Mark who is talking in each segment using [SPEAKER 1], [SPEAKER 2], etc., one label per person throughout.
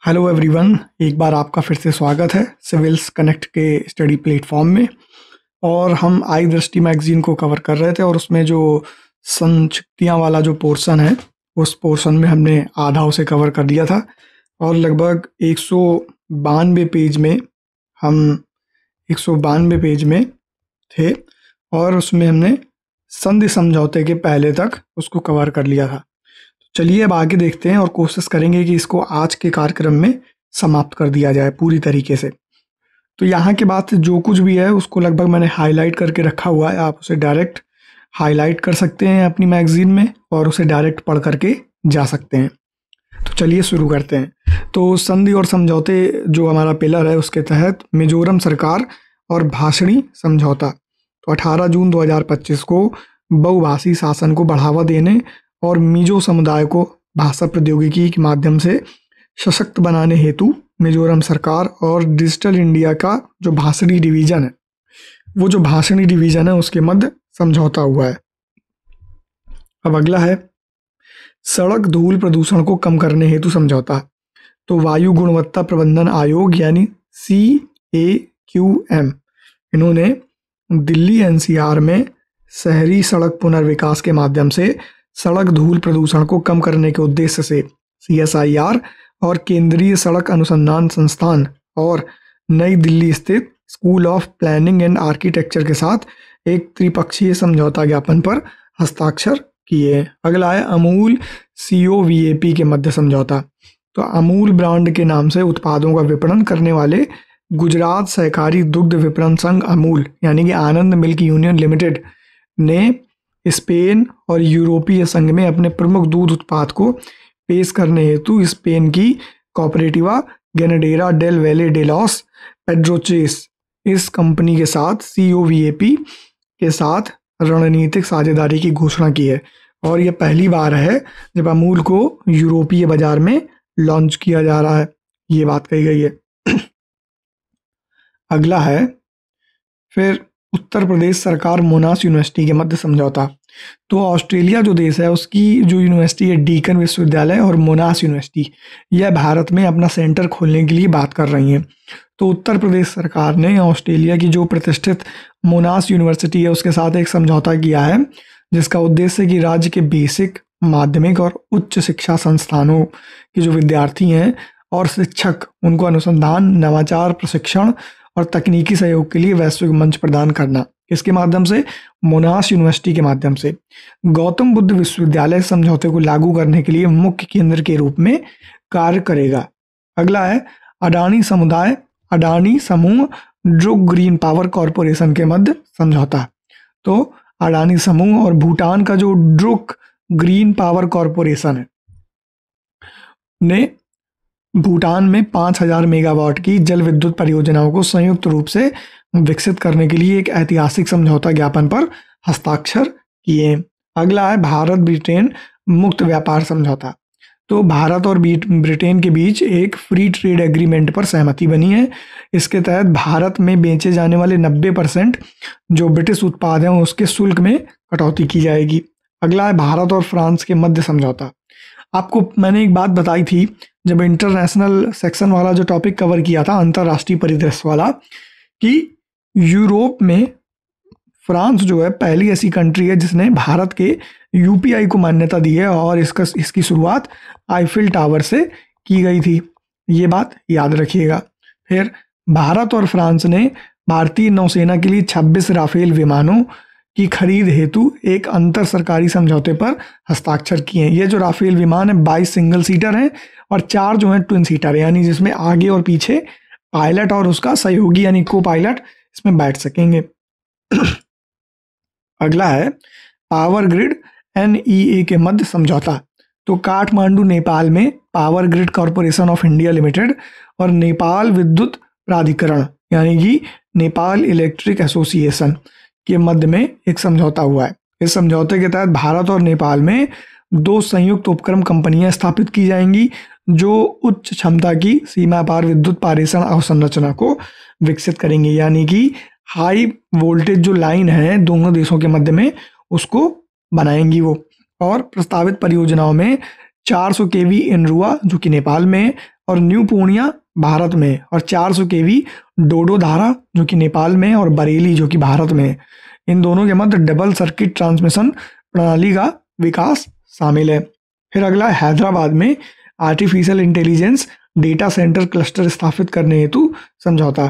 [SPEAKER 1] Hello everyone, एक बार आपका फिर से स्वागत है सिविल्स कनेक्ट के स्टडी प्लेटफॉर्म में। और हम आई दृष्टि मैगजीन को कवर कर रहे थे और उसमें जो संक्षिप्तियाँ वाला जो पोर्शन है उस पोर्शन में हमने आधा उसे कवर कर दिया था और लगभग 192 पेज में हम 192 पेज में थे और उसमें हमने संधि समझौते के पहले तक उसको कवर कर लिया था। चलिए अब आगे देखते हैं और कोशिश करेंगे कि इसको आज के कार्यक्रम में समाप्त कर दिया जाए पूरी तरीके से। तो यहाँ के बाद जो कुछ भी है उसको लगभग मैंने हाईलाइट करके रखा हुआ है, आप उसे डायरेक्ट हाईलाइट कर सकते हैं अपनी मैगजीन में और उसे डायरेक्ट पढ़ करके जा सकते हैं। तो चलिए शुरू करते हैं। तो संधि और समझौते जो हमारा पिलर है उसके तहत मिजोरम सरकार और भाषणी समझौता। तो 18 जून 2025 को बहुभाषी शासन को बढ़ावा देने और मिजो समुदाय को भाषा प्रौद्योगिकी के माध्यम से सशक्त बनाने हेतु मिजोरम सरकार और डिजिटल इंडिया का जो भाषणी डिवीजन है उसके मध्य समझौता हुआ है। अब अगला है सड़क धूल प्रदूषण को कम करने हेतु समझौता। तो वायु गुणवत्ता प्रबंधन आयोग यानी CAQM इन्होंने दिल्ली NCR में शहरी सड़क पुनर्विकास के माध्यम से सड़क धूल प्रदूषण को कम करने के उद्देश्य से CSIR और केंद्रीय सड़क अनुसंधान संस्थान और नई दिल्ली स्थित school of planning and architecture के साथ एक त्रिपक्षीय समझौता ज्ञापन पर हस्ताक्षर किए। अगला है अमूल COVAP के मध्य समझौता। तो अमूल ब्रांड के नाम से उत्पादों का विपणन करने वाले गुजरात सहकारी दुग्ध विपणन संघ अमूल यानी कि आनंद मिल्क यूनियन लिमिटेड ने स्पेन और यूरोपीय संघ में अपने प्रमुख दूध उत्पाद को पेश करने हेतु स्पेन की कोऑपरेटिवा गैनाडेरा डेल वैले डे लॉस पेड्रोचेस इस कंपनी के साथ COVAP के साथ रणनीतिक साझेदारी की घोषणा की है। और यह पहली बार है जब अमूल को यूरोपीय बाजार में लॉन्च किया जा रहा है, ये बात कही गई है। अगला है फिर उत्तर प्रदेश सरकार मोनाश यूनिवर्सिटी के मध्य समझौता। तो ऑस्ट्रेलिया जो देश है उसकी जो यूनिवर्सिटी है डीकन विश्वविद्यालय और मोनाश यूनिवर्सिटी यह भारत में अपना सेंटर खोलने के लिए बात कर रही हैं। तो उत्तर प्रदेश सरकार ने ऑस्ट्रेलिया की जो प्रतिष्ठित मोनाश यूनिवर्सिटी है उसके साथ एक समझौता किया है जिसका उद्देश्य है कि राज्य के बेसिक माध्यमिक और उच्च शिक्षा संस्थानों के जो विद्यार्थी हैं और शिक्षक उनको अनुसंधान नवाचार प्रशिक्षण और तकनीकी सहयोग के लिए वैश्विक मंच प्रदान करना। इसके माध्यम से मोनाश यूनिवर्सिटी के माध्यम से गौतम बुद्ध विश्वविद्यालय समझौते को लागू करने के लिए मुख्य केंद्र के रूप में कार्य करेगा। अगला है अडानी समूह ड्रुक ग्रीन पावर कॉरपोरेशन के मध्य समझौता। तो अडानी समूह और भूटान का जो ड्रुक ग्रीन पावर कॉरपोरेशन है ने भूटान में 5000 मेगावाट की जल विद्युत परियोजनाओं को संयुक्त रूप से विकसित करने के लिए एक ऐतिहासिक समझौता ज्ञापन पर हस्ताक्षर किए। अगला है भारत ब्रिटेन मुक्त व्यापार समझौता। तो भारत और ब्रिटेन के बीच एक फ्री ट्रेड एग्रीमेंट पर सहमति बनी है। इसके तहत भारत में बेचे जाने वाले 90% जो ब्रिटिश उत्पाद हैं उसके शुल्क में कटौती की जाएगी। अगला है भारत और फ्रांस के मध्य समझौता। आपको मैंने एक बात बताई थी जब इंटरनेशनल सेक्शन वाला जो टॉपिक कवर किया था अंतर्राष्ट्रीय परिदृश्य वाला कि यूरोप में फ्रांस जो है पहली ऐसी कंट्री है जिसने भारत के UPI को मान्यता दी है और इसकी शुरुआत आईफिल टावर से की गई थी, ये बात याद रखिएगा। फिर भारत और फ्रांस ने भारतीय नौसेना के लिए 26 राफेल विमानों की खरीद हेतु एक अंतर सरकारी समझौते पर हस्ताक्षर किए हैं। ये जो राफेल विमान है 22 सिंगल सीटर हैं और 4 जो हैं ट्विन सीटर है यानी जिसमें आगे और पीछे पायलट और उसका सहयोगी यानी को पायलट इसमें बैठ सकेंगे। अगला है पावर ग्रिड NEA के मध्य समझौता। तो काठमांडू नेपाल में power grid corporation of India limited और नेपाल विद्युत प्राधिकरण यानी कि नेपाल इलेक्ट्रिक एसोसिएशन के मध्य में एक समझौता हुआ है। इस समझौते के तहत भारत और नेपाल में 2 संयुक्त उपक्रम कंपनियां स्थापित की जाएंगी जो उच्च क्षमता की सीमा पार विद्युत पारेषण अवसंरचना को विकसित करेंगे यानी कि हाई वोल्टेज जो लाइन है दोनों देशों के मध्य में उसको बनाएंगी वो। और प्रस्तावित परियोजनाओं में 400 kV इनरुआ जो कि नेपाल में और न्यू पूर्णिया भारत में है, और 400 केवी डोडोधारा जो कि नेपाल में है और बरेली जो कि भारत में है। इन दोनों के मध्य डबल सर्किट ट्रांसमिशन प्रणाली का विकास शामिल है। फिर अगला हैदराबाद में artificial intelligence data centre cluster स्थापित करने हेतु समझौता।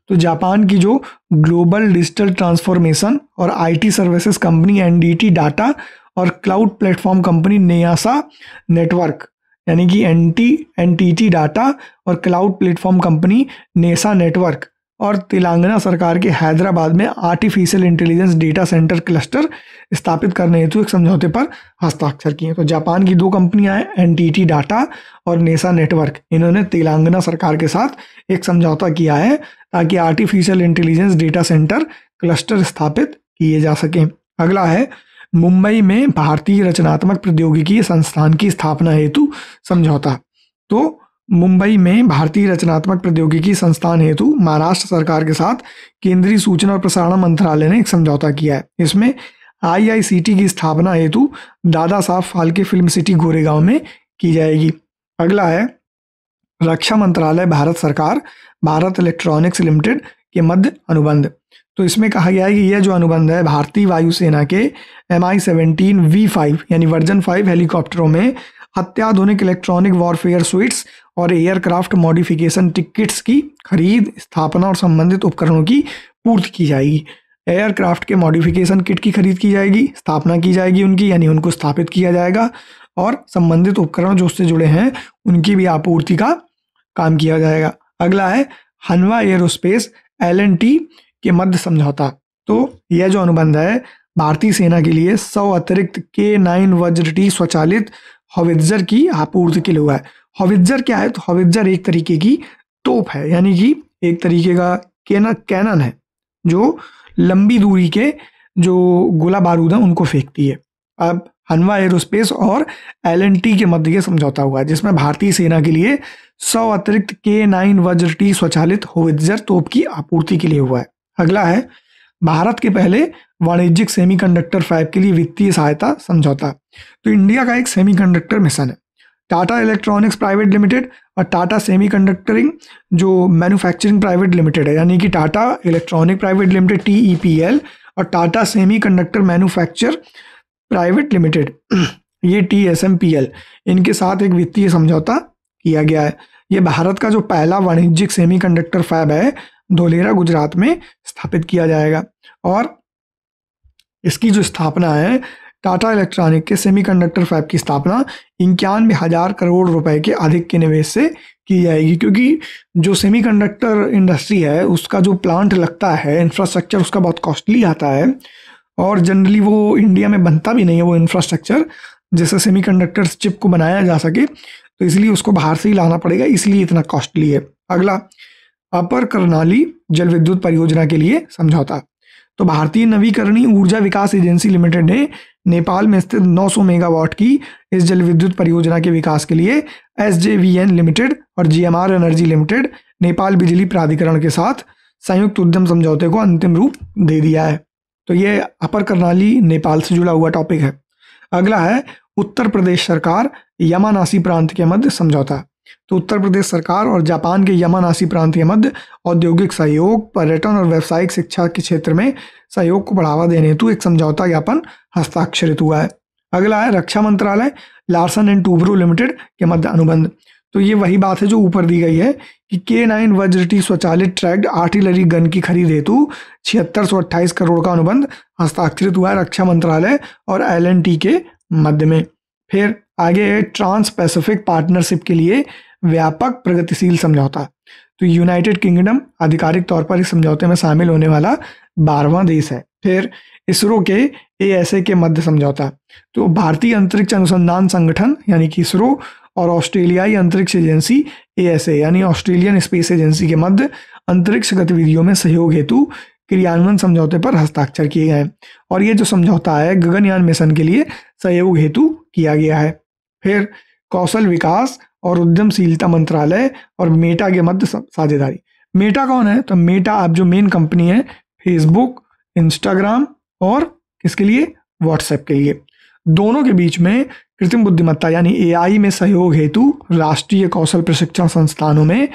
[SPEAKER 1] तो जापान की जो ग्लोबल डिजिटल ट्रांसफॉर्मेशन और IT services company NDT data और क्लाउड प्लेटफॉर्म कंपनी नेयासा नेटवर्क यानी कि एनटीटी डाटा और cloud platform company NASA network और तेलंगाना सरकार के हैदराबाद में artificial intelligence data centre cluster स्थापित करने हेतु एक समझौते पर हस्ताक्षर किए। तो जापान की 2 कंपनियां हैं, एनटीटी डाटा और नेसा नेटवर्क, इन्होंने तेलंगाना सरकार के साथ एक समझौता किया है ताकि artificial intelligence data centre cluster स्थापित किए जा सकें। अगला है मुंबई में भारतीय रचनात्मक प्रौद्योगिकी संस्थान की स्थापना हेतु समझौता। तो मुंबई में भारतीय रचनात्मक प्रौद्योगिकी संस्थान हेतु महाराष्ट्र सरकार के साथ केंद्रीय सूचना और प्रसारण मंत्रालय ने एक समझौता किया है। इसमें आईआईसीटी की स्थापना हेतु दादा साहब फाल्के फिल्म सिटी गोरेगांव में की जाएगी। अगला है रक्षा मंत्रालय भारत सरकार भारत इलेक्ट्रॉनिक्स लिमिटेड के मध्य अनुबंध। तो इसमें कहा गया है कि यह जो अनुबंध है भारतीय वायुसेना के MI-17 V5 यानी वर्जन 5 हेलीकॉप्टरों में अत्याधुनिक इलेक्ट्रॉनिक वॉरफेयर स्वीट्स और एयरक्राफ्ट मॉडिफिकेशन किट्स की खरीद, स्थापना और संबंधित उपकरणों की पूर्ति की जाएगी। एयरक्राफ्ट के मॉडिफिकेशन किट की खरीद की जाएगी, स्थापना की जाएगी उनकी यानी उनको स्थापित किया जाएगा, और संबंधित उपकरण जो उससे जुड़े हैं उनकी भी आपूर्ति का काम किया जाएगा। अगला है हनवा एरोस्पेस L&T के मध्य समझौता। तो यह जो अनुबंध है भारतीय सेना के लिए 100 अतिरिक्त K9 वज्र टी स्वचालित हॉवित्जर की आपूर्ति के लिए हुआ है। हॉवित्जर क्या है? तो हॉवित्जर एक तरीके की तोप है, यानी कि एक तरीके का कैनन है जो लंबी दूरी के जो गोला बारूद है उनको फेंकती है। अब हनवा एरोस्पेस और L&T के मध्य ये समझौता हुआ है जिसमें भारतीय सेना के लिए 100 अतिरिक्त K9 वज्र टी स्वचालित हॉवित्जर तोप की आपूर्ति के लिए हुआ है। अगला है भारत के पहले वाणिज्यिक सेमीकंडक्टर फैब के लिए वित्तीय सहायता समझौता। तो इंडिया का एक सेमीकंडक्टर मिशन है। टाटा इलेक्ट्रॉनिक्स प्राइवेट लिमिटेड और टाटा सेमीकंडक्टरिंग जो मैन्युफैक्चरिंग प्राइवेट लिमिटेड है यानी कि Tata electronic private limited TEPL और Tata semiconductor manufacture private limited ये TSMPL, इनके साथ एक वित्तीय समझौता किया गया है। ये भारत का जो पहला वाणिज्यिक सेमीकंडक्टर फैब है धोलेरा गुजरात में स्थापित किया जाएगा, और इसकी जो स्थापना है टाटा इलेक्ट्रॉनिक के सेमीकंडक्टर फैब की स्थापना 91,000 करोड़ रुपए के अधिक के निवेश से की जाएगी, क्योंकि जो सेमीकंडक्टर इंडस्ट्री है उसका जो प्लांट लगता है, इंफ्रास्ट्रक्चर उसका बहुत कॉस्टली आता है और जनरली वो इंडिया में बनता भी नहीं है वो इंफ्रास्ट्रक्चर जैसे सेमीकंडक्टर चिप को बनाया जा सके, तो इसलिए उसको बाहर से ही लाना पड़ेगा, इसलिए इतना कॉस्टली है। अगला अपर कर्नाली जल विद्युत परियोजना के लिए समझौता। तो भारतीय नवीकरणीय ऊर्जा विकास एजेंसी लिमिटेड ने नेपाल में स्थित 900 मेगावाट की इस जल विद्युत परियोजना के विकास के लिए SJVN लिमिटेड और GMR एनर्जी लिमिटेड नेपाल बिजली प्राधिकरण के साथ संयुक्त उद्यम समझौते को अंतिम रूप दे दिया है। तो ये अपर कर्नाली नेपाल से जुड़ा हुआ टॉपिक है। अगला है उत्तर प्रदेश सरकार यामानासी प्रांत के मध्य समझौता। तो उत्तर प्रदेश सरकार और जापान के यामानासी प्रांत के मध्य औद्योगिक सहयोग, पर्यटन और व्यावसायिक शिक्षा के क्षेत्र में सहयोग को बढ़ावा देने हेतु एक समझौता ज्ञापन हस्ताक्षरित हुआ है। अगला है रक्षा मंत्रालय लार्सन एंड टूब्रो लिमिटेड के मध्य अनुबंध। तो ये वही बात है जो ऊपर दी गई है कि K9 वज्र टी स्वचालित ट्रैक्ड आर्टिलरी गन की खरीद हेतु 7628 करोड़ का अनुबंध हस्ताक्षरित हुआ है रक्षा मंत्रालय और L&T के मध्य में। फिर आगे है ट्रांस पैसिफिक पार्टनरशिप के लिए व्यापक प्रगतिशील समझौता। तो यूनाइटेड किंगडम आधिकारिक तौर पर इस समझौते में शामिल होने वाला 12वां देश है। फिर इसरो के ASA के मध्य समझौता। तो भारतीय अंतरिक्ष अनुसंधान संगठन यानी कि इसरो और ऑस्ट्रेलियाई अंतरिक्ष एजेंसी ASA यानी ऑस्ट्रेलियन स्पेस एजेंसी के मध्य अंतरिक्ष गतिविधियों में सहयोग हेतु क्रियान्वयन समझौते पर हस्ताक्षर किए गए हैं, और ये जो समझौता है गगनयान मिशन के लिए सहयोग हेतु किया गया है। फिर कौशल विकास और उद्यमशीलता मंत्रालय और मेटा के मध्य साझेदारी। मेटा कौन है? तो मेटा अब जो मेन कंपनी है फेसबुक, इंस्टाग्राम और किसके लिए? व्हाट्सएप के लिए। दोनों के बीच में कृत्रिम बुद्धिमत्ता यानी एआई में सहयोग हेतु राष्ट्रीय कौशल प्रशिक्षण संस्थानों में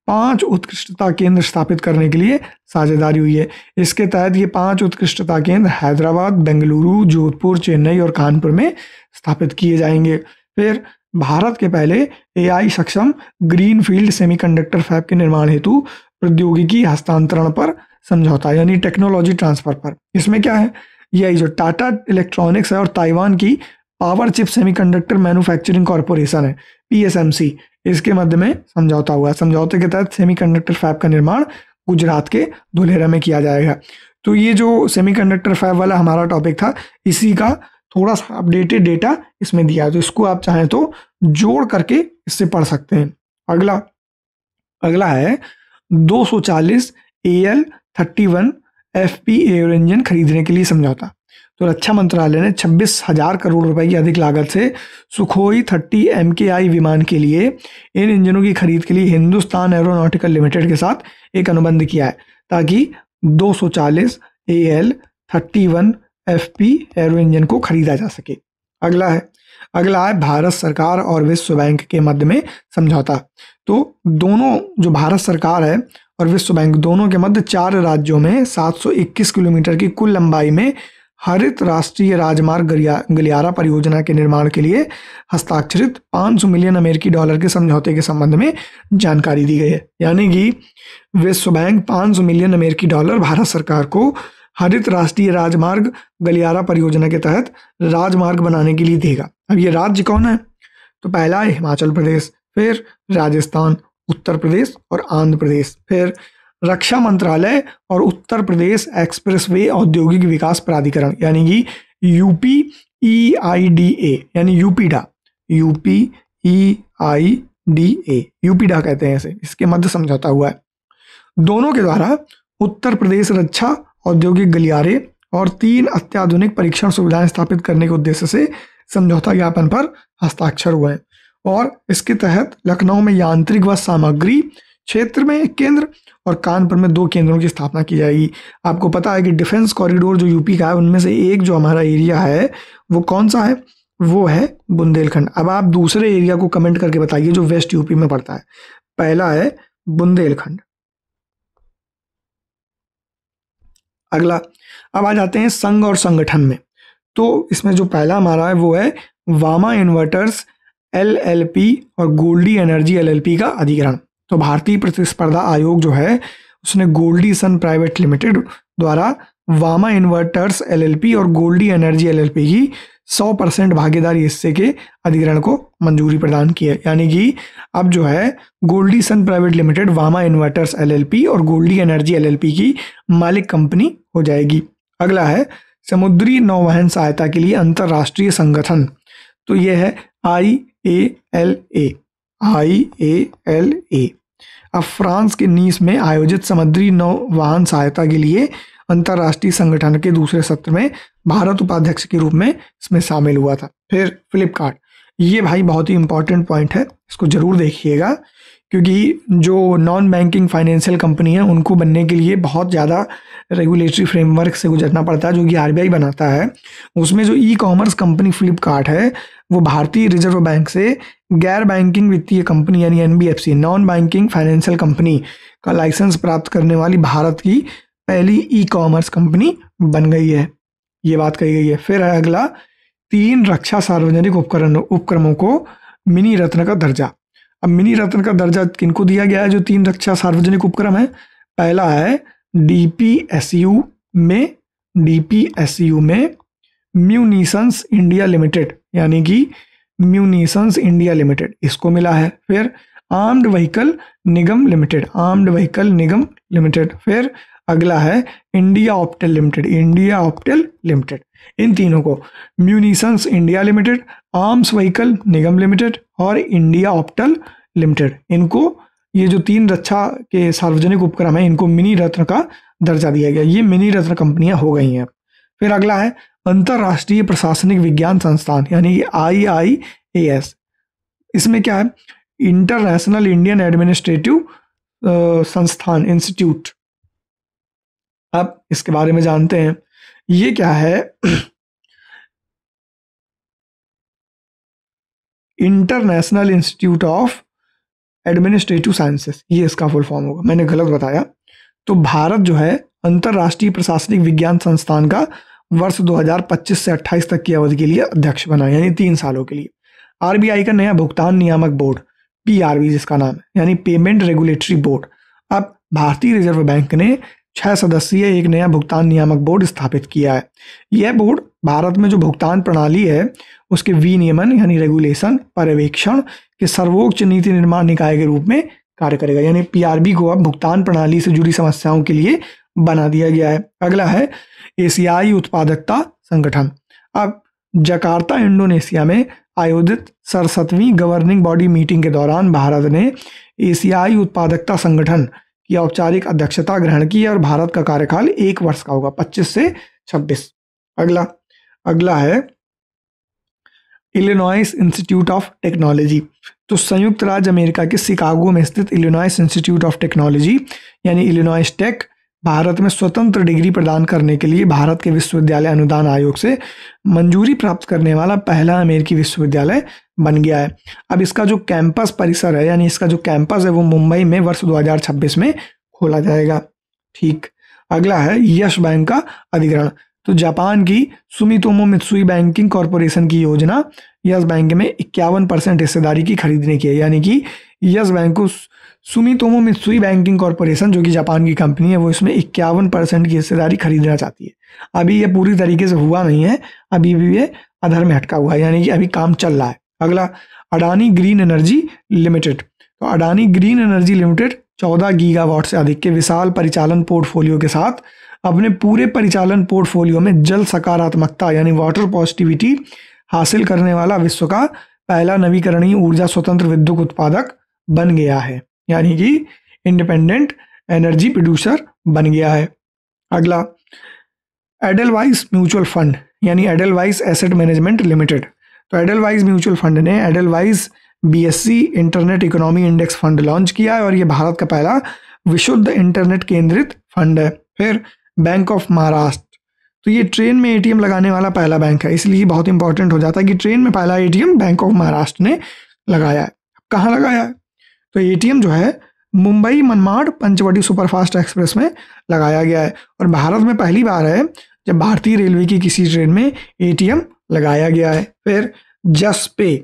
[SPEAKER 1] 5 उत्कृष्टता केंद्र स्थापित करने के लिए साझेदारी हुई है। इसके तहत ये 5 उत्कृष्टता केंद्र हैदराबाद, बेंगलुरु, जोधपुर, चेन्नई और कानपुर में स्थापित किए जाएंगे। फिर भारत के पहले एआई सक्षम ग्रीनफील्ड सेमीकंडक्टर फैब के निर्माण हेतु प्रौद्योगिकी हस्तांतरण पर समझौता यानी टेक्नोलॉजी ट्रांसफर पर। इसमें क्या है, यही जो टाटा इलेक्ट्रॉनिक्स है और ताइवान की power chip semiconductor manufacturing corporation है पीएसएमसी, इसके मध्य में समझौता हुआ है। समझौते के तहत सेमीकंडक्टर फैब का निर्माण गुजरात के धुलेरा में किया जाएगा। तो ये जो सेमीकंडक्टर फैब वाला हमारा टॉपिक था, इसी का थोड़ा सा अपडेटेड डेटा इसमें दिया है, तो इसको आप चाहें तो जोड़ करके इससे पढ़ सकते हैं। अगला है 240 AL-31 FP एयर इंजन खरीदने के लिए समझौता। तो रक्षा मंत्रालय ने 26,000 करोड़ रुपए की अधिक लागत से सुखोई 30 MKI विमान के लिए इन इंजनों की खरीद के लिए हिंदुस्तान एरोनॉटिकल लिमिटेड के साथ एक अनुबंध किया है, ताकि 240 AL-31 FP एरो इंजन को खरीदा जा सके। अगला है भारत सरकार और विश्व बैंक के मध्य में समझौता। तो दोनों, जो भारत सरकार है और विश्व बैंक, दोनों के मध्य 4 राज्यों में 721 किलोमीटर की कुल लंबाई में हरित राष्ट्रीय राजमार्ग गलियारा परियोजना के निर्माण के लिए हस्ताक्षरित 500 मिलियन अमेरिकी डॉलर के समझौते के संबंध में जानकारी दी गई है। यानी कि विश्व बैंक 500 मिलियन अमेरिकी डॉलर भारत सरकार को हरित राष्ट्रीय राजमार्ग गलियारा परियोजना के तहत राजमार्ग बनाने के लिए देगा। अब ये राज्य कौन है, तो पहला है हिमाचल प्रदेश, फिर राजस्थान, उत्तर प्रदेश और आंध्र प्रदेश। फिर रक्षा मंत्रालय और उत्तर प्रदेश एक्सप्रेसवे औद्योगिक विकास प्राधिकरण यानी कि UPEIDA यानी यूपीडा कहते हैं इसे, इसके मध्य समझौता हुआ है। दोनों के द्वारा उत्तर प्रदेश रक्षा औद्योगिक गलियारे और 3 अत्याधुनिक परीक्षण सुविधाएं स्थापित करने के उद्देश्य से समझौता ज्ञापन पर हस्ताक्षर हुए हैं। और इसके तहत लखनऊ में यांत्रिक व सामग्री क्षेत्र में 1 केंद्र और कानपुर में 2 केंद्रों की स्थापना की जाएगी। आपको पता है कि डिफेंस कॉरिडोर जो यूपी का है, उनमें से एक जो हमारा एरिया है वो कौन सा है, वो है बुंदेलखंड। अब आप दूसरे एरिया को कमेंट करके बताइए जो वेस्ट यूपी में पड़ता है। पहला है बुंदेलखंड। अगला, अब आ जाते हैं संघ और संगठन में। तो इसमें जो पहला हमारा है वो है वामा इन्वर्टर्स LLP और गोल्डी एनर्जी LLP का अधिग्रहण। तो भारतीय प्रतिस्पर्धा आयोग जो है उसने गोल्डी सन प्राइवेट लिमिटेड द्वारा वामा इन्वर्टर्स LLP और गोल्डी एनर्जी LLP की 100% भागीदारी हिस्से के अधिग्रहण को मंजूरी प्रदान की है। यानी कि अब जो है गोल्डी सन प्राइवेट लिमिटेड वामा इन्वर्टर्स LLP और गोल्डी एनर्जी LLP की मालिक कंपनी हो जाएगी। अगला है समुद्री नौवहन सहायता के लिए अंतर्राष्ट्रीय संगठन। तो यह है IALA। अब फ्रांस के नीस में आयोजित समुद्री नौवहन सहायता के लिए अंतर्राष्ट्रीय संगठन के दूसरे सत्र में भारत उपाध्यक्ष के रूप में इसमें शामिल हुआ था। फिर फ्लिपकार्ट, ये भाई बहुत ही इंपॉर्टेंट पॉइंट है, इसको जरूर देखिएगा, क्योंकि जो नॉन बैंकिंग फाइनेंशियल कंपनी है उनको बनने के लिए बहुत ज़्यादा रेगुलेटरी फ्रेमवर्क से गुजरना पड़ता है, जो कि RBI बनाता है। उसमें जो ई-कॉमर्स कंपनी फ्लिपकार्ट है वो भारतीय रिजर्व बैंक से गैर बैंकिंग वित्तीय कंपनी यानी NBFC non banking financial company का लाइसेंस प्राप्त करने वाली भारत की पहली ई-कॉमर्स कंपनी बन गई है, ये बात कही गई है। फिर है अगला 3 रक्षा सार्वजनिक उपक्रमों को मिनी रत्न का दर्जा। अब मिनी रत्न का दर्जा किनको दिया गया है, जो 3 रक्षा सार्वजनिक उपक्रम है। पहला है DPSU में म्यूनिशंस इंडिया लिमिटेड यानी कि म्यूनिशंस इंडिया लिमिटेड, इसको मिला है। फिर आर्म्ड व्हीकल निगम लिमिटेड। फिर अगला है इंडिया ऑप्टेल लिमिटेड। इन तीनों को Munitions India Limited, Arms Vehicle Nigam Limited और इंडिया ऑप्टेल लिमिटेड, इनको ये जो 3 रक्षा के सार्वजनिक उपक्रम है इनको मिनी रत्न का दर्जा दिया गया। ये मिनी रत्न कंपनियां हो गई हैं। फिर अगला है अंतरराष्ट्रीय प्रशासनिक विज्ञान संस्थान यानी कि IIAS। इसमें क्या है, इंटरनेशनल इंडियन एडमिनिस्ट्रेटिव संस्थान इंस्टीट्यूट। अब इसके बारे में जानते हैं, ये क्या है। International institute of administrative sciences, ये इसका फुल फॉर्म होगा, मैंने गलत बताया। तो भारत जो है अंतर्राष्ट्रीय प्रशासनिक विज्ञान संस्थान का वर्ष 2025 से 28 तक की अवधि के लिए अध्यक्ष बना, यानी 3 सालों के लिए। आरबीआई का नया भुगतान नियामक बोर्ड, पीआरबी जिसका नाम है, यानी पेमेंट रेगुलेटरी बोर्ड। अब भारतीय रिजर्व बैंक ने 6 सदस्यीय एक नया भुगतान नियामक बोर्ड स्थापित किया है। यह बोर्ड भारत में जो भुगतान प्रणाली है उसके विनियमन यानी रेगुलेशन, पर्यवेक्षण के सर्वोच्च नीति निर्माण निकाय के रूप में कार्य करेगा। यानी पीआरबी को अब भुगतान प्रणाली से जुड़ी समस्याओं के लिए बना दिया गया है। अगला है एशियाई उत्पादकता संगठन। अब जकार्ता इंडोनेशिया में आयोजित 67वीं गवर्निंग बॉडी मीटिंग के दौरान भारत ने एशियाई उत्पादकता संगठन की औपचारिक अध्यक्षता ग्रहण की है और भारत का कार्यकाल 1 वर्ष का होगा, 25 से 26। अगला है इलिनॉइस इंस्टीट्यूट ऑफ टेक्नोलॉजी। तो संयुक्त राज्य अमेरिका के शिकागो में स्थित इलिनॉइस इंस्टीट्यूट ऑफ टेक्नोलॉजी यानी इलिनॉइस टेक भारत में स्वतंत्र डिग्री प्रदान करने के लिए भारत के विश्वविद्यालय अनुदान आयोग से मंजूरी प्राप्त करने वाला पहला अमेरिकी विश्वविद्यालय बन गया है। अब इसका जो कैंपस परिसर है यानी इसका जो कैंपस है वो मुंबई में वर्ष 2026 में खोला जाएगा। ठीक, अगला है यस बैंक का अधिग्रहण। तो जापान की सुमितोमो मित्सुई बैंकिंग कॉरपोरेशन की योजना यस बैंक में 51% हिस्सेदारी की खरीदने की है, यानी कि यस बैंक को सुमितोमो मित्सुई बैंकिंग कॉरपोरेशन जो कि जापान की कंपनी है वो इसमें 51% की हिस्सेदारी खरीदना चाहती है। अभी ये पूरी तरीके से हुआ नहीं है, अभी भी ये अधर में अटका हुआ है, यानी कि अभी काम चल रहा है। अगला अडानी ग्रीन एनर्जी लिमिटेड। तो Adani Green Energy Limited 14 gigawatt से अधिक के विशाल परिचालन पोर्टफोलियो के साथ अपने पूरे परिचालन पोर्टफोलियो में जल सकारात्मकता यानी वाटर पॉजिटिविटी हासिल करने वाला विश्व का पहला नवीकरणीय ऊर्जा स्वतंत्र विद्युत उत्पादक बन गया है, यानी कि इंडिपेंडेंट एनर्जी प्रोड्यूसर बन गया है। अगला एडलवाइस म्यूचुअल फंड यानी एडलवाइस एसेट मैनेजमेंट लिमिटेड। तो एडलवाइस म्यूचुअल फंड ने Edelweiss BSc internet economy index fund launch किया है और ये भारत का पहला विशुद्ध इंटरनेट केंद्रित फंड है। फिर बैंक ऑफ महाराष्ट्र। तो ये ट्रेन में एटीएम लगाने वाला पहला बैंक है, इसलिए बहुत इंपॉर्टेंट हो जाता है कि ट्रेन में पहला एटीएम बैंक ऑफ महाराष्ट्र ने लगाया है। कहाँ लगाया है? तो एटीएम जो है मुंबई मनमाड़ पंचवटी सुपरफास्ट एक्सप्रेस में लगाया गया है और भारत में पहली बार है जब भारतीय रेलवे की किसी ट्रेन में एटीएम लगाया गया है। फिर जस्ट पे।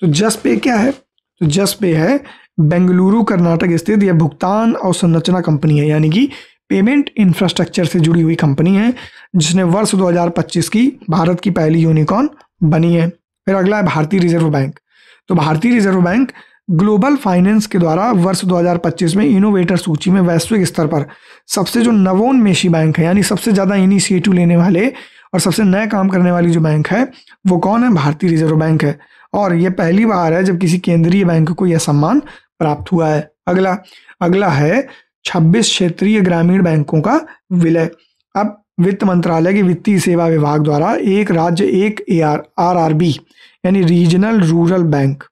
[SPEAKER 1] तो जस्ट पे क्या है? तो जस्ट पे है बेंगलुरु कर्नाटक स्थित यह भुगतान और संरचना कंपनी है, यानी कि पेमेंट इंफ्रास्ट्रक्चर से जुड़ी हुई कंपनी है जिसने वर्ष 2025 की भारत की पहली यूनिकॉर्न बनी है। फिर अगला है भारतीय रिजर्व बैंक। तो भारतीय रिजर्व बैंक ग्लोबल फाइनेंस के द्वारा वर्ष 2025 में इनोवेटर सूची में वैश्विक स्तर पर सबसे जो नवोन्मेषी बैंक है यानी सबसे ज़्यादा इनिशिएटिव लेने वाले और सबसे नए काम करने वाली जो बैंक है वो कौन है? भारतीय रिजर्व बैंक है और ये पहली बार है जब किसी केंद्रीय बैंक को यह सम्मान प्राप्त हुआ है। अगला है 26 क्षेत्रीय ग्रामीण बैंकों का विलय। अब वित्त मंत्रालय के वित्तीय सेवा विभाग द्वारा एक राज्य एक आरआरबी यानी रीजनल रूरल बैंक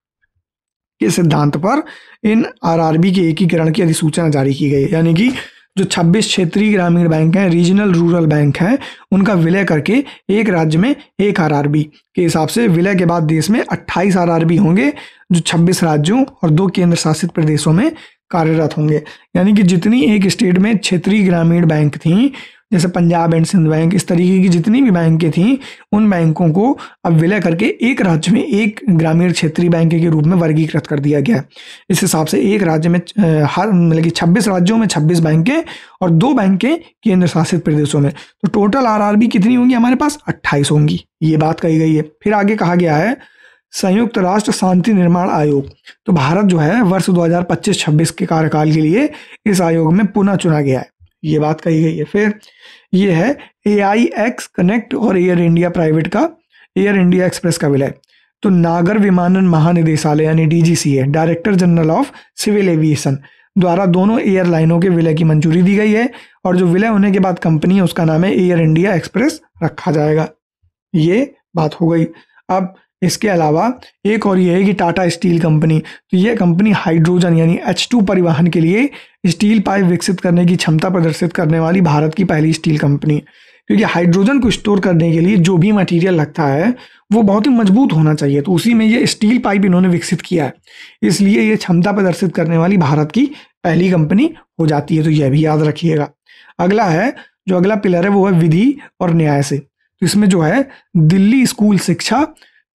[SPEAKER 1] के सिद्धांत पर इन आरआरबी के एकीकरण की अधिसूचना जारी की गई है, यानी कि जो 26 क्षेत्रीय ग्रामीण बैंक हैं, रीजनल रूरल बैंक हैं, उनका विलय करके एक राज्य में एक आरआरबी के हिसाब से विलय के बाद देश में 28 आरआरबी होंगे जो 26 राज्यों और 2 केंद्र शासित प्रदेशों में कार्यरत होंगे। यानी कि जितनी एक स्टेट में क्षेत्रीय ग्रामीण बैंक थी जैसे पंजाब एंड सिंध बैंक, इस तरीके की जितनी भी बैंकें थीं उन बैंकों को अब विलय करके एक राज्य में एक ग्रामीण क्षेत्रीय बैंक के रूप में वर्गीकृत कर दिया गया। इस हिसाब से एक राज्य में हर मतलब कि 26 राज्यों में 26 बैंकें और 2 बैंकें केंद्र शासित प्रदेशों में। तो टोटल आरआरबी कितनी होंगी हमारे पास? 28 होंगी, ये बात कही गई है। फिर आगे कहा गया है संयुक्त राष्ट्र शांति निर्माण आयोग। तो भारत जो है वर्ष 2025-26 के कार्यकाल के लिए इस आयोग में पुनः चुना गया है, ये बात कही गई है। फिर ये है AIX कनेक्ट और एयर इंडिया प्राइवेट का एयर इंडिया एक्सप्रेस का विलय। तो नागर विमानन महानिदेशालय यानी DGCA director general of civil aviation द्वारा दोनों एयरलाइनों के विलय की मंजूरी दी गई है और जो विलय होने के बाद कंपनी है उसका नाम है एयर इंडिया एक्सप्रेस रखा जाएगा। ये बात हो गई। अब इसके अलावा एक और ये है कि टाटा स्टील कंपनी। तो ये कंपनी हाइड्रोजन यानी H2 परिवहन के लिए स्टील पाइप विकसित करने की क्षमता प्रदर्शित करने वाली भारत की पहली स्टील कंपनी। क्योंकि हाइड्रोजन को स्टोर करने के लिए जो भी मटेरियल लगता है वो बहुत ही मजबूत होना चाहिए, तो उसी में ये स्टील पाइप इन्होंने विकसित किया है। इसलिए ये क्षमता प्रदर्शित करने वाली भारत की पहली कंपनी हो जाती है, तो यह भी याद रखिएगा। अगला है, जो अगला पिलर है वो है विधि और न्याय से। तो इसमें जो है दिल्ली स्कूल शिक्षा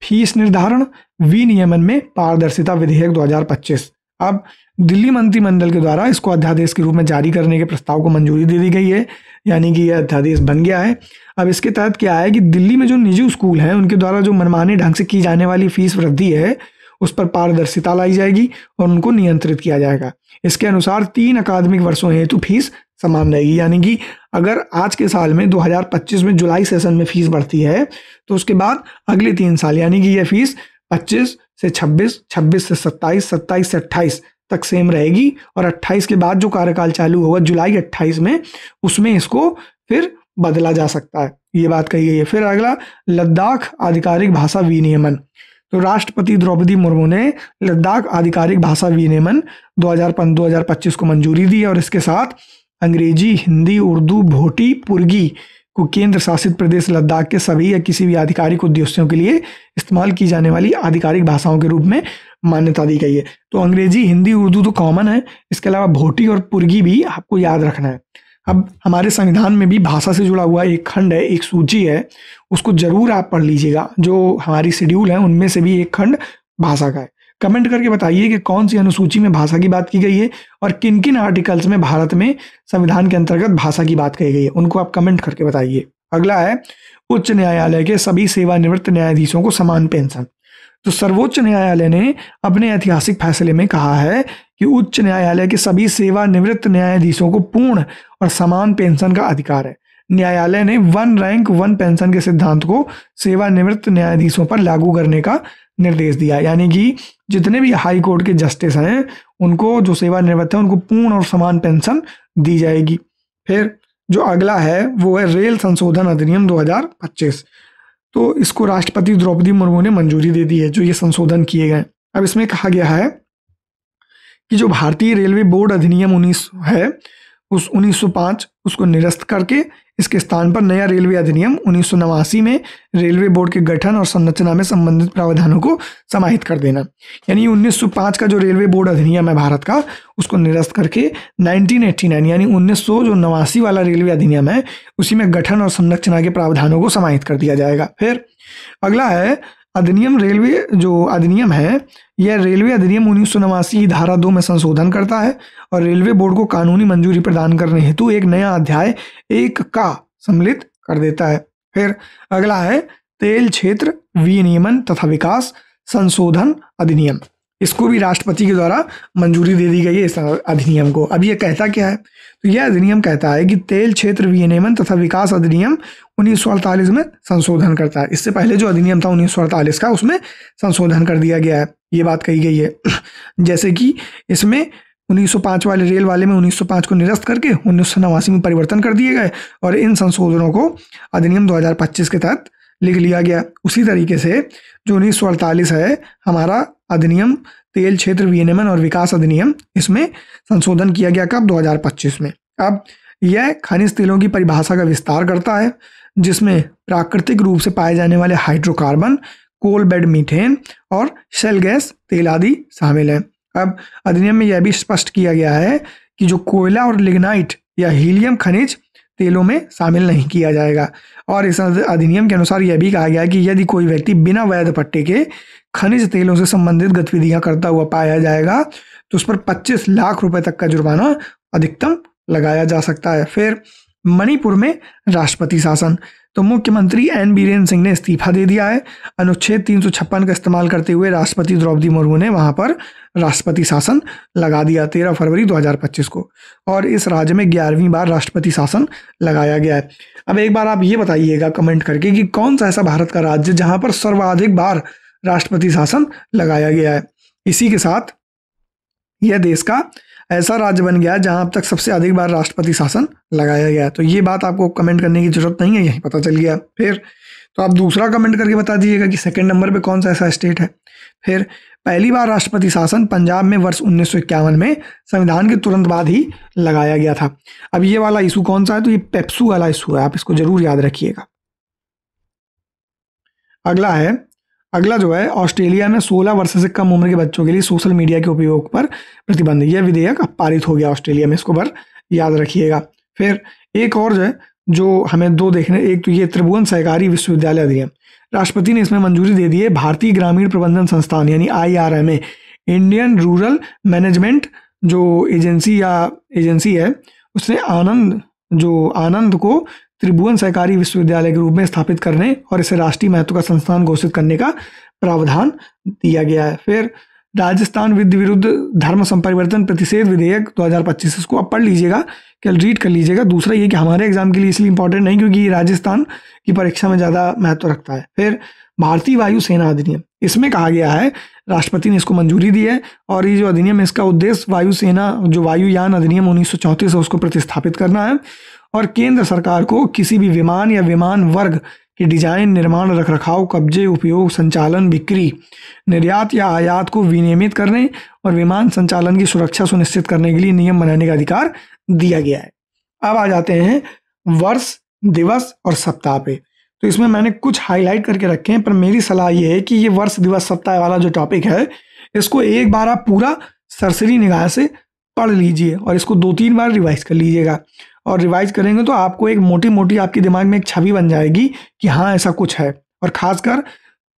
[SPEAKER 1] फीस निर्धारण विनियमन में पारदर्शिता विधेयक 2025। अब दिल्ली मंत्रिमंडल के द्वारा इसको अध्यादेश के रूप में जारी करने के प्रस्ताव को मंजूरी दे दी गई है, यानी कि यह अध्यादेश बन गया है। अब इसके तहत क्या है कि दिल्ली में जो निजी स्कूल हैं उनके द्वारा जो मनमाने ढंग से की जाने वाली फीस वृद्धि है उस पर पारदर्शिता लाई जाएगी और उनको नियंत्रित किया जाएगा। इसके अनुसार 3 अकादमिक वर्षों हेतु फीस समान रहेगी, यानी कि अगर आज के साल में 2025 में जुलाई सेशन में फीस बढ़ती है तो उसके बाद अगले 3 साल यानी कि यह फीस 25 से 26, 26 से 27, 27 से 28 तक सेम रहेगी, और 28 के बाद जो कार्यकाल चालू होगा जुलाई 28 में, उसमें इसको फिर बदला जा सकता है, ये बात कही गई है। फिर अगला, लद्दाख आधिकारिक भाषा विनियमन। तो राष्ट्रपति द्रौपदी मुर्मू ने लद्दाख आधिकारिक भाषा विनियमन 2025 को मंजूरी दी और इसके साथ अंग्रेजी, हिंदी, उर्दू, भोटी, पुर्गी को केंद्र शासित प्रदेश लद्दाख के सभी या किसी भी आधिकारिक उद्देश्यों के लिए इस्तेमाल की जाने वाली आधिकारिक भाषाओं के रूप में मान्यता दी गई है। तो अंग्रेजी, हिंदी, उर्दू तो कॉमन है, इसके अलावा भोटी और पुर्गी भी आपको याद रखना है। अब हमारे संविधान में भी भाषा से जुड़ा हुआ एक खंड है, एक सूची है, उसको जरूर आप पढ़ लीजिएगा। जो हमारी शेड्यूल है उनमें से भी एक खंड भाषा का है। कमेंट करके बताइए कि कौन सी अनुसूची में भाषा की बात की गई है और किन किन आर्टिकल्स में भारत में संविधान के अंतर्गत भाषा की बात कही गई है, उनको आप कमेंट करके बताइए। अगला है, उच्च न्यायालय के सभी सेवानिवृत्त न्यायाधीशों को समान पेंशन। तो सर्वोच्च न्यायालय ने अपने ऐतिहासिक फैसले में कहा है कि उच्च न्यायालय के सभी सेवानिवृत्त न्यायाधीशों को पूर्ण और समान पेंशन का अधिकार है। न्यायालय ने 1 रैंक 1 पेंशन के सिद्धांत को सेवानिवृत्त न्यायाधीशों पर लागू करने का निर्देश दिया, यानी कि जितने भी हाई कोर्ट के जस्टिस हैं उनको, जो सेवानिवृत्त हैं, उनको पूर्ण और समान पेंशन दी जाएगी। फिर जो अगला है वो है रेल संशोधन अधिनियम 2025। तो इसको राष्ट्रपति द्रौपदी मुर्मू ने मंजूरी दे दी है, जो ये संशोधन किए गए। अब इसमें कहा गया है कि जो भारतीय रेलवे बोर्ड अधिनियम 19 है उस 1905 उसको निरस्त करके इसके स्थान पर नया रेलवे अधिनियम 1989 में रेलवे बोर्ड के गठन और संरचना में संबंधित प्रावधानों को समाहित कर देना। यानी 1905 का जो रेलवे बोर्ड अधिनियम है भारत का, उसको निरस्त करके 1989 यानी 1989 वाला रेलवे अधिनियम है उसी में गठन और संरचना के प्रावधानों को समाहित कर दिया जाएगा। फिर अगला है अधिनियम, रेलवे जो अधिनियम है यह रेलवे अधिनियम 1989 धारा 2 में संशोधन करता है और रेलवे बोर्ड को कानूनी मंजूरी प्रदान करने हेतु एक नया अध्याय 1 का सम्मिलित कर देता है। फिर अगला है तेल क्षेत्र विनियमन तथा विकास संशोधन अधिनियम। इसको भी राष्ट्रपति के द्वारा मंजूरी दे दी गई है इस अधिनियम को। अब ये कहता क्या है, तो यह अधिनियम कहता है कि तेल क्षेत्र विनियमन तथा विकास अधिनियम 1948 में संशोधन करता है। इससे पहले जो अधिनियम था 1948 का, उसमें संशोधन कर दिया गया है, ये बात कही गई है। जैसे कि इसमें 1905 वाले रेल वाले में 1905 को निरस्त करके 1989 में परिवर्तन कर दिए गए और इन संशोधनों को अधिनियम 2025 के तहत लिख लिया गया। उसी तरीके से जो 1948 है हमारा अधिनियम तेल क्षेत्र विनियमन और विकास अधिनियम, इसमें संशोधन किया गया कब, 2025 में। अब यह खनिज तेलों की परिभाषा का विस्तार करता है जिसमें प्राकृतिक रूप से पाए जाने वाले हाइड्रोकार्बन, कोल बेड मीथेन और शेल गैस तेल आदि शामिल हैं। अब अधिनियम में यह भी स्पष्ट किया गया है कि जो कोयला और लिग्नाइट या हीलियम खनिज तेलों में शामिल नहीं किया जाएगा। और इस अधिनियम के अनुसार यह भी कहा गया है कि यदि कोई व्यक्ति बिना वैध पट्टे के खनिज तेलों से संबंधित गतिविधियां करता हुआ पाया जाएगा तो उस पर 25 लाख रुपए तक का जुर्माना अधिकतम लगाया जा सकता है। फिर मणिपुर में राष्ट्रपति शासन, तो मुख्यमंत्री एन बीरेन सिंह ने इस्तीफा दे दिया है। अनुच्छेद 356 का इस्तेमाल करते हुए राष्ट्रपति द्रौपदी मुर्मू ने वहां पर राष्ट्रपति शासन लगा दिया 13 फरवरी 2025 को, और इस राज्य में 11वीं बार राष्ट्रपति शासन लगाया गया है। अब एक बार आप ये बताइएगा कमेंट करके कि कौन सा ऐसा भारत का राज्य जहां पर सर्वाधिक बार राष्ट्रपति शासन लगाया गया है। इसी के साथ यह देश का ऐसा राज्य बन गया जहां अब तक सबसे अधिक बार राष्ट्रपति शासन लगाया गया। तो ये बात आपको कमेंट करने की जरूरत नहीं है, यही पता चल गया। फिर तो आप दूसरा कमेंट करके बता दीजिएगा कि सेकंड नंबर पे कौन सा ऐसा स्टेट है। फिर पहली बार राष्ट्रपति शासन पंजाब में वर्ष 1951 में संविधान के तुरंत बाद ही लगाया गया था। अब ये वाला इशू कौन सा है, तो ये पेप्सू वाला इशू है, आप इसको जरूर याद रखिएगा। अगला जो है, ऑस्ट्रेलिया में 16 वर्ष से कम उम्र के बच्चों के लिए सोशल मीडिया के उपयोग पर प्रतिबंध। यह विधेयक अब पारित हो गया ऑस्ट्रेलिया में, इसको पर याद रखिएगा। फिर एक और जो है, जो हमें दो देखने, एक तो ये त्रिभुवन सहकारी विश्वविद्यालय अधिनियम, राष्ट्रपति ने इसमें मंजूरी दे दी है। भारतीय ग्रामीण प्रबंधन संस्थान यानी IRMA, इंडियन रूरल मैनेजमेंट जो एजेंसी है, उसने आनंद को त्रिभुवन सहकारी विश्वविद्यालय के रूप में स्थापित करने और इसे राष्ट्रीय महत्व का संस्थान घोषित करने का प्रावधान दिया गया है। फिर राजस्थान विरुद्ध धर्म संपरिवर्तन प्रतिषेध विधेयक 2025, इसको आप पढ़ लीजिएगा, कल रीड कर लीजिएगा। दूसरा ये कि हमारे एग्जाम के लिए इसलिए इंपॉर्टेंट नहीं क्योंकि ये राजस्थान की परीक्षा में ज़्यादा महत्व रखता है। फिर भारतीय वायुसेना अधिनियम, इसमें कहा गया है, राष्ट्रपति ने इसको मंजूरी दी है और ये जो अधिनियम है इसका उद्देश्य वायुसेना जो वायुयान अधिनियम 1934 है उसको प्रतिस्थापित करना है और केंद्र सरकार को किसी भी विमान या विमान वर्ग के डिजाइन, निर्माण, रखरखाव, कब्जे, उपयोग, संचालन, बिक्री, निर्यात या आयात को विनियमित करने और विमान संचालन की सुरक्षा सुनिश्चित करने के लिए नियम बनाने का अधिकार दिया गया है। अब आ जाते हैं वर्ष, दिवस और सप्ताह पे। तो इसमें मैंने कुछ हाईलाइट करके रखे हैं, पर मेरी सलाह ये है कि ये वर्ष, दिवस, सप्ताह वाला जो टॉपिक है इसको एक बार आप पूरा सरसरी निगाह से पढ़ लीजिए और इसको 2-3 बार रिवाइज कर लीजिएगा। और रिवाइज करेंगे तो आपको एक मोटी मोटी आपके दिमाग में एक छवि बन जाएगी कि हाँ ऐसा कुछ है। और खासकर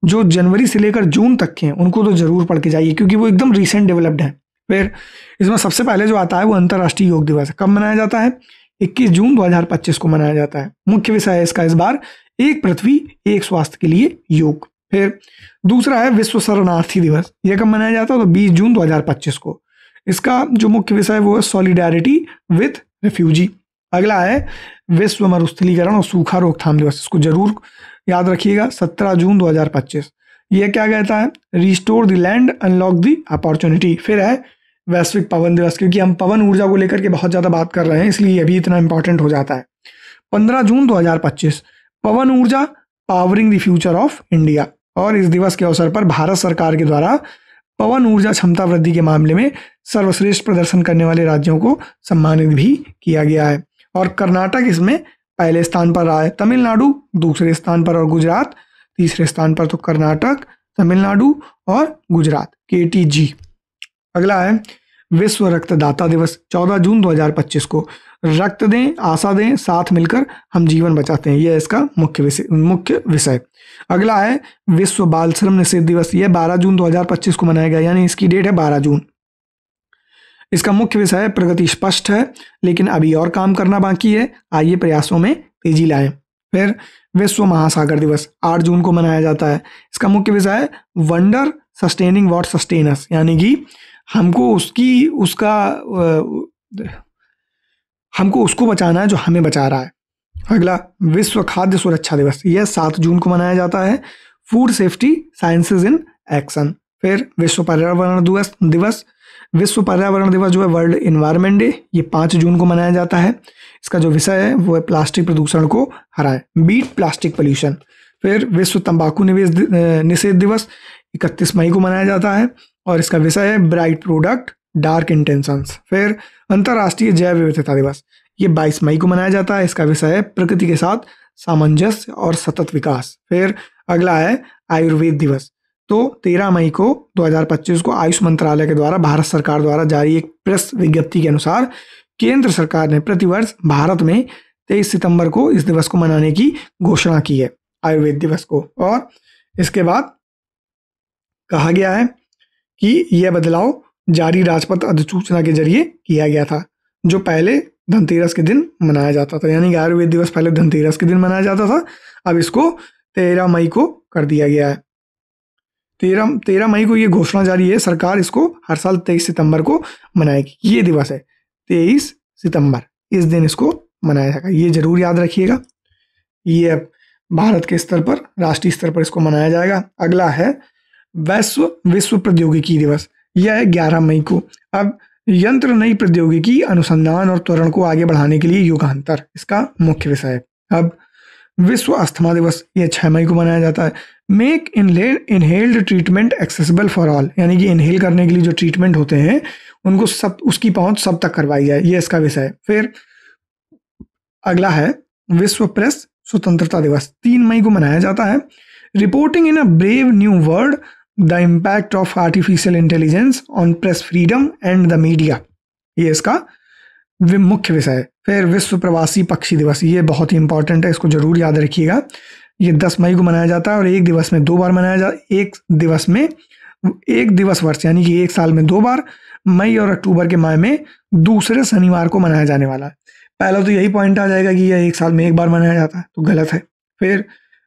[SPEAKER 1] जो जनवरी से लेकर जून तक के हैं उनको तो जरूर पढ़ के जाइए क्योंकि वो एकदम रिसेंट डेवलप्ड है। फिर इसमें सबसे पहले जो आता है वो अंतर्राष्ट्रीय योग दिवस है। कब मनाया जाता है? 21 जून 2025 को मनाया जाता है। मुख्य विषय है इसका इस बार एक पृथ्वी एक स्वास्थ्य के लिए योग। फिर दूसरा है विश्व शरणार्थी दिवस। यह कब मनाया जाता है? तो 20 जून 2025 को। इसका जो मुख्य विषय है वो है सॉलिडारिटी विथ रिफ्यूजी। अगला है विश्व मरुस्थलीकरण और सूखा रोकथाम दिवस। इसको जरूर याद रखिएगा, 17 जून 2025। यह क्या कहता है? Restore the land, unlock the opportunity. फिर है वैश्विक पवन दिवस, क्योंकि हम पवन ऊर्जा को लेकर के बहुत ज़्यादा बात कर रहे हैं इसलिए अभी इतना इंपॉर्टेंट हो जाता है। 15 जून 2025 पवन ऊर्जा powering the future of India. और इस दिवस के अवसर पर भारत सरकार के द्वारा पवन ऊर्जा क्षमता वृद्धि के मामले में सर्वश्रेष्ठ प्रदर्शन करने वाले राज्यों को सम्मानित भी किया गया है। और कर्नाटक इसमें पहले स्थान पर रहा है, तमिलनाडु दूसरे स्थान पर और गुजरात तीसरे स्थान पर। तो कर्नाटक, तमिलनाडु और गुजरात, KTG। अगला है विश्व रक्तदाता दिवस, 14 जून 2025 को। रक्त दें, आशा दें, साथ मिलकर हम जीवन बचाते हैं, यह इसका मुख्य विषय। अगला है विश्व बाल श्रम निषेध दिवस। यह 12 जून 2025 को मनाया गया, यानी इसकी डेट है 12 जून। इसका मुख्य विषय है प्रगति स्पष्ट है लेकिन अभी और काम करना बाकी है, आइए प्रयासों में तेजी लाएं। फिर विश्व महासागर दिवस 8 जून को मनाया जाता है। इसका मुख्य विषय है वंडर सस्टेनिंग व्हाट सस्टेन अस, यानी कि हमको उसको बचाना है जो हमें बचा रहा है। अगला विश्व खाद्य सुरक्षा दिवस, यह 7 जून को मनाया जाता है। Food safety sciences in action. फिर विश्व पर्यावरण दिवस जो है वर्ल्ड इन्वायरमेंट डे, ये 5 जून को मनाया जाता है। इसका जो विषय है वो है प्लास्टिक प्रदूषण को हराएं, बीट प्लास्टिक पोल्यूशन। फिर विश्व तंबाकू निषेध दिवस 31 मई को मनाया जाता है और इसका विषय है ब्राइट प्रोडक्ट डार्क इंटेंशंस। फिर अंतर्राष्ट्रीय जैव विविधता दिवस, ये 22 मई को मनाया जाता है। इसका विषय है प्रकृति के साथ सामंजस्य और सतत विकास। फिर अगला है आयुर्वेद दिवस। तो 13 मई को 2025 को आयुष मंत्रालय के द्वारा भारत सरकार द्वारा जारी एक प्रेस विज्ञप्ति के अनुसार केंद्र सरकार ने प्रतिवर्ष भारत में 23 सितंबर को इस दिवस को मनाने की घोषणा की है, आयुर्वेद दिवस को। और इसके बाद कहा गया है कि यह बदलाव जारी राजपत्र अधिसूचना के जरिए किया गया था, जो पहले धनतेरस के दिन मनाया जाता था। यानी कि आयुर्वेद दिवस पहले धनतेरस के दिन मनाया जाता था, अब इसको 13 मई को कर दिया गया है। 13 मई को ये घोषणा जारी है, सरकार इसको हर साल 23 सितंबर को मनाएगी। ये दिवस है 23 सितंबर, इस दिन इसको मनाया जाएगा, ये जरूर याद रखिएगा। ये भारत के स्तर पर, राष्ट्रीय स्तर पर इसको मनाया जाएगा। अगला है विश्व प्रौद्योगिकी दिवस, यह है 11 मई को। अब यंत्र नई प्रौद्योगिकी अनुसंधान और त्वरण को आगे बढ़ाने के लिए युगांतर इसका मुख्य विषय है। अब विश्व अस्थमा दिवस, ये 6 मई को मनाया जाता है। Make inhaled treatment accessible for all, यानी कि इनहेल करने के लिए जो ट्रीटमेंट होते हैं उनको सब, उसकी पहुंच सब तक करवाई जाए, ये इसका विषय है। फिर अगला है विश्व प्रेस स्वतंत्रता दिवस, 3 मई को मनाया जाता है। Reporting in a brave new world the impact of artificial intelligence on press freedom and the media, ये इसका मुख्य विषय है। फिर विश्व प्रवासी पक्षी दिवस, ये बहुत ही इंपॉर्टेंट है, इसको जरूर याद रखिएगा। ये 10 मई को मनाया जाता है और एक दिवस में 2 बार मनाया जाता है। एक दिवस वर्ष यानी कि एक साल में 2 बार, मई और अक्टूबर के माह में दूसरे शनिवार को मनाया जाने वाला है। पहला तो यही पॉइंट आ जाएगा कि यह एक साल में एक बार मनाया जाता है, तो गलत है। फिर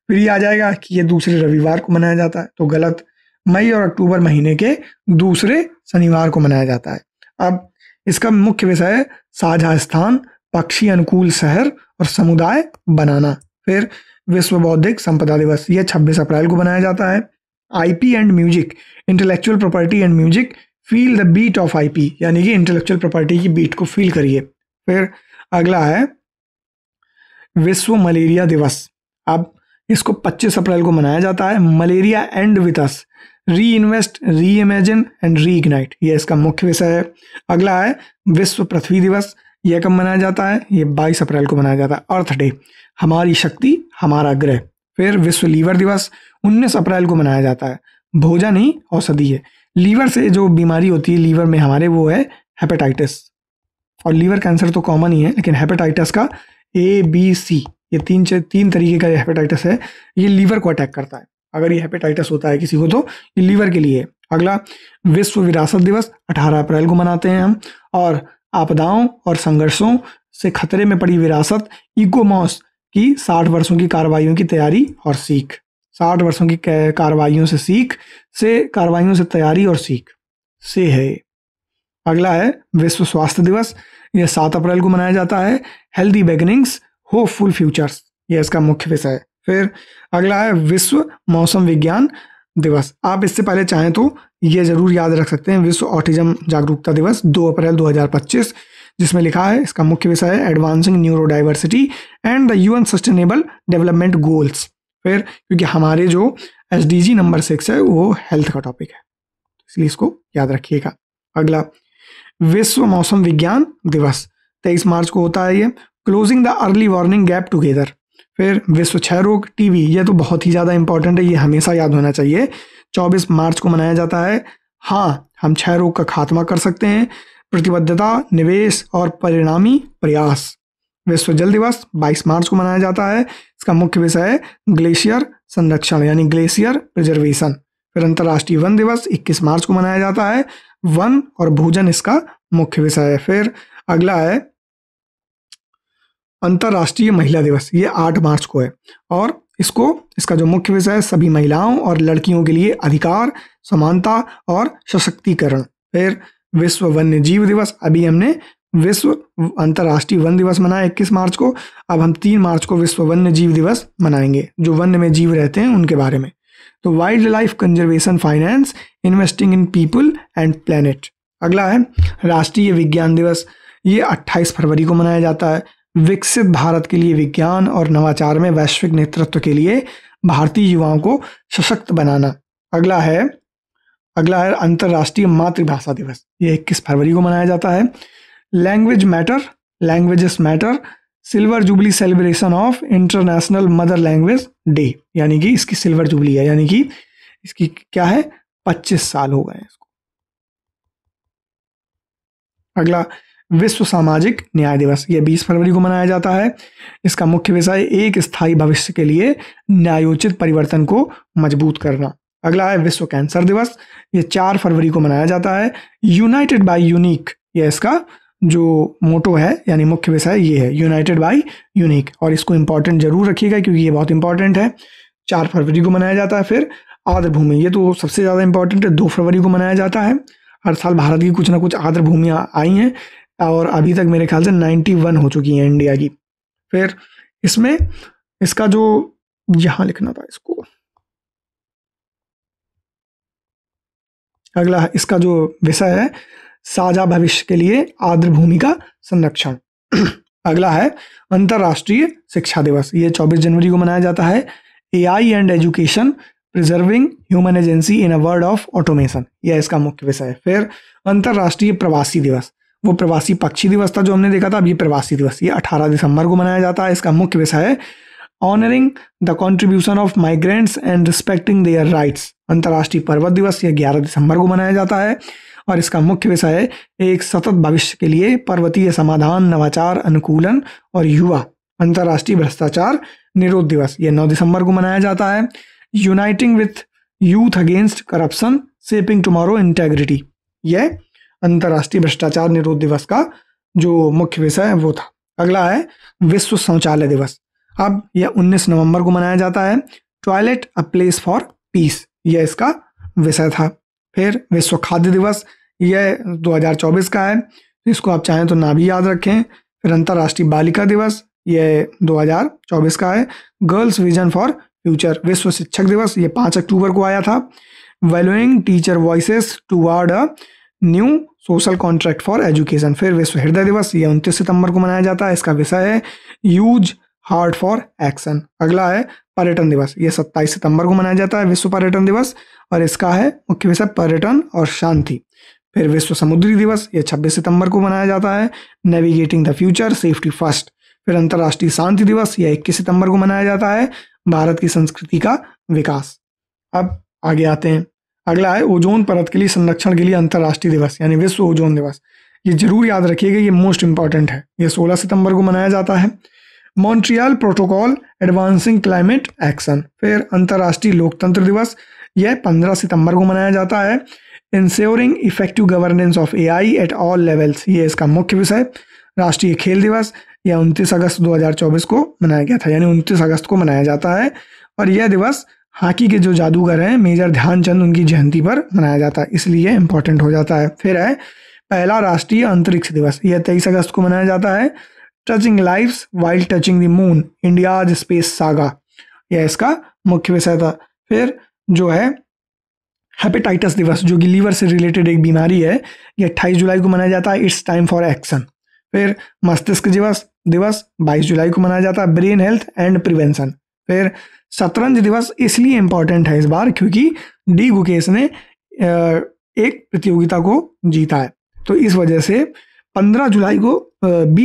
[SPEAKER 1] ये आ जाएगा कि ये दूसरे रविवार को मनाया जाता है, तो गलत। मई और अक्टूबर महीने के दूसरे शनिवार को मनाया जाता है। अब इसका मुख्य विषय है साझा स्थान, पक्षी अनुकूल शहर और समुदाय बनाना। फिर विश्व बौद्धिक संपदा दिवस, यह 26 अप्रैल को मनाया जाता है। IP and music, intellectual property and music, feel the beat of IP, यानी कि इंटेलेक्चुअल प्रॉपर्टी की बीट को फील करिए। फिर अगला है विश्व मलेरिया दिवस। अब इसको 25 अप्रैल को मनाया जाता है। मलेरिया एंड विथ अस, री इन्वेस्ट, री इमेजिन एंड री इग्नाइट, ये इसका मुख्य विषय है। अगला है विश्व पृथ्वी दिवस, यह कब मनाया जाता है? ये 22 अप्रैल को मनाया जाता है। अर्थ डे, हमारी शक्ति हमारा ग्रह। फिर विश्व लीवर दिवस 19 अप्रैल को मनाया जाता है। भोजन ही औषधि है। लीवर से जो बीमारी होती है लीवर में हमारे, वो है हेपेटाइटिस, और लीवर कैंसर तो कॉमन ही है, लेकिन हेपेटाइटिस का ABC, ये तीन तरीके का हेपेटाइटिस है, ये लीवर को अटैक करता है। अगर ये हेपेटाइटिस होता है किसी को तो ये लीवर के लिए है। अगला विश्व विरासत दिवस 18 अप्रैल को मनाते हैं हम। और आपदाओं और संघर्षों से खतरे में पड़ी विरासत, इकोमॉस की 60 वर्षों की कार्रवाइयों की तैयारी और सीख। 60 वर्षों की कार्रवाइयों से तैयारी और सीख से है। अगला है विश्व स्वास्थ्य दिवस, यह 7 अप्रैल को मनाया जाता है। हेल्दी बिगिनिंग्स, होपफुल फ्यूचर्स, यह इसका मुख्य विषय है। फिर अगला है विश्व मौसम विज्ञान दिवस। आप इससे पहले चाहें तो ये जरूर याद रख सकते हैं, विश्व ऑटिज्म जागरूकता दिवस 2 अप्रैल 2025, जिसमें लिखा है इसका मुख्य विषय है advancing neuro diversity and the UN sustainable development goals. फिर क्योंकि हमारे जो SDG नंबर 6 है वो हेल्थ का टॉपिक है, इसलिए इसको याद रखिएगा। अगला विश्व मौसम विज्ञान दिवस 23 मार्च को होता है ये। Closing the early warning gap together. फिर विश्व क्षय रोग टीबी, ये तो बहुत ही ज़्यादा इंपॉर्टेंट है, ये हमेशा याद होना चाहिए। 24 मार्च को मनाया जाता है। हाँ, हम क्षय रोग का खात्मा कर सकते हैं, प्रतिबद्धता, निवेश और परिणामी प्रयास। विश्व जल दिवस 22 मार्च को मनाया जाता है। इसका मुख्य विषय है ग्लेशियर संरक्षण, यानी ग्लेशियर प्रिजर्वेशन। फिर अंतर्राष्ट्रीय वन दिवस 21 मार्च को मनाया जाता है। वन और भोजन इसका मुख्य विषय है। फिर अगला है अंतर्राष्ट्रीय महिला दिवस, ये 8 मार्च को है, और इसका जो मुख्य विषय है सभी महिलाओं और लड़कियों के लिए अधिकार, समानता और सशक्तिकरण। फिर विश्व वन्य जीव दिवस, अभी हमने विश्व अंतर्राष्ट्रीय वन दिवस मनाया 21 मार्च को, अब हम 3 मार्च को विश्व वन्य जीव दिवस मनाएंगे, जो वन्य में जीव रहते हैं उनके बारे में। तो wild life conservation finance, investing in people and planet. अगला है राष्ट्रीय विज्ञान दिवस, ये 28 फरवरी को मनाया जाता है। विकसित भारत के लिए विज्ञान और नवाचार में वैश्विक नेतृत्व के लिए भारतीय युवाओं को सशक्त बनाना। अगला है अंतर्राष्ट्रीय मातृभाषा दिवस, ये 21 फरवरी को मनाया जाता है। Language matter, languages matter, silver jubilee celebration of international mother language day, यानी कि इसकी सिल्वर जुबली है, यानी कि इसकी क्या है 25 साल हो गए इसको। अगला विश्व सामाजिक न्याय दिवस, यह 20 फरवरी को मनाया जाता है। इसका मुख्य विषय एक स्थायी भविष्य के लिए न्यायोचित परिवर्तन को मजबूत करना। अगला है विश्व कैंसर दिवस, यह 4 फरवरी को मनाया जाता है। यूनाइटेड बाय यूनिक, यह इसका जो मोटो है, यानी मुख्य विषय ये है, यूनाइटेड बाय यूनिक, और इसको इंपॉर्टेंट जरूर रखिएगा क्योंकि ये बहुत इंपॉर्टेंट है। 4 फरवरी को मनाया जाता है। फिर आर्द्र भूमि, ये तो सबसे ज़्यादा इंपॉर्टेंट है, 2 फरवरी को मनाया जाता है। हर साल भारत की कुछ ना कुछ आर्द्र भूमियाँ आई हैं और अभी तक मेरे ख्याल से 91 हो चुकी हैं इंडिया की। फिर इसमें इसका जो यहाँ लिखना था इसको, अगला इसका जो विषय है साझा भविष्य के लिए आर्द्र भूमि का संरक्षण। अगला है अंतर्राष्ट्रीय शिक्षा दिवस, ये 24 जनवरी को मनाया जाता है। AI and education preserving human agency in a world of automation, यह इसका मुख्य विषय है। फिर अंतर्राष्ट्रीय प्रवासी दिवस, वो प्रवासी पक्षी दिवस था जो हमने देखा था, अब ये प्रवासी दिवस, ये 18 दिसंबर को मनाया जाता है। इसका मुख्य विषय है honouring the contribution of migrants and respecting their rights. अंतर्राष्ट्रीय पर्वत दिवस, यह 11 दिसंबर को मनाया जाता है और इसका मुख्य विषय है एक सतत भविष्य के लिए पर्वतीय समाधान, नवाचार, अनुकूलन और युवा। अंतर्राष्ट्रीय भ्रष्टाचार निरोध दिवस, यह 9 दिसंबर को मनाया जाता है। Uniting with youth against corruption shaping tomorrow integrity, यह अंतर्राष्ट्रीय भ्रष्टाचार निरोध दिवस का जो मुख्य विषय है वो था। अगला है विश्व शौचालय दिवस, अब यह 19 नवंबर को मनाया जाता है। Toilet a place for piece, यह इसका विषय था। फिर विश्व खाद्य दिवस, यह 2024 का है, इसको आप चाहें तो ना भी याद रखें। फिर अंतर्राष्ट्रीय बालिका दिवस, यह 2024 का है। गर्ल्स विजन फॉर फ्यूचर, विश्व शिक्षक दिवस, ये 5 अक्टूबर को आया था। Valuing teacher voices toward a new social contract for education. फिर विश्व हृदय दिवस, ये 29 सितंबर को मनाया जाता है, इसका विषय है यूज हार्ट फॉर एक्शन। अगला है पर्यटन दिवस, ये 27 सितंबर को मनाया जाता है, विश्व पर्यटन दिवस, और इसका है मुख्य विषय पर्यटन और शांति। फिर विश्व समुद्री दिवस, ये 26 सितंबर को मनाया जाता है, navigating the future safety first. फिर अंतर्राष्ट्रीय शांति दिवस, यह 21 सितंबर को मनाया जाता है, भारत की संस्कृति का विकास। अब आगे आते हैं, अगला है ओजोन परत के लिए संरक्षण के लिए अंतर्राष्ट्रीय दिवस यानी विश्व ओजोन दिवस। ये जरूर याद रखिएगा, ये मोस्ट इंपॉर्टेंट है। ये 16 सितंबर को मनाया जाता है। Montreal protocol advancing climate action. फिर अंतर्राष्ट्रीय लोकतंत्र दिवस, यह 15 सितंबर को मनाया जाता है। Ensuring effective governance of AI at all levels, ये इसका मुख्य विषय। राष्ट्रीय खेल दिवस, यह 29 अगस्त 2024 को मनाया गया था, यानी 29 अगस्त को मनाया जाता है, और यह दिवस हॉकी के जो जादूगर हैं मेजर ध्यानचंद, उनकी जयंती पर मनाया जाता है, इसलिए इंपॉर्टेंट हो जाता है। फिर है पहला राष्ट्रीय अंतरिक्ष दिवस, यह 23 अगस्त को मनाया जाता है। Touching lives while touching the moon, India's space saga, यह इसका मुख्य विषय था। फिर जो है हेपेटाइटिस दिवस, जो कि लीवर से रिलेटेड एक बीमारी है, यह 28 जुलाई को मनाया जाता है, इट्स टाइम फॉर एक्शन। फिर मस्तिष्क दिवस 22 जुलाई को मनाया जाता है, ब्रेन हेल्थ एंड प्रिवेंशन। फिर शतरंज दिवस इसलिए इंपॉर्टेंट है इस बार क्योंकि डी गुकेश ने एक प्रतियोगिता को जीता है, तो इस वजह से 20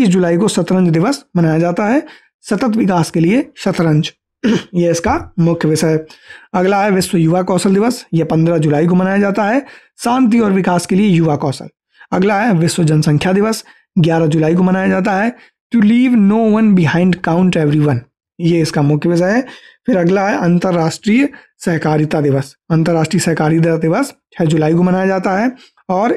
[SPEAKER 1] जुलाई को शतरंज दिवस मनाया जाता है, सतत विकास के लिए शतरंज, यह इसका मुख्य विषय है। अगला है विश्व युवा कौशल दिवस, यह 15 जुलाई को मनाया जाता है, शांति और विकास के लिए युवा कौशल। अगला है विश्व जनसंख्या दिवस, 11 जुलाई को मनाया जाता है, to leave no one behind count everyone, ये इसका मुख्य विषय है। फिर अगला है अंतर्राष्ट्रीय सहकारिता दिवस, अंतर्राष्ट्रीय सहकारिता दिवस 6 जुलाई को मनाया जाता है, और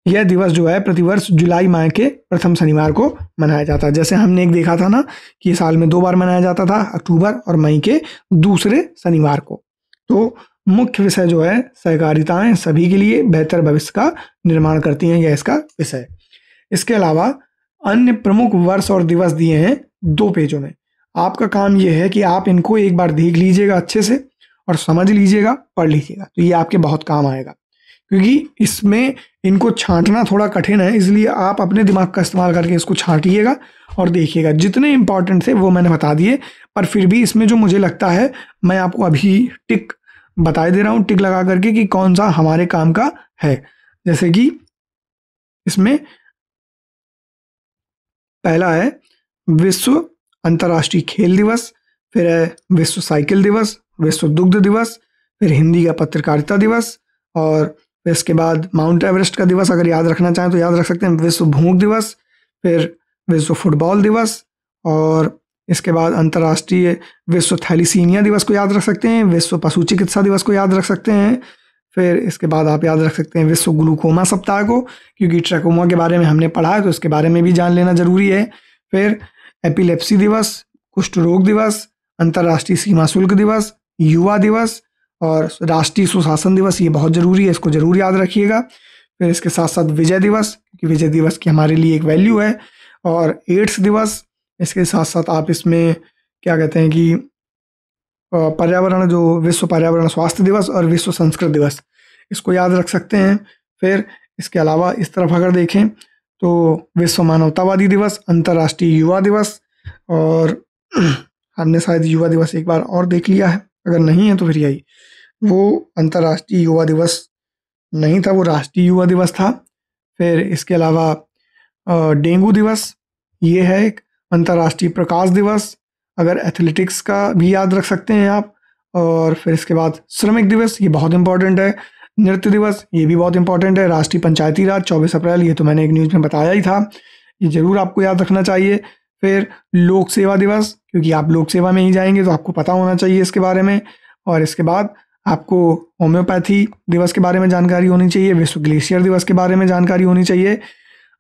[SPEAKER 1] यह दिवस जो है प्रतिवर्ष जुलाई माह के प्रथम शनिवार को मनाया जाता है। जैसे हमने एक देखा था ना कि साल में 2 बार मनाया जाता था, अक्टूबर और मई के दूसरे शनिवार को। तो मुख्य विषय जो है सहकारिताएं सभी के लिए बेहतर भविष्य का निर्माण करती हैं, यह इसका विषय है। इसके अलावा अन्य प्रमुख वर्ष और दिवस दिए हैं 2 पेजों में। आपका काम यह है कि आप इनको एक बार देख लीजिएगा अच्छे से और समझ लीजिएगा, पढ़ लीजिएगा, तो ये आपके बहुत काम आएगा, क्योंकि इसमें इनको छांटना थोड़ा कठिन है, इसलिए आप अपने दिमाग का इस्तेमाल करके इसको छांटिएगा और देखिएगा। जितने इंपॉर्टेंट थे वो मैंने बता दिए, पर फिर भी इसमें जो मुझे लगता है मैं आपको अभी टिक बता दे रहा हूँ, टिक लगा करके कि कौन सा हमारे काम का है। जैसे कि इसमें पहला है विश्व अंतर्राष्ट्रीय खेल दिवस, फिर है विश्व साइकिल दिवस, विश्व दुग्ध दिवस, फिर हिंदी का पत्रकारिता दिवस, और फिर इसके बाद माउंट एवरेस्ट का दिवस अगर याद रखना चाहें तो याद रख सकते हैं, विश्व भूख दिवस, फिर विश्व फुटबॉल दिवस, और इसके बाद अंतर्राष्ट्रीय विश्व थैलीसीमिया दिवस को याद रख सकते हैं, विश्व पशु चिकित्सा दिवस को याद रख सकते हैं। फिर इसके बाद आप याद रख सकते हैं विश्व ग्लूकोमा सप्ताह को, क्योंकि ट्रैकोमा के बारे में हमने पढ़ा है तो इसके बारे में भी जान लेना जरूरी है। फिर एपिलेप्सी दिवस, कुष्ठ रोग दिवस, अंतर्राष्ट्रीय सीमा शुल्क दिवस, युवा दिवस और राष्ट्रीय सुशासन दिवस, ये बहुत ज़रूरी है, इसको ज़रूर याद रखिएगा। फिर इसके साथ साथ विजय दिवस, क्योंकि विजय दिवस की हमारे लिए एक वैल्यू है, और एड्स दिवस। इसके साथ साथ आप इसमें क्या कहते हैं कि पर्यावरण, जो विश्व पर्यावरण स्वास्थ्य दिवस और विश्व संस्कृत दिवस, इसको याद रख सकते हैं। फिर इसके अलावा इस तरफ अगर देखें तो विश्व मानवतावादी दिवस, अंतर्राष्ट्रीय युवा दिवस, और हमने शायद युवा दिवस एक बार और देख लिया है, अगर नहीं है तो फिर यही, वो अंतर्राष्ट्रीय युवा दिवस नहीं था, वो राष्ट्रीय युवा दिवस था। फिर इसके अलावा डेंगू दिवस, ये है एक। अंतर्राष्ट्रीय प्रकाश दिवस, अगर एथलेटिक्स का भी याद रख सकते हैं आप। और फिर इसके बाद श्रमिक दिवस, ये बहुत इंपॉर्टेंट है। नृत्य दिवस, ये भी बहुत इंपॉर्टेंट है। राष्ट्रीय पंचायती राज 24 अप्रैल, ये तो मैंने एक न्यूज़ में बताया ही था, ये जरूर आपको याद रखना चाहिए। फिर लोक सेवा दिवस, क्योंकि आप लोक सेवा में ही जाएंगे तो आपको पता होना चाहिए इसके बारे में। और इसके बाद आपको होम्योपैथी दिवस के बारे में जानकारी होनी चाहिए, विश्व ग्लेशियर दिवस के बारे में जानकारी होनी चाहिए।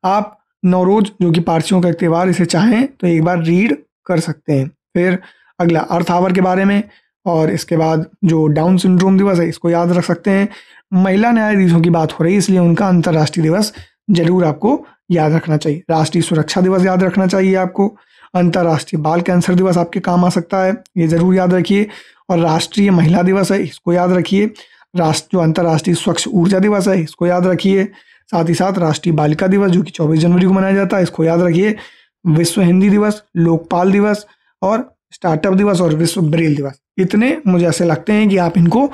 [SPEAKER 1] आप नवरोज, जो कि पारसियों का एक त्यौहार, इसे चाहें तो एक बार रीड कर सकते हैं। फिर अगला अर्थ आवर के बारे में, और इसके बाद जो डाउन सिंड्रोम दिवस है इसको याद रख सकते हैं। महिला न्यायाधीशों की बात हो रही है इसलिए उनका अंतर्राष्ट्रीय दिवस जरूर आपको याद रखना चाहिए। राष्ट्रीय सुरक्षा दिवस याद रखना चाहिए आपको। अंतर्राष्ट्रीय बाल कैंसर दिवस आपके काम आ सकता है, ये जरूर याद रखिए। और राष्ट्रीय महिला दिवस है, इसको याद रखिए। जो अंतर्राष्ट्रीय स्वच्छ ऊर्जा दिवस है, इसको याद रखिए। साथ ही साथ राष्ट्रीय बालिका दिवस, जो कि 24 जनवरी को मनाया जाता है, इसको याद रखिए। विश्व हिंदी दिवस, लोकपाल दिवस, और स्टार्टअप दिवस, और विश्व ब्रेल दिवस। इतने मुझे ऐसे लगते हैं कि आप इनको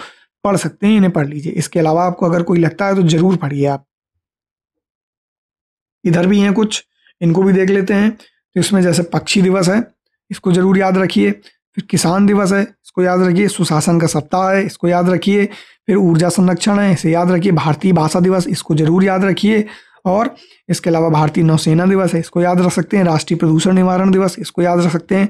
[SPEAKER 1] पढ़ सकते हैं, इन्हें पढ़ लीजिए। इसके अलावा आपको अगर कोई लगता है तो जरूर पढ़िए आप। इधर भी हैं कुछ, इनको भी देख लेते हैं। तो इसमें जैसे पक्षी दिवस है, इसको जरूर याद रखिए। फिर किसान दिवस है, इसको याद रखिए। सुशासन का सप्ताह है, इसको याद रखिए। फिर ऊर्जा संरक्षण है, इसे याद रखिए। भारतीय भाषा दिवस, इसको जरूर याद रखिए। और इसके अलावा भारतीय नौसेना दिवस है, इसको याद रख सकते हैं। राष्ट्रीय प्रदूषण निवारण दिवस, इसको याद रख सकते हैं।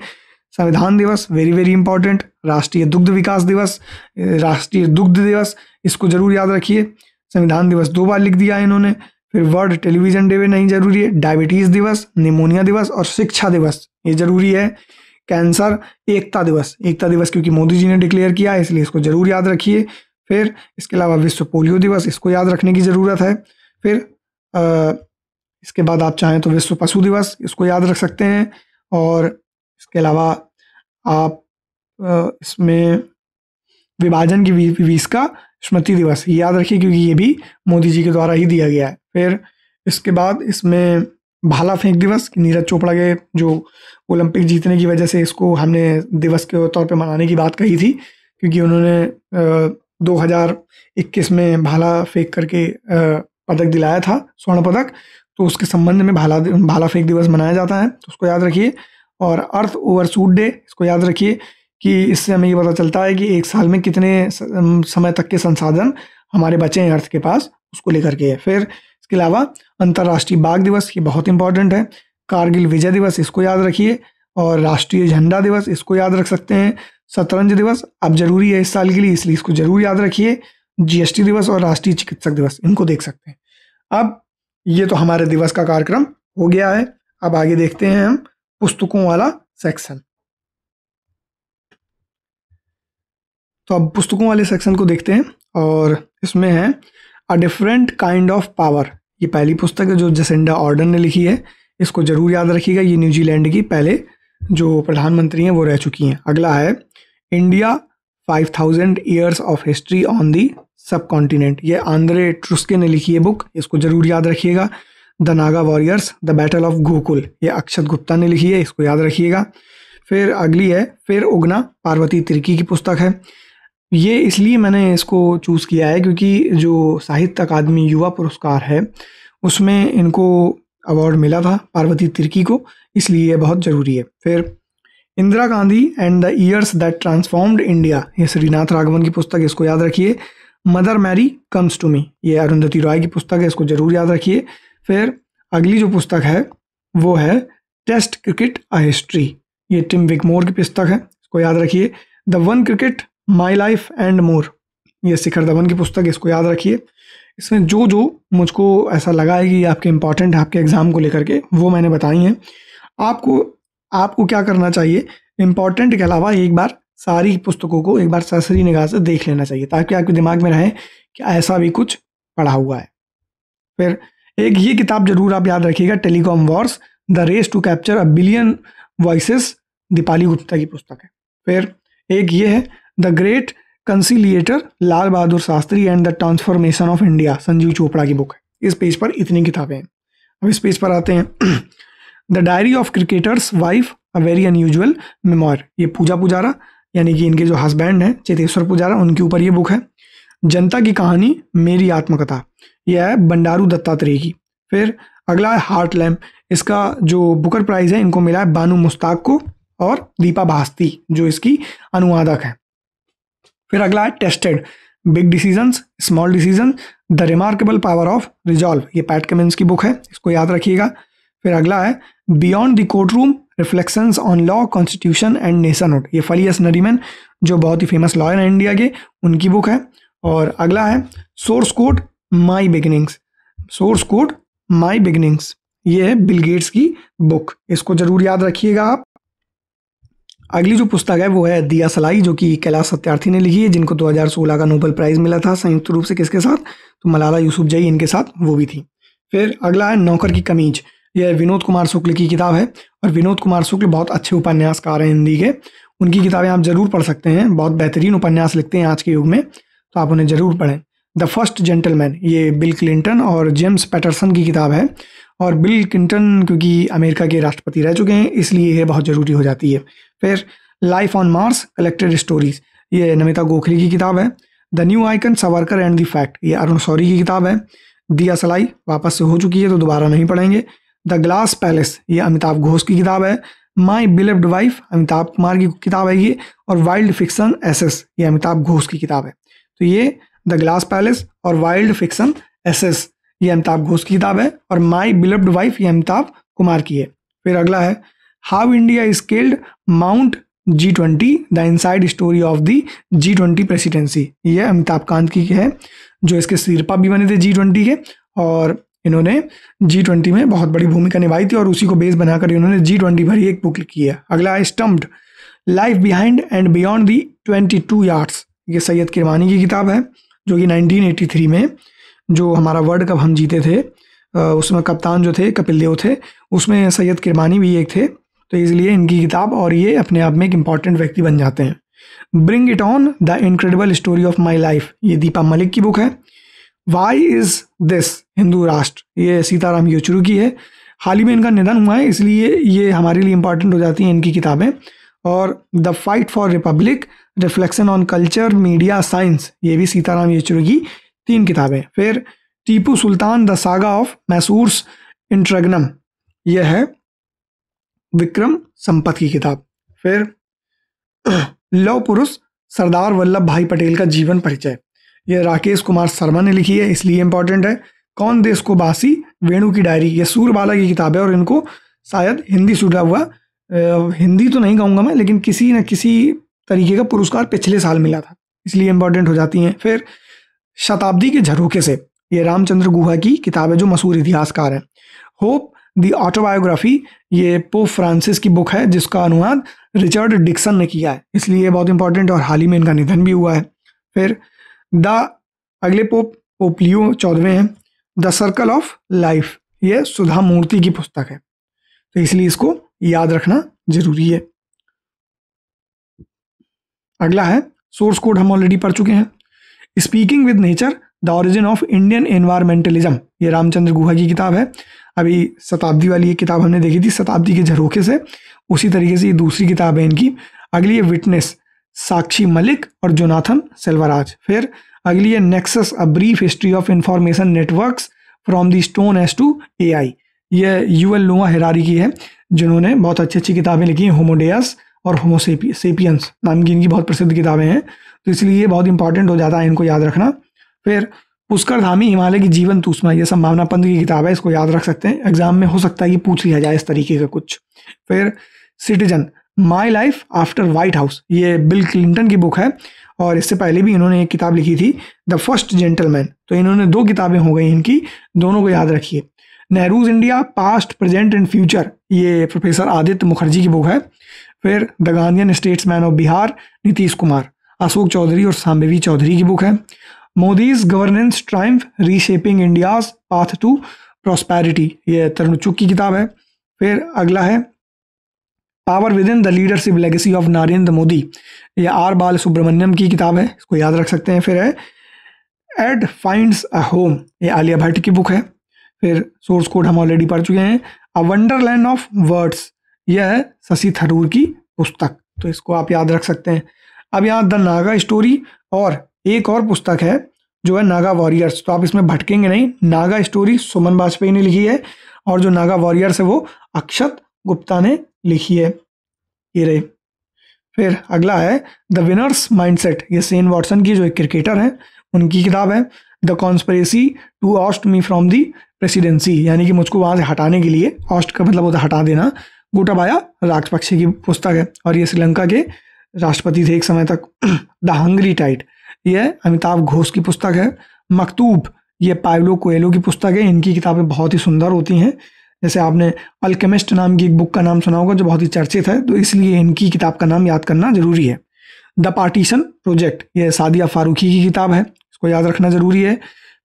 [SPEAKER 1] संविधान दिवस, वेरी वेरी इंपॉर्टेंट। राष्ट्रीय दुग्ध विकास दिवस, राष्ट्रीय दुग्ध दिवस, इसको जरूर याद रखिए। संविधान दिवस 2 बार लिख दिया है इन्होंने। फिर वर्ल्ड टेलीविजन डे नहीं जरूरी है। डायबिटीज दिवस, निमोनिया दिवस, और शिक्षा दिवस, ये जरूरी है। कैंसर एकता दिवस, एकता दिवस क्योंकि मोदी जी ने डिक्लेयर किया है, इसलिए इसको जरूर याद रखिए। फिर इसके अलावा विश्व पोलियो दिवस, इसको याद रखने की ज़रूरत है। फिर इसके बाद आप चाहें तो विश्व पशु दिवस, इसको याद रख सकते हैं। और इसके अलावा आप इसमें विभाजन की विविध का स्मृति दिवस, ये याद रखिए क्योंकि ये भी मोदी जी के द्वारा ही दिया गया है। फिर इसके बाद इसमें भाला फेंक दिवस, नीरज चोपड़ा के जो ओलंपिक जीतने की वजह से इसको हमने दिवस के तौर पे मनाने की बात कही थी, क्योंकि उन्होंने 2021 में भाला फेंक करके पदक दिलाया था, स्वर्ण पदक। तो उसके संबंध में भाला फेंक दिवस मनाया जाता है, तो उसको याद रखिए। और अर्थ ओवरशूट डे, इसको याद रखिए कि इससे हमें ये पता चलता है कि एक साल में कितने समय तक के संसाधन हमारे बचे हैं अर्थ के पास, उसको लेकर के है। फिर इसके अलावा अंतर्राष्ट्रीय बाघ दिवस, ये बहुत इंपॉर्टेंट है। कारगिल विजय दिवस, इसको याद रखिए। और राष्ट्रीय झंडा दिवस, इसको याद रख सकते हैं। शतरंज दिवस अब जरूरी है इस साल के लिए, इसलिए इसको जरूर याद रखिए। जीएसटी दिवस और राष्ट्रीय चिकित्सक दिवस, इनको देख सकते हैं। अब ये तो हमारे दिवस का कार्यक्रम हो गया है। अब आगे देखते हैं हम पुस्तकों वाला सेक्शन। तो अब पुस्तकों वाले सेक्शन को देखते हैं, और इसमें है a different kind of power. ये पहली पुस्तक है जो जसिंडा ऑर्डन ने लिखी है, इसको जरूर याद रखिएगा। ये न्यूजीलैंड की पहले जो प्रधानमंत्री हैं वो रह चुकी हैं। अगला है India 5000 years of history on the सब कॉन्टिनेंट, ये आंद्रे ट्रुस्के ने लिखी है बुक, इसको जरूर याद रखिएगा। The Naga warriors, the battle of Gokul, ये अक्षत गुप्ता ने लिखी है, इसको याद रखिएगा। फिर अगली है फिर उगना, पार्वती तिर्की की पुस्तक है। ये इसलिए मैंने इसको चूज़ किया है क्योंकि जो साहित्य अकादमी युवा पुरस्कार है उसमें इनको अवार्ड मिला था पार्वती तिर्की को, इसलिए ये बहुत ज़रूरी है। फिर Indira Gandhi and the years that transformed India, ये श्रीनाथ राघवन की पुस्तक, इसको याद रखिए। Mother Mary comes to me, ये अरुंधति रॉय की पुस्तक है, इसको जरूर याद रखिए। फिर अगली जो पुस्तक है वो है टेस्ट क्रिकेट अ हिस्ट्री, ये टिम विकमोर की पुस्तक है, इसको याद रखिए। The one cricket my life and more, ये शिखर धवन की पुस्तक है, इसको याद रखिए। इसमें जो जो मुझको ऐसा लगा है कि आपके इम्पॉर्टेंट है आपके एग्ज़ाम को लेकर के, वो मैंने बताई हैं। आपको क्या करना चाहिए, इम्पॉर्टेंट के अलावा एक बार सारी पुस्तकों को एक बार सरसरी निगाह से देख लेना चाहिए, ताकि आपके दिमाग में रहे कि ऐसा भी कुछ पढ़ा हुआ है। फिर एक ये किताब जरूर आप याद रखिएगा, telecom wars, the race to capture a billion voices, Deepali Gupta की पुस्तक है। फिर एक ये है the great conciliator, Lal Bahadur Shastri and the transformation of India, Sanjeev Chopra की बुक है। इस पेज पर इतनी किताबें हैं। अब इस पेज पर आते हैं। The diary of cricketers wife a very unusual memoir, ये पूजा पुजारा यानी कि इनके जो हस्बैंड हैं चेतेश्वर पुजारा, उनके ऊपर ये बुक है। जनता की कहानी मेरी आत्मकथा, यह है बंडारू दत्तात्रेय की। फिर अगला है हार्ट लैम्प, इसका जो बुकर प्राइज है इनको मिला है बानू मुश्ताक को और दीपा भास्ती जो इसकी अनुवादक है। फिर अगला है tested, big decisions small decision, the remarkable power of resolve, ये पैट कमिंस की बुक है, इसको याद रखिएगा। फिर अगला है beyond the court room reflections on law constitution and nationhood, ये फलियस नरीमन जो बहुत ही फेमस लॉयर हैं इंडिया के, उनकी बुक है। और अगला है सोर्स कोड माई बिगिनिंग्स, सोर्स कोड माई बिगिनिंग्स, ये है बिल गेट्स की बुक, इसको जरूर याद रखिएगा आप। अगली जो पुस्तक है वो है दिया सलाई, जो कि कैलाश सत्यार्थी ने लिखी है, जिनको 2016 का नोबेल प्राइज मिला था संयुक्त रूप से, किसके साथ, तो मलाला यूसुफजई इनके साथ वो भी थी। फिर अगला है नौकर की कमीज, यह विनोद कुमार शुक्ल की किताब है, और विनोद कुमार शुक्ल बहुत अच्छे उपन्यासकार हैं हिंदी के, उनकी किताबें आप जरूर पढ़ सकते हैं, बहुत बेहतरीन उपन्यास लिखते हैं आज के युग में, तो आप उन्हें जरूर पढ़ें। द फर्स्ट जेंटलमैन, ये बिल क्लिंटन और जेम्स पैटरसन की किताब है, और बिल क्लिंटन क्योंकि अमेरिका के राष्ट्रपति रह चुके हैं इसलिए ये बहुत ज़रूरी हो जाती है। फिर life on Mars collected stories, ये नमिता गोखले की किताब है। The new icon Savarkar and the fact, ये अरुण शौरी की किताब है। दिया सलाई वापस से हो चुकी है तो दोबारा नहीं पढ़ेंगे। द ग्लास पैलेस, ये अमिताभ घोष की किताब है। माई बिलव्ड वाइफ अमिताभ कुमार की किताब है ये, और वाइल्ड फिक्शन एसेस, ये अमिताभ घोष की किताब है। तो ये द ग्लास पैलेस और वाइल्ड फिक्शन एसेस ये अमिताभ घोष की किताब है, और माई बिलव्ड वाइफ ये अमिताभ कुमार की है। फिर अगला है how India scaled mount G20 the inside story of the G20 presidency, ये अमिताभ कांत की है, जो इसके सिरपा भी बने थे G20 के, और इन्होंने G20 में बहुत बड़ी भूमिका निभाई थी, और उसी को बेस बनाकर इन्होंने G20 भरी एक बुक लिखी है। अगला है stumped life behind and beyond the 22 yards, ये सैयद किरमानी की किताब है, जो कि 1983 में जो हमारा वर्ल्ड कप हम जीते थे उसमें कप्तान जो थे कपिल देव थे, उसमें सैयद किरमानी भी एक थे, तो इसलिए इनकी किताब, और ये अपने आप में एक इम्पॉर्टेंट व्यक्ति बन जाते हैं। Bring it on the incredible story of my life, ये दीपा मलिक की बुक है। वाई इज दिस हिंदू राष्ट्र, ये सीताराम येचुरी की है, हाल ही में इनका निधन हुआ है इसलिए ये हमारे लिए इम्पॉर्टेंट हो जाती हैं इनकी किताबें। और the fight for Republic reflection on culture media science, ये भी सीताराम येचुरी की 3 किताबें। फिर Tipu Sultan the saga of मैसूर्स इंट्रगनम, यह है विक्रम संपत की किताब। फिर लौह पुरुष सरदार वल्लभ भाई पटेल का जीवन परिचय, यह राकेश कुमार शर्मा ने लिखी है इसलिए इंपॉर्टेंट है। कौन देश को बासी वेणु की डायरी, यह सूरबाला की किताब है, और इनको शायद हिंदी छूटा हुआ हिंदी तो नहीं कहूँगा मैं, लेकिन किसी न किसी तरीके का पुरस्कार पिछले साल मिला था इसलिए इंपॉर्टेंट हो जाती हैं। फिर शताब्दी के झरोखे से, ये रामचंद्र गुहा की किताब है जो मशहूर इतिहासकार है। होप द ऑटोबायोग्राफी, ये पोप फ्रांसिस की बुक है जिसका अनुवाद रिचर्ड डिक्सन ने किया है इसलिए बहुत इंपॉर्टेंट है, और हाल ही में इनका निधन भी हुआ है। फिर अगले पोप लियो 14वें हैं। द सर्कल ऑफ लाइफ, ये सुधा मूर्ति की पुस्तक है, तो इसलिए इसको याद रखना जरूरी है। अगला है सोर्स कोड, हम ऑलरेडी पढ़ चुके हैं। Speaking with nature the origin of Indian environmentalism, ये रामचंद्र गुहा की किताब है। अभी शताब्दी वाली एक किताब हमने देखी थी शताब्दी के झरोखे से, उसी तरीके से ये दूसरी किताब है इनकी। अगली है विटनेस, साक्षी मलिक और जोनाथन सेल्वराज। फिर अगली है nexus a brief history of information networks from the stone age to AI, यह यूएल नोआ हेरारी की है, जिन्होंने बहुत अच्छी अच्छी किताबें लिखी हैं, होमोडेयस और होमोसेपियंस नाम की इनकी बहुत प्रसिद्ध किताबें हैं, तो इसलिए ये बहुत इंपॉर्टेंट हो जाता है इनको याद रखना। फिर पुष्कर धामी हिमालय की जीवन तूष्मा, ये संभावना पंत की किताब है, इसको याद रख सकते हैं, एग्जाम में हो सकता है कि पूछ लिया जाए इस तरीके का कुछ। फिर citizen my life after white house, ये बिल क्लिंटन की बुक है, और इससे पहले भी इन्होंने एक किताब लिखी थी द फर्स्ट जेंटलमैन, तो इन्होंने 2 किताबें हो गई इनकी, दोनों को याद रखिए। Nehru's India past present and future, ये प्रोफेसर आदित्य मुखर्जी की बुक है। फिर the Gandhian statesman of Bihar Nitish Kumar, Ashok Chaudhary और सांबेवी चौधरी की बुक है। Modi's governance triumph reshaping India's path to prosperity, ये तरुण चुग की किताब है। फिर अगला है power within the leadership legacy of Narendra Modi, ये आर बाल सुब्रमण्यम की किताब है, इसको याद रख सकते हैं। फिर है एड फाइंड्स अ होम, ये आलिया भट्ट की बुक है। फिर सोर्स कोड हम ऑलरेडी पढ़ चुके हैं। अ वंडरलैंड ऑफ वर्ड्स, यह है शशि थरूर की पुस्तक, तो इसको आप याद रख सकते हैं। अब यहाँ द नागा स्टोरी और एक और पुस्तक है जो है नागा वॉरियर्स, तो आप इसमें भटकेंगे नहीं। नागा स्टोरी सुमन वाजपेयी ने लिखी है और जो नागा वॉरियर्स है वो अक्षत गुप्ता ने लिखी है। ये रहे। फिर अगला है द विनर्स माइंडसेट, ये शेन वॉटसन की जो एक क्रिकेटर हैं उनकी किताब है। The conspiracy to oust me from the presidency, यानी कि मुझको वहाँ से हटाने के लिए, ऑस्ट का मतलब होता है हटा देना, गोटाबाया राजपक्षे की पुस्तक है और ये श्रीलंका के राष्ट्रपति थे एक समय तक। द हंग्री टाइड, ये अमिताभ घोष की पुस्तक है। मकतूब, ये पाब्लो कोएल्हो की पुस्तक है। इनकी किताबें बहुत ही सुंदर होती हैं। जैसे आपने अल्केमिस्ट नाम की एक बुक का नाम सुना होगा जो बहुत ही चर्चित है, तो इसलिए इनकी किताब का नाम याद करना जरूरी है। द पार्टीशन प्रोजेक्ट, ये सादिया फारूकी की किताब है, इसको याद रखना जरूरी है।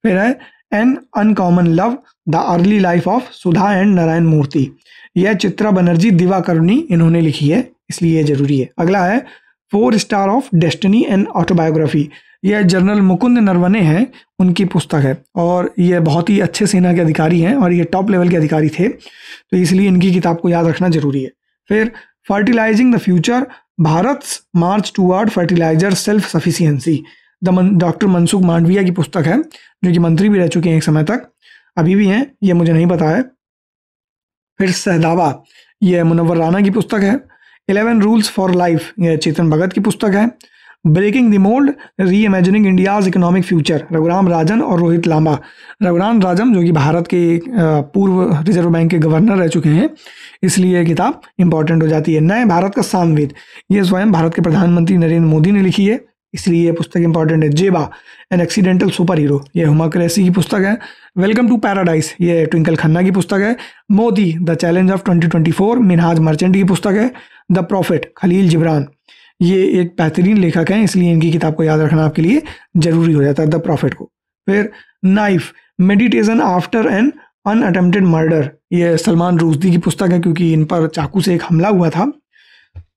[SPEAKER 1] फिर है an uncommon love, the early life of Sudha and Narayan Murthy, यह चित्रा बनर्जी दिवाकरुणी इन्होंने लिखी है, इसलिए जरूरी है। अगला है 4 star of destiny and autobiography, यह जनरल मुकुंद नरवणे हैं उनकी पुस्तक है और ये बहुत ही अच्छे सेना के अधिकारी हैं और ये टॉप लेवल के अधिकारी थे, तो इसलिए इनकी किताब को याद रखना जरूरी है। फिर fertilizing the future, Bharat's march toward fertilizer self sufficiency, doctor Mansukh Mandaviya की पुस्तक है जो कि मंत्री भी रह चुके हैं एक समय तक, अभी भी हैं, ये मुझे नहीं पता है। फिर सहदावा, ये मुनव्वर राना की पुस्तक है। 11 रूल्स फॉर लाइफ, ये चेतन भगत की पुस्तक है। Breaking the mold, reimagining India's economic future, Raghuram Rajan और रोहित लांबा। रघुराम राजन जो कि भारत के पूर्व रिजर्व बैंक के गवर्नर रह चुके हैं, इसलिए ये किताब इंपॉर्टेंट हो जाती है। नए भारत का सामवेद, ये स्वयं भारत के प्रधानमंत्री नरेंद्र मोदी ने लिखी है, इसलिए ये पुस्तक इंपॉर्टेंट है। जेबा एन एक्सीडेंटल सुपर हीरो, ये हुमा कुरैशी की पुस्तक है। वेलकम टू पैराडाइस, ये ट्विंकल खन्ना की पुस्तक है। Modi the challenge of 2024, Minhaj merchant की पुस्तक है। द प्रॉफिट, खलील जिब्रान, ये एक बेहतरीन लेखक हैं, इसलिए इनकी किताब को याद रखना आपके लिए जरूरी हो जाता है, द प्रॉफिट को। फिर knife, meditation after an unattempted murder, ये सलमान रुश्दी की पुस्तक है क्योंकि इन पर चाकू से एक हमला हुआ था।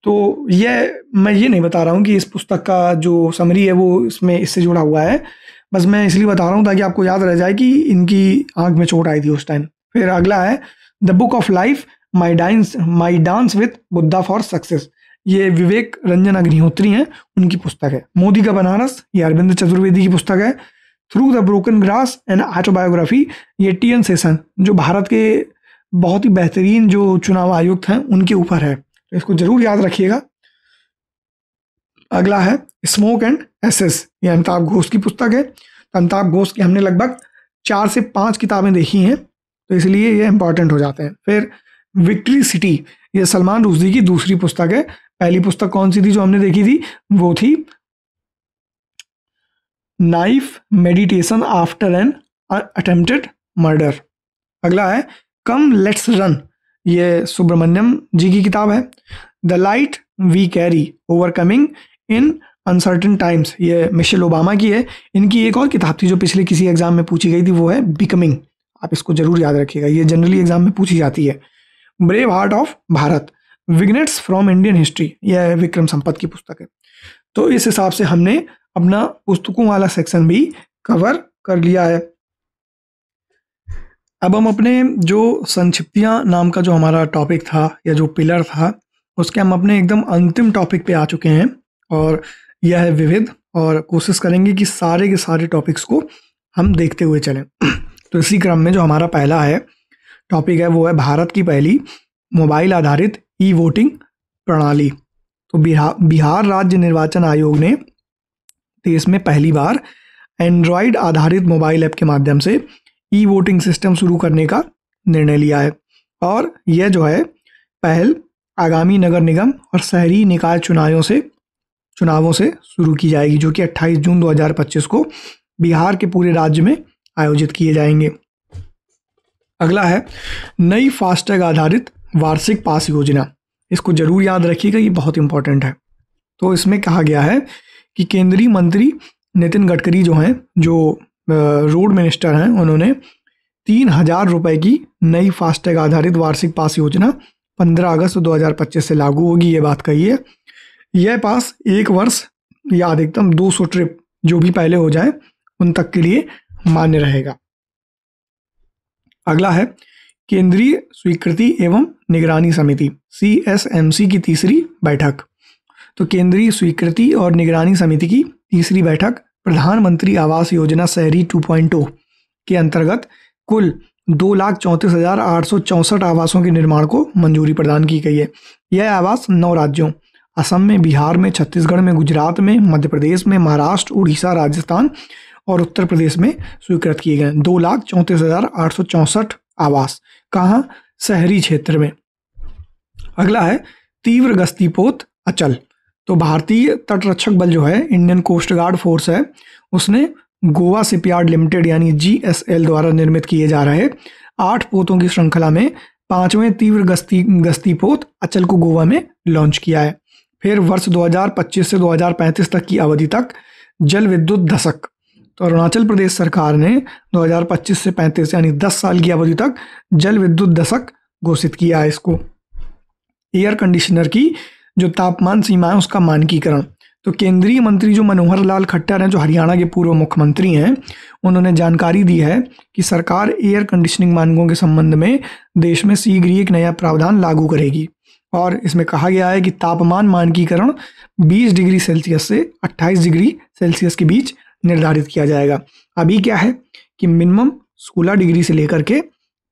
[SPEAKER 1] तो ये मैं ये नहीं बता रहा हूँ कि इस पुस्तक का जो समरी है वो इसमें इससे जुड़ा हुआ है, बस मैं इसलिए बता रहा हूँ ताकि आपको याद रह जाए कि इनकी आंख में चोट आई थी उस टाइम। फिर अगला है the book of life, my dance with Buddha for success, ये विवेक रंजन अग्निहोत्री हैं उनकी पुस्तक है। मोदी का बनारस, ये अरविंद चतुर्वेदी की पुस्तक है। Through the broken grass and autobiography, ये टी.एन. शेषन जो भारत के बहुत ही बेहतरीन जो चुनाव आयुक्त हैं उनके ऊपर है, तो इसको जरूर याद रखिएगा। अगला है स्मोक एंड एसेस, ये अमिताभ घोष की पुस्तक है। तो अमिताभ घोष की हमने लगभग 4 से 5 किताबें देखी हैं, तो इसलिए ये इंपॉर्टेंट हो जाते हैं। फिर विक्ट्री सिटी, ये सलमान रुश्दी की दूसरी पुस्तक है। पहली पुस्तक कौन सी थी जो हमने देखी थी, वो थी knife meditation after an attempted murder. अगला है कम लेट्स रन, ये सुब्रमण्यम जी की किताब है। The light we carry, overcoming in uncertain times, ये मिशेल ओबामा की है। इनकी एक और किताब थी जो पिछले किसी एग्जाम में पूछी गई थी, वो है बिकमिंग, आप इसको जरूर याद रखिएगा, ये जनरली एग्जाम में पूछी जाती है। Brave heart of Bharat, vignettes from Indian history, यह विक्रम संपत की पुस्तक है। तो इस हिसाब से हमने अपना पुस्तकों वाला सेक्शन भी कवर कर लिया है। अब हम अपने जो संक्षिप्तियाँ नाम का जो हमारा टॉपिक था या जो पिलर था, उसके हम अपने एकदम अंतिम टॉपिक पे आ चुके हैं और यह है विविध, और कोशिश करेंगे कि सारे के सारे टॉपिक्स को हम देखते हुए चलें। तो इसी क्रम में जो हमारा पहला है टॉपिक है वो है भारत की पहली मोबाइल आधारित ई वोटिंग प्रणाली। तो बिहार राज्य निर्वाचन आयोग ने देश में पहली बार एंड्रॉयड आधारित मोबाइल ऐप के माध्यम से ई वोटिंग सिस्टम शुरू करने का निर्णय लिया है, और यह जो है पहल आगामी नगर निगम और शहरी निकाय चुनावों से शुरू की जाएगी, जो कि 28 जून 2025 को बिहार के पूरे राज्य में आयोजित किए जाएंगे। अगला है नई फास्टैग आधारित वार्षिक पास योजना, इसको जरूर याद रखिएगा, ये बहुत इंपॉर्टेंट है। तो इसमें कहा गया है कि केंद्रीय मंत्री नितिन गडकरी जो हैं, जो रोड मिनिस्टर हैं, उन्होंने 3,000 रुपए की नई फास्टैग आधारित वार्षिक पास योजना 15 अगस्त 2025 से लागू होगी, ये बात कही है। यह पास 1 वर्ष या अधिकतम 200 ट्रिप जो भी पहले हो जाए उन तक के लिए मान्य रहेगा। अगला है केंद्रीय स्वीकृति एवं निगरानी समिति CSMC की तीसरी बैठक। तो केंद्रीय स्वीकृति और निगरानी समिति की तीसरी बैठक प्रधानमंत्री आवास योजना शहरी 2.0 के अंतर्गत कुल 2,34,864 आवासों के निर्माण को मंजूरी प्रदान की गई है। यह आवास 9 राज्यों असम में, बिहार में, छत्तीसगढ़ में, गुजरात में, मध्य प्रदेश में, महाराष्ट्र, उड़ीसा, राजस्थान और उत्तर प्रदेश में स्वीकृत किए गए। 2,34,864 आवास कहाँ? शहरी क्षेत्र में। अगला है तीव्र गश्तीपोत अचल। तो भारतीय तटरक्षक बल जो है, इंडियन कोस्ट गार्ड फोर्स है, उसने गोवा शिपयार्ड लिमिटेड यानी GSL द्वारा निर्मित किए जा रहे 8 पोतों की श्रृंखला में 5वें तीव्र गश्तीपोत अचल को गोवा में लॉन्च किया है। फिर वर्ष 2025 से 2035 तक की अवधि तक जल विद्युत दशक। तो अरुणाचल प्रदेश सरकार ने 2025 से 35 यानी 10 साल की अवधि तक जल विद्युत दशक घोषित किया है इसको। एयर कंडीशनर की जो तापमान सीमा है उसका मानकीकरण। तो केंद्रीय मंत्री जो मनोहर लाल खट्टर हैं, जो हरियाणा के पूर्व मुख्यमंत्री हैं, उन्होंने जानकारी दी है कि सरकार एयर कंडीशनिंग मानकों के संबंध में देश में शीघ्र ही एक नया प्रावधान लागू करेगी। और इसमें कहा गया है कि तापमान मानकीकरण 20 डिग्री सेल्सियस से 28 डिग्री सेल्सियस के बीच निर्धारित किया जाएगा। अभी क्या है कि मिनिमम 16 डिग्री से लेकर के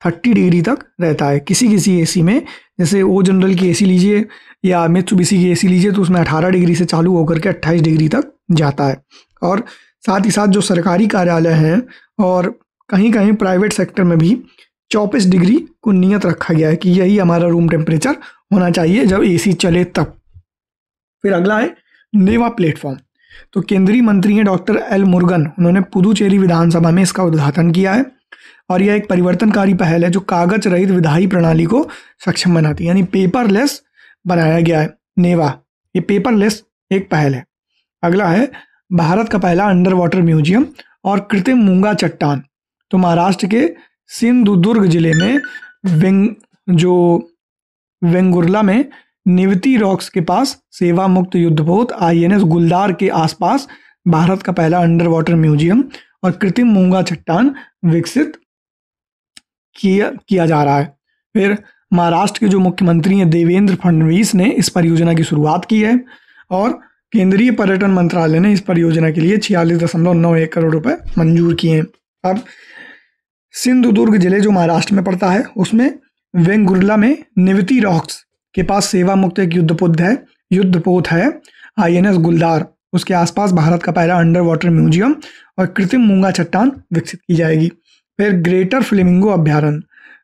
[SPEAKER 1] 30 डिग्री तक रहता है। किसी किसी एसी में, जैसे ओ जनरल की एसी लीजिए या मित्सुबिशी की एसी लीजिए, तो उसमें 18 डिग्री से चालू होकर के 28 डिग्री तक जाता है। और साथ ही साथ जो सरकारी कार्यालय हैं और कहीं कहीं प्राइवेट सेक्टर में भी 24 डिग्री को नियत रखा गया है कि यही हमारा रूम टेम्परेचर होना चाहिए जब एसी चले तब। फिर अगला है नेवा प्लेटफॉर्म। तो केंद्रीय मंत्री हैं डॉक्टर एल मुरुगन, उन्होंने पुदुचेरी विधानसभा में इसका उद्घाटन किया है। और यह एक परिवर्तनकारी पहल है जो कागज रहित विधायी प्रणाली को सक्षम बनाती है, यानी पेपरलेस बनाया गया है नेवा। ये पेपरलेस एक पहल है। अगला है भारत का पहला अंडर वाटर म्यूजियम और कृत्रिम मूंगा चट्टान। तो महाराष्ट्र के सिंधुदुर्ग जिले में वेंगुर्ला में निवती रॉक्स के पास सेवा मुक्त युद्धपोत INS गुलदार के आसपास भारत का पहला अंडर वाटर म्यूजियम और कृत्रिम मूंगा चट्टान विकसित किया जा रहा है। फिर महाराष्ट्र के जो मुख्यमंत्री हैं देवेंद्र फडणवीस ने इस परियोजना की शुरुआत की है और केंद्रीय पर्यटन मंत्रालय ने इस परियोजना के लिए 46.91 करोड़ रुपए मंजूर किए हैं। अब सिंधुदुर्ग जिले जो महाराष्ट्र में पड़ता है उसमें वेंगुर्ला में निवती रॉक्स के पास सेवा मुक्त एक युद्धपोत है INS गुलदार। उसके आसपास भारत का पहला अंडर वाटर म्यूजियम और कृत्रिम मूंगा चट्टान विकसित की जाएगी। फिर ग्रेटर फ्लेमिंगो अभ्यारण्य।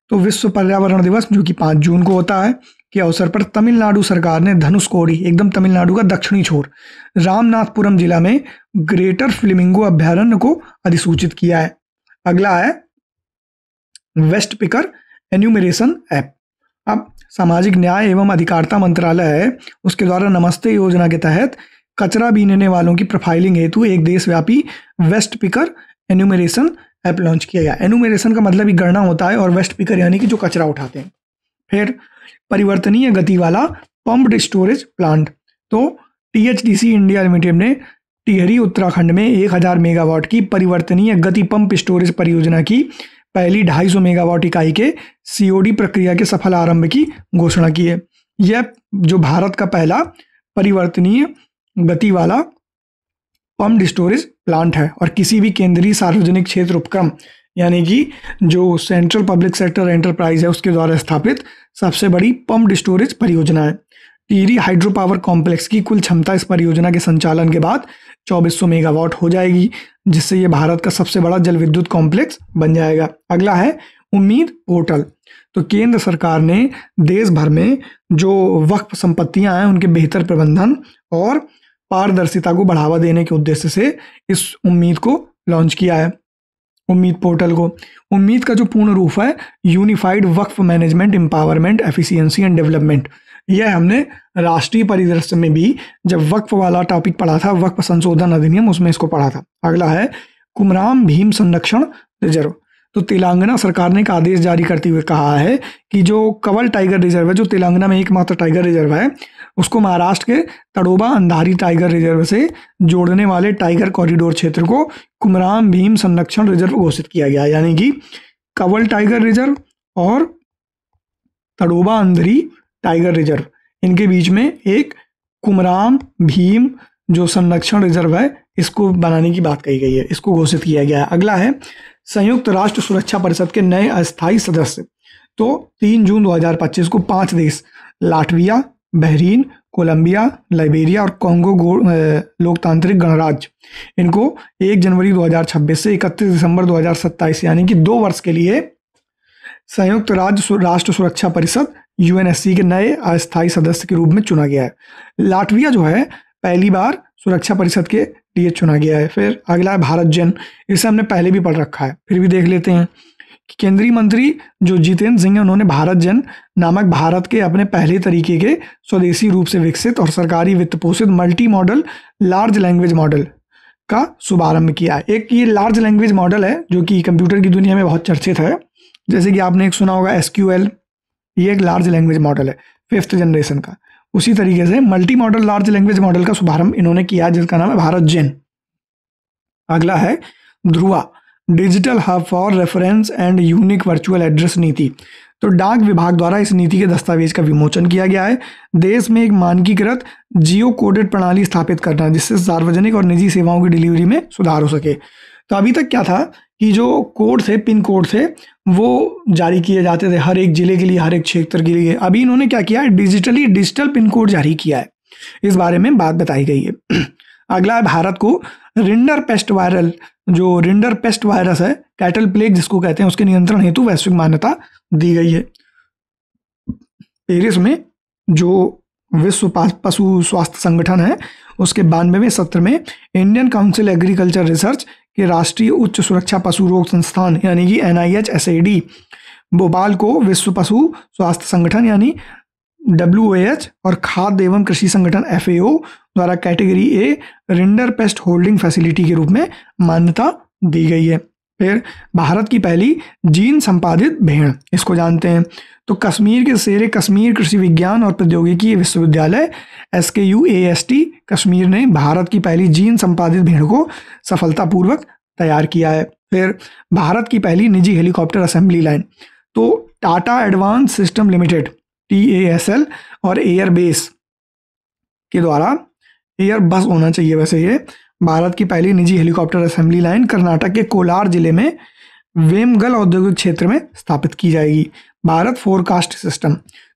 [SPEAKER 1] तो विश्व पर्यावरण दिवस जो कि 5 जून को होता है के अवसर पर तमिलनाडु सरकार ने धनुषकोडी, एकदम तमिलनाडु का दक्षिणी छोर, रामनाथपुरम जिला में ग्रेटर फ्लेमिंगो अभ्यारण्य को अधिसूचित किया है। अगला है वेस्ट पिकर एन्यूमरेशन ऐप। अब सामाजिक न्याय एवं अधिकारिता मंत्रालय है, उसके द्वारा नमस्ते योजना के तहत कचरा बीनने वालों की प्रोफाइलिंग हेतु एक देशव्यापी waste picker enumeration app launch किया गया। एन्यूमरेशन का मतलब ही गणना होता है और वेस्ट पिकर यानी कि जो कचरा उठाते हैं। फिर परिवर्तनीय गति वाला पम्प्ड स्टोरेज प्लांट। तो THDC इंडिया लिमिटेड ने टिहरी उत्तराखंड में 1000 मेगावाट की परिवर्तनीय गति पंप स्टोरेज परियोजना की पहली 250 मेगावाट इकाई के COD प्रक्रिया के सफल आरंभ की घोषणा की है। यह जो भारत का पहला परिवर्तनीय गति वाला पम्प्ड स्टोरेज प्लांट है और किसी भी केंद्रीय सार्वजनिक क्षेत्र उपक्रम यानी कि जो सेंट्रल पब्लिक सेक्टर एंटरप्राइज है उसके द्वारा स्थापित सबसे बड़ी पम्प्ड स्टोरेज परियोजना है। टिहरी हाइड्रो पावर कॉम्प्लेक्स की कुल क्षमता इस परियोजना के संचालन के बाद 2400 मेगावाट हो जाएगी, जिससे ये भारत का सबसे बड़ा जल विद्युत कॉम्प्लेक्स बन जाएगा। अगला है उम्मीद पोर्टल। तो केंद्र सरकार ने देश भर में जो वक्फ संपत्तियां हैं उनके बेहतर प्रबंधन और पारदर्शिता को बढ़ावा देने के उद्देश्य से इस उम्मीद को लॉन्च किया है, उम्मीद पोर्टल को। उम्मीद का जो पूर्ण रूप है unified Waqf management empowerment efficiency and development. यह हमने राष्ट्रीय परिदृश्य में भी जब वक्फ वाला टॉपिक पढ़ा था, वक्फ संशोधन अधिनियम, उसमें इसको पढ़ा था। अगला है कुमराम भीम संरक्षण रिजर्व। तो तेलंगाना सरकार ने एक आदेश जारी करते हुए कहा है कि जो कवल टाइगर रिजर्व है, जो तेलंगाना में एकमात्र टाइगर रिजर्व है, उसको महाराष्ट्र के तड़ोबा अंधारी टाइगर रिजर्व से जोड़ने वाले टाइगर कॉरिडोर क्षेत्र को कुमराम भीम संरक्षण रिजर्व घोषित किया गया। यानी कि कंवल टाइगर रिजर्व और तड़ोबा अंधेरी टाइगर रिजर्व, इनके बीच में एक कुमराम भीम जो संरक्षण रिजर्व है, इसको बनाने की बात कही गई है, इसको घोषित किया गया है। अगला है संयुक्त राष्ट्र सुरक्षा परिषद के नए अस्थायी सदस्य। तो 3 जून 2025 को 5 देश लाटविया, बहरीन, कोलंबिया, लाइबेरिया और कॉन्गो लोकतांत्रिक गणराज्य, इनको 1 जनवरी 2026 से 31 दिसंबर 2027 यानी कि 2 वर्ष के लिए संयुक्त राष्ट्र सुरक्षा परिषद यूएनएससी के नए अस्थायी सदस्य के रूप में चुना गया है। लाटविया जो है पहली बार सुरक्षा परिषद के लिए चुना गया है। फिर अगला है भारत जन, इसे हमने पहले भी पढ़ रखा है, फिर भी देख लेते हैं कि केंद्रीय मंत्री जो जितेंद्र सिंह है, उन्होंने भारत जन नामक भारत के अपने पहले तरीके के स्वदेशी रूप से विकसित और सरकारी वित्त पोषित multi modal large language model का शुभारंभ किया है। एक ये लार्ज लैंग्वेज मॉडल है जो कि कंप्यूटर की दुनिया में बहुत चर्चित है, जैसे कि आपने एक सुना होगा SQL, ये एक लार्ज लैंग्वेज मॉडल है 5th जनरेशन का। उसी तरीके से multi modal large language model का शुभारंभ इन्होंने किया जिसका नाम है भारत जेन। अगला है Dhruva, digital hub for reference and unique virtual address नीति। तो डाक विभाग द्वारा इस नीति के दस्तावेज का विमोचन किया गया है। देश में एक मानकीकृत जियो कोडेड प्रणाली स्थापित करना जिससे सार्वजनिक और निजी सेवाओं की डिलीवरी में सुधार हो सके। तो अभी तक क्या था कि जो कोड थे, पिन कोड थे, वो जारी किए जाते थे हर एक जिले के लिए, हर एक क्षेत्र के लिए। अभी इन्होंने क्या किया है, डिजिटल पिन कोड जारी किया है, इस बारे में बात बताई गई है। अगला है भारत को रिंडर पेस्ट वायरस है, कैटल प्लेग जिसको कहते हैं, उसके नियंत्रण हेतु वैश्विक मान्यता दी गई है। पेरिस में जो विश्व पशु स्वास्थ्य संगठन है, उसके 92वें सत्र में इंडियन काउंसिल एग्रीकल्चर रिसर्च के राष्ट्रीय उच्च सुरक्षा पशु रोग संस्थान यानी कि NIHSAD भोपाल को विश्व पशु स्वास्थ्य संगठन यानी WAH और खाद्य एवं कृषि संगठन FAO द्वारा category A rinder paste holding facility के रूप में मान्यता दी गई है। फिर भारत की पहली जीन संपादित भेड़, इसको जानते हैं। तो कश्मीर के शेर कश्मीर कृषि विज्ञान और प्रौद्योगिकी विश्वविद्यालय SKUAST कश्मीर ने भारत की पहली जीन संपादित भेड़ को सफलतापूर्वक तैयार किया है। फिर भारत की पहली निजी हेलीकॉप्टर असेंबली लाइन, तो Tata advance system limited TASL और एयरबेस के द्वारा, एयरबस होना चाहिए वैसे, ये भारत की पहली निजी हेलीकॉप्टर असेंबली लाइन कर्नाटक के कोलार जिले में वेमगल औद्योगिक क्षेत्र में स्थापित की जाएगी। भारत फोरकास्ट सिस्टम,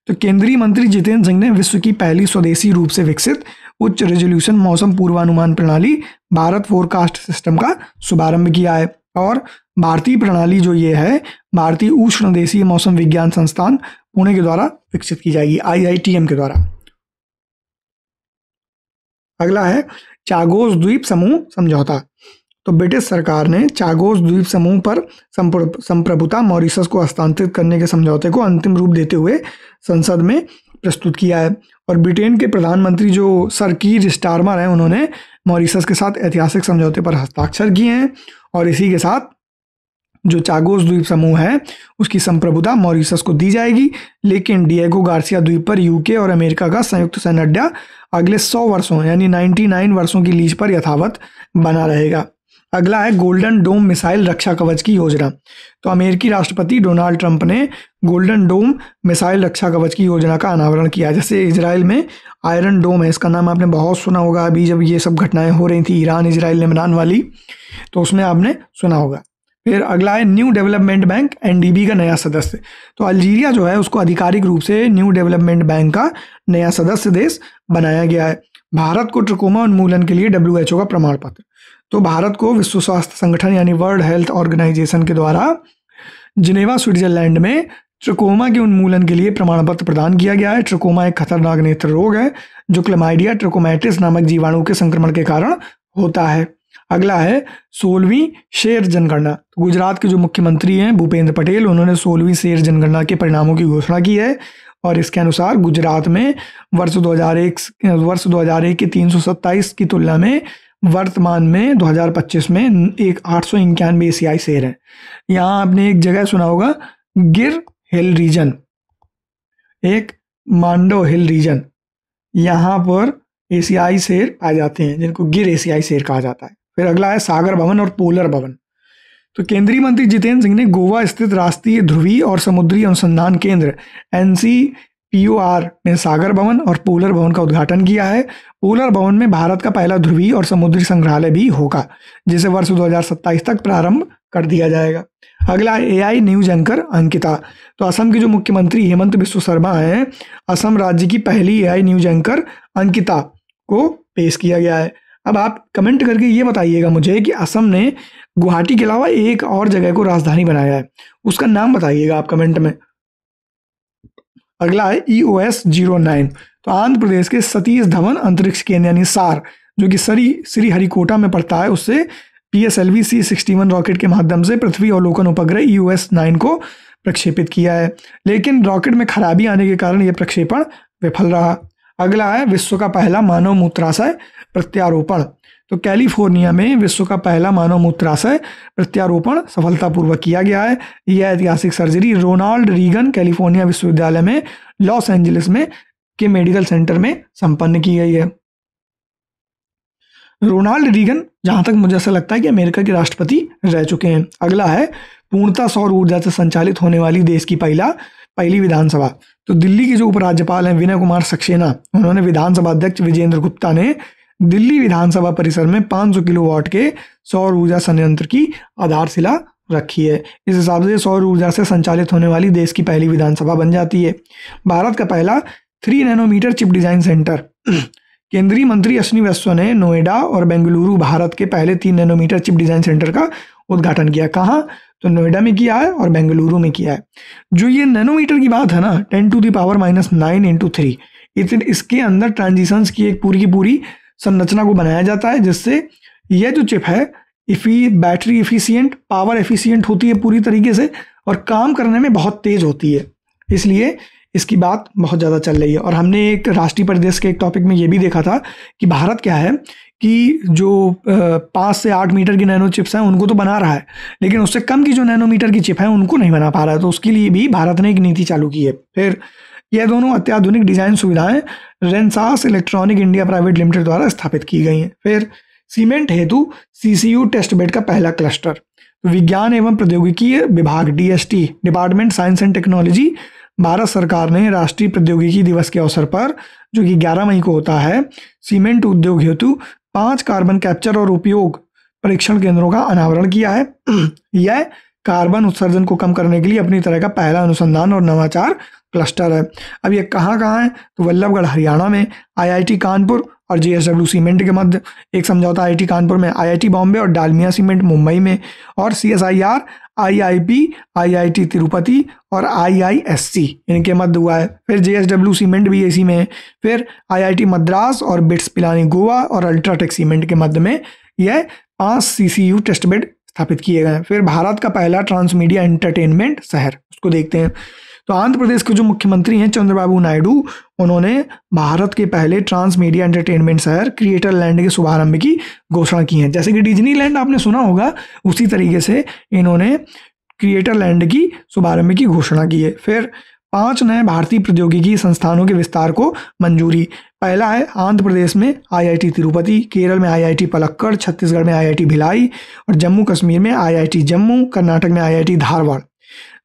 [SPEAKER 1] तो केंद्रीय मंत्री जितेंद्र सिंह ने विश्व की पहली स्वदेशी रूप से विकसित उच्च रेजोल्यूशन मौसम पूर्वानुमान प्रणाली भारत फोरकास्ट सिस्टम का शुभारंभ किया है। और भारतीय प्रणाली जो ये है, भारतीय उष्ण देशीय मौसम विज्ञान संस्थान पुणे के द्वारा विकसित की जाएगी, IITM के द्वारा। अगला है चागोस द्वीप समूह समझौता। तो ब्रिटिश सरकार ने चागोस द्वीप समूह पर संप्रभुता मॉरिशस को हस्तांतरित करने के समझौते को अंतिम रूप देते हुए संसद में प्रस्तुत किया है। और ब्रिटेन के प्रधानमंत्री जो सर कीर स्टारमर हैं, उन्होंने मॉरिशस के साथ ऐतिहासिक समझौते पर हस्ताक्षर किए हैं। और इसी के साथ जो चागोस द्वीप समूह है उसकी संप्रभुता मॉरिशस को दी जाएगी, लेकिन डिएगो गार्सिया द्वीप पर UK और अमेरिका का संयुक्त सैन्य अड्डा अगले 100 वर्षों यानी 99 वर्षों की लीज पर यथावत बना रहेगा। अगला है गोल्डन डोम मिसाइल रक्षा कवच की योजना। तो अमेरिकी राष्ट्रपति डोनाल्ड ट्रंप ने गोल्डन डोम मिसाइल रक्षा कवच की योजना का अनावरण किया। जैसे इजराइल में आयरन डोम है, इसका नाम आपने बहुत सुना होगा, अभी जब ये सब घटनाएं हो रही थी ईरान इजराइल लेबनान वाली, तो उसमें आपने सुना होगा। फिर अगला है न्यू डेवलपमेंट बैंक NDB का नया सदस्य। तो अल्जीरिया जो है उसको आधिकारिक रूप से न्यू डेवलपमेंट बैंक का नया सदस्य देश बनाया गया है। भारत को ट्रकोमा उन्मूलन के लिए WHO का प्रमाण पत्र। तो भारत को विश्व स्वास्थ्य संगठन यानी वर्ल्ड हेल्थ ऑर्गेनाइजेशन के द्वारा जिनेवा स्विट्जरलैंड में ट्रकोमा के उन्मूलन के लिए प्रमाण पत्र प्रदान किया गया है। ट्रकोमा एक खतरनाक नेत्र रोग है जो क्लमाइडिया ट्रकोमैटिस नामक जीवाणु के संक्रमण के कारण होता है। अगला है 16वीं शेर जनगणना। तो गुजरात के जो मुख्यमंत्री हैं भूपेंद्र पटेल, उन्होंने 16वीं शेर जनगणना के परिणामों की घोषणा की है। और इसके अनुसार गुजरात में वर्ष 2001 के 327 की तुलना में वर्तमान में 2025 में एक 891 एशियाई शेर हैं। यहाँ आपने एक जगह सुना होगा गिर हिल रीजन, एक मांडो हिल रीजन, यहाँ पर एशियाई शेर पाए जाते हैं जिनको गिर एशियाई शेर कहा जाता है। फिर अगला है सागर भवन और पोलर भवन। तो केंद्रीय मंत्री जितेंद्र सिंह ने गोवा स्थित राष्ट्रीय ध्रुवीय और समुद्री अनुसंधान केंद्र NCPOR में सागर भवन और पोलर भवन का उद्घाटन किया है। पोलर भवन में भारत का पहला ध्रुवीय और समुद्री संग्रहालय भी होगा, जिसे वर्ष 2027 तक प्रारंभ कर दिया जाएगा। अगला AI न्यूज एंकर अंकिता। तो असम के जो मुख्यमंत्री हेमंत बिस्व शर्मा हैं, असम राज्य की पहली AI न्यूज एंकर अंकिता को पेश किया गया है। अब आप कमेंट करके ये बताइएगा मुझे कि असम ने गुवाहाटी के अलावा एक और जगह को राजधानी बनाया है, उसका नाम बताइएगा आप कमेंट में। अगला है EOS 09। तो आंध्र प्रदेश के सतीश धवन अंतरिक्ष केंद्र यानी सार, जो कि श्रीहरिकोटा में पड़ता है, उससे PSLV C61 रॉकेट के माध्यम से पृथ्वी अवलोकन उपग्रह EOS 9 को प्रक्षेपित किया है, लेकिन रॉकेट में खराबी आने के कारण यह प्रक्षेपण विफल रहा। अगला है विश्व का पहला मानव मूत्राशय प्रत्यारोपण। तो कैलिफोर्निया में विश्व का पहला मानव मूत्राशय प्रत्यारोपण सफलतापूर्वक किया गया है। यह ऐतिहासिक सर्जरी रोनाल्ड रीगन कैलिफोर्निया विश्वविद्यालय में लॉस एंजलिस में के मेडिकल सेंटर में संपन्न की गई है। रोनाल्ड रीगन जहां तक मुझे ऐसा लगता है कि अमेरिका के राष्ट्रपति रह चुके हैं। अगला है पूर्णतः सौर ऊर्जा से संचालित होने वाली देश की पहली विधानसभा। तो दिल्ली के जो उपराज्यपाल हैं विनय कुमार सक्सेना, उन्होंने विधानसभा अध्यक्ष विजेंद्र गुप्ता ने दिल्ली विधानसभा परिसर में 500 किलोवाट के सौर ऊर्जा संयंत्र की आधारशिला रखी है। इस हिसाब से सौर ऊर्जा से संचालित होने वाली देश की पहली विधानसभा बन जाती है। भारत का पहला 3 नैनोमीटर चिप डिजाइन सेंटर। केंद्रीय मंत्री अश्विनी वैष्णव ने नोएडा और बेंगलुरु भारत के पहले 3 नैनोमीटर चिप डिजाइन सेंटर का उद्घाटन किया। कहाँ? तो नोएडा में किया है और बेंगलुरु में किया है। जो ये नैनोमीटर की बात है ना, 10⁻⁹ × 3, इसके अंदर ट्रांजिशंस की एक पूरी की पूरी संरचना को बनाया जाता है, जिससे यह जो चिप है बैटरी एफिशिएंट, पावर एफिशिएंट होती है पूरी तरीके से और काम करने में बहुत तेज होती है। इसलिए इसकी बात बहुत ज़्यादा चल रही है। और हमने एक राष्ट्रीय परिदृश्य के एक टॉपिक में ये भी देखा था कि भारत क्या है कि जो 5 से 8 मीटर की नैनो चिप्स हैं उनको तो बना रहा है, लेकिन उससे कम की जो नैनोमीटर की चिप है उनको नहीं बना पा रहा है। तो उसके लिए भी भारत ने एक नीति चालू की है। फिर यह दोनों अत्याधुनिक डिजाइन सुविधाएं रेनसास इलेक्ट्रॉनिक इंडिया प्राइवेट लिमिटेड द्वारा स्थापित की गई हैं। फिर सीमेंट हेतु CCU टेस्ट बेड का पहला क्लस्टर। विज्ञान एवं प्रौद्योगिकी विभाग DST department science and technology, Bharat सरकार ने राष्ट्रीय प्रौद्योगिकी दिवस के अवसर पर, जो कि 11 मई को होता है, सीमेंट उद्योग हेतु 5 कार्बन कैप्चर और उपयोग परीक्षण केंद्रों का अनावरण किया है। यह कार्बन उत्सर्जन को कम करने के लिए अपनी तरह का पहला अनुसंधान और नवाचार क्लस्टर है। अब ये कहाँ है? तो वल्लभगढ़ हरियाणा में, IIT कानपुर और JSW सीमेंट के मध्य एक समझौता IIT कानपुर में, IIT बॉम्बे और डालमिया सीमेंट मुंबई में, और CSIR, IIP, IIT तिरुपति और IISc इनके मध्य हुआ है। फिर JSW सीमेंट भी इसी में है। फिर IIT मद्रास और बिट्स पिलानी गोवा और अल्ट्राटेक सीमेंट के मध्य में यह 5 CCU टेस्ट बेड स्थापित किए गए हैं। फिर भारत का पहला ट्रांसमीडिया एंटरटेनमेंट शहर, उसको देखते हैं। तो आंध्र प्रदेश के जो मुख्यमंत्री हैं चंद्रबाबू नायडू, उन्होंने भारत के पहले ट्रांसमीडिया एंटरटेनमेंट शहर क्रिएटर लैंड के शुभारंभ की घोषणा की है। जैसे कि डिज्नीलैंड आपने सुना होगा, उसी तरीके से इन्होंने क्रिएटर लैंड की शुभारंभ की घोषणा की है। फिर 5 नए भारतीय प्रौद्योगिकी संस्थानों के विस्तार को मंजूरी। पहला है आंध्र प्रदेश में IIT तिरुपति, केरल में IIT पलक्कड़, छत्तीसगढ़ में IIT भिलाई और जम्मू कश्मीर में IIT जम्मू, कर्नाटक में IIT धारवाड़।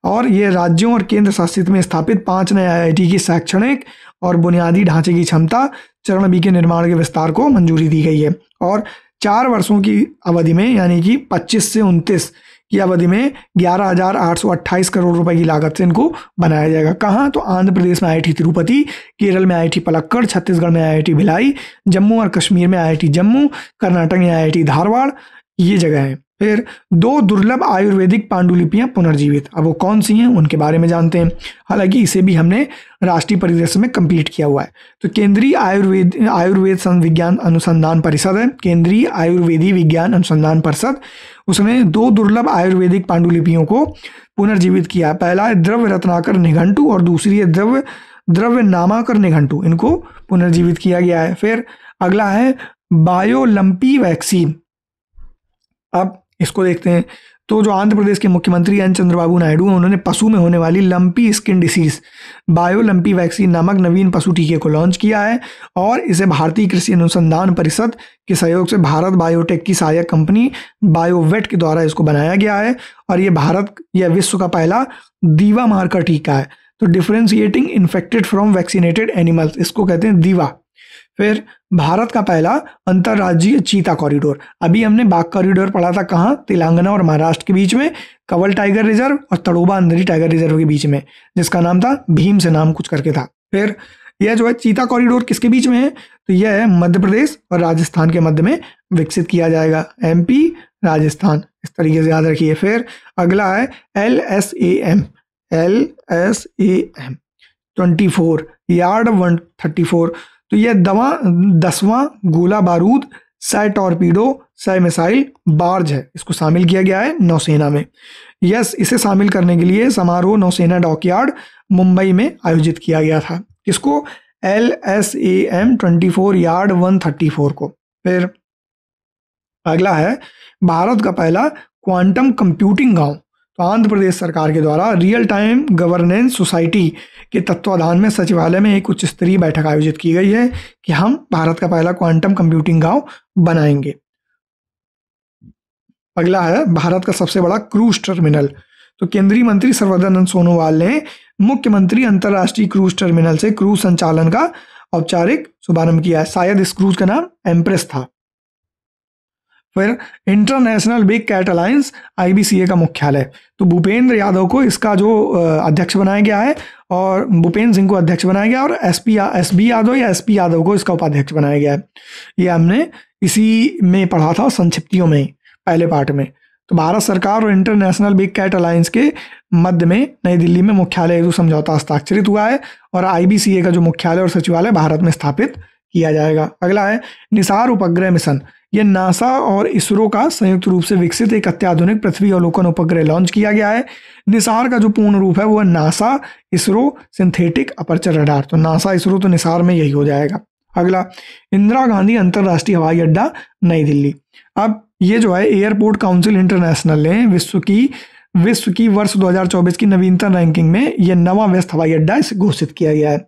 [SPEAKER 1] और ये राज्यों और केंद्र शासित में स्थापित 5 नए IIT की शैक्षणिक और बुनियादी ढांचे की क्षमता चरण B के निर्माण के विस्तार को मंजूरी दी गई है। और 4 वर्षों की अवधि में, यानी कि 25 से 29 की अवधि में 11,828 करोड़ रुपए की लागत से इनको बनाया जाएगा। कहाँ? तो आंध्र प्रदेश में IIT तिरुपति, केरल में IIT पलक्कड़, छत्तीसगढ़ में IIT भिलाई, जम्मू और कश्मीर में IIT जम्मू, कर्नाटक में IIT धारवाड़, ये जगह है। फिर 2 दुर्लभ आयुर्वेदिक पांडुलिपियां पुनर्जीवित। अब वो कौन सी हैं उनके बारे में जानते हैं। हालांकि इसे भी हमने राष्ट्रीय परिदृश्य में कंप्लीट किया हुआ है। तो केंद्रीय आयुर्वेद विज्ञान अनुसंधान परिषद है, केंद्रीय आयुर्वेदी विज्ञान अनुसंधान परिषद, उसने 2 दुर्लभ आयुर्वेदिक पांडुलिपियों को पुनर्जीवित किया। पहला है द्रव्य रत्नाकर निघंटु और दूसरी है द्रव्य नामाकर निघंटु, इनको पुनर्जीवित किया गया है। फिर अगला है बायोलंपी वैक्सीन। अब इसको देखते हैं। तो जो आंध्र प्रदेश के मुख्यमंत्री एन चंद्रबाबू नायडू उन्होंने पशु में होने वाली lumpy skin disease bio lumpy vaccine नामक नवीन पशु टीके को लॉन्च किया है और इसे भारतीय कृषि अनुसंधान परिषद के सहयोग से भारत बायोटेक की सहायक कंपनी बायोवेट के द्वारा इसको बनाया गया है और यह विश्व का पहला दीवा मार्कर टीका है। तो differentiating infected from vaccinated animals, इसको कहते हैं दीवा। फिर भारत का पहला अंतर्राज्यीय चीता कॉरिडोर, अभी हमने बाघ कॉरिडोर पढ़ा था कहाँ, तेलंगाना और महाराष्ट्र के बीच में, कंवल टाइगर रिजर्व और तड़ोबा अंधेरी टाइगर रिजर्व के बीच में, जिसका नाम था भीम से नाम कुछ करके था। फिर यह जो है चीता कॉरिडोर किसके बीच में है, तो यह है मध्य प्रदेश और राजस्थान के मध्य में विकसित किया जाएगा, MP राजस्थान, इस तरीके से याद रखिए। फिर अगला है LSAM 24 यार्ड 134, तो यह 10वां गोला बारूद सह टॉर्पीडो सह मिसाइल बार्ज है, इसको शामिल किया गया है नौसेना में। इसे शामिल करने के लिए समारोह नौसेना डॉकयार्ड मुंबई में आयोजित किया गया था। किसको, LSAM 24 यार्ड 134 को। फिर अगला है भारत का पहला क्वांटम कंप्यूटिंग गांव, तो आंध्र प्रदेश सरकार के द्वारा रियल टाइम गवर्नेंस सोसाइटी के तत्वाधान में सचिवालय में एक उच्च स्तरीय बैठक आयोजित की गई है कि हम भारत का पहला क्वांटम कंप्यूटिंग गांव बनाएंगे। अगला है भारत का सबसे बड़ा क्रूज टर्मिनल, तो केंद्रीय मंत्री सर्बानंद सोनोवाल ने मुख्यमंत्री अंतर्राष्ट्रीय क्रूज टर्मिनल से क्रूज संचालन का औपचारिक शुभारंभ किया है, शायद इस क्रूज का नाम एम्प्रेस था। फिर International Big Cat Alliance IBCA का मुख्यालय, तो भूपेंद्र यादव को इसका जो अध्यक्ष बनाया गया है और भूपेंद्र सिंह को अध्यक्ष बनाया गया और SB यादव या SP यादव को इसका उपाध्यक्ष बनाया गया है। ये हमने इसी में पढ़ा था संक्षिप्तियों में पहले पार्ट में। तो भारत सरकार और इंटरनेशनल बिग कैट अलायंस के मध्य में नई दिल्ली में मुख्यालय हेतु समझौता हस्ताक्षरित हुआ है और IBCA का जो मुख्यालय और सचिवालय भारत में स्थापित किया जाएगा। अगला है निसार उपग्रह मिशन, यह नासा और इसरो का संयुक्त रूप से विकसित एक अत्याधुनिक पृथ्वी अवलोकन उपग्रह लॉन्च किया गया है। निसार का जो पूर्ण रूप है वो है NASA ISRO synthetic aperture radar, तो नासा इसरो तो निसार में यही हो जाएगा। अगला इंदिरा गांधी अंतर्राष्ट्रीय हवाई अड्डा नई दिल्ली, अब ये जो है एयरपोर्ट काउंसिल इंटरनेशनल ने विश्व की वर्ष 2024 की नवीनतम रैंकिंग में यह 9वां व्यस्त हवाई अड्डा इसे घोषित किया गया है।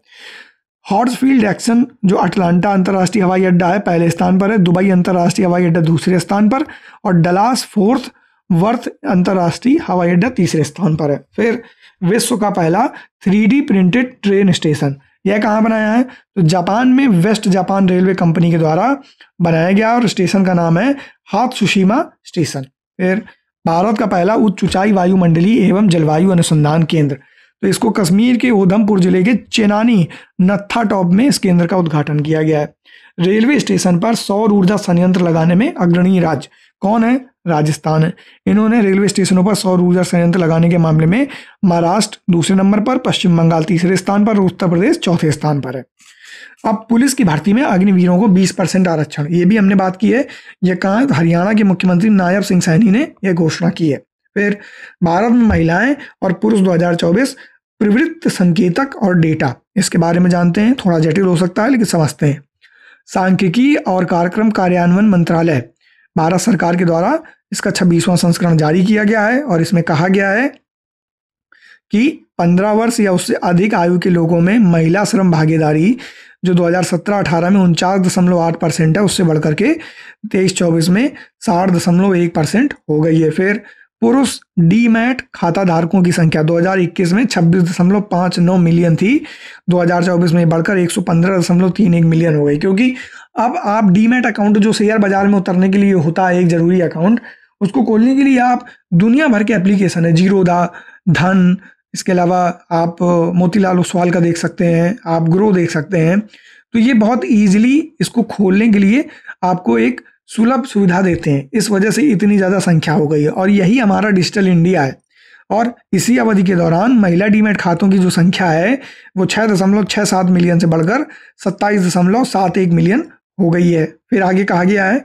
[SPEAKER 1] हॉर्सफील्ड एक्शन जो अटलांटा अंतर्राष्ट्रीय हवाई अड्डा है पहले स्थान पर है, दुबई अंतर्राष्ट्रीय हवाई अड्डा दूसरे स्थान पर और डलास फोर्थ वर्थ अंतर्राष्ट्रीय हवाई अड्डा तीसरे स्थान पर है। फिर विश्व का पहला 3D प्रिंटेड ट्रेन स्टेशन, यह कहाँ बनाया है, तो जापान में वेस्ट जापान रेलवे कंपनी के द्वारा बनाया गया और स्टेशन का नाम है हात्सुशिमा स्टेशन। फिर भारत का पहला उच्च ऊंचाई वायुमंडलीय एवं जलवायु अनुसंधान केंद्र, तो इसको कश्मीर के उधमपुर जिले के चेनानी नत्था टॉप में इस केंद्र का उद्घाटन किया गया है। रेलवे स्टेशन पर सौर ऊर्जा संयंत्र लगाने में अग्रणी राज्य कौन है, राजस्थान है। इन्होंने रेलवे स्टेशनों पर सौर ऊर्जा संयंत्र लगाने के मामले में महाराष्ट्र दूसरे नंबर पर, पश्चिम बंगाल तीसरे स्थान पर और उत्तर प्रदेश चौथे स्थान पर है। अब पुलिस की भर्ती में अग्निवीरों को 20% आरक्षण, ये भी हमने बात की है, यह कहाँ, हरियाणा के मुख्यमंत्री नायब सिंह सैनी ने यह घोषणा की है। फिर भारत में महिलाएं और पुरुष 2024 प्रवृत्ति संकेतक और डेटा, इसके बारे में जानते हैं, थोड़ा जटिल हो सकता है लेकिन समझते हैं। सांख्यिकी और कार्यक्रम कार्यान्वयन मंत्रालय भारत सरकार के द्वारा इसका 26वां संस्करण जारी किया गया है और इसमें कहा गया है कि 15 वर्ष या उससे अधिक आयु के लोगों में महिला श्रम भागीदारी जो 2017-18 में 49.8% है, उससे बढ़कर के 23-24 में 60.1% हो गई है। फिर पुरुष डीमैट खाता धारकों की संख्या 2021 में 26.59 मिलियन थी, 2024 में बढ़कर 115.31 मिलियन हो गई, क्योंकि अब आप डीमैट अकाउंट जो शेयर बाजार में उतरने के लिए होता है एक जरूरी अकाउंट, उसको खोलने के लिए आप दुनिया भर के एप्लीकेशन है, जीरोधा, धन, इसके अलावा आप मोतीलाल ओसवाल का देख सकते हैं, आप ग्रो देख सकते हैं, तो ये बहुत ईजिली इसको खोलने के लिए आपको एक सुलभ सुविधा देते हैं, इस वजह से इतनी ज़्यादा संख्या हो गई है और यही हमारा डिजिटल इंडिया है। और इसी अवधि के दौरान महिला डीमैट खातों की जो संख्या है वो 6.67 मिलियन से बढ़कर 27.71 मिलियन हो गई है। फिर आगे कहा गया है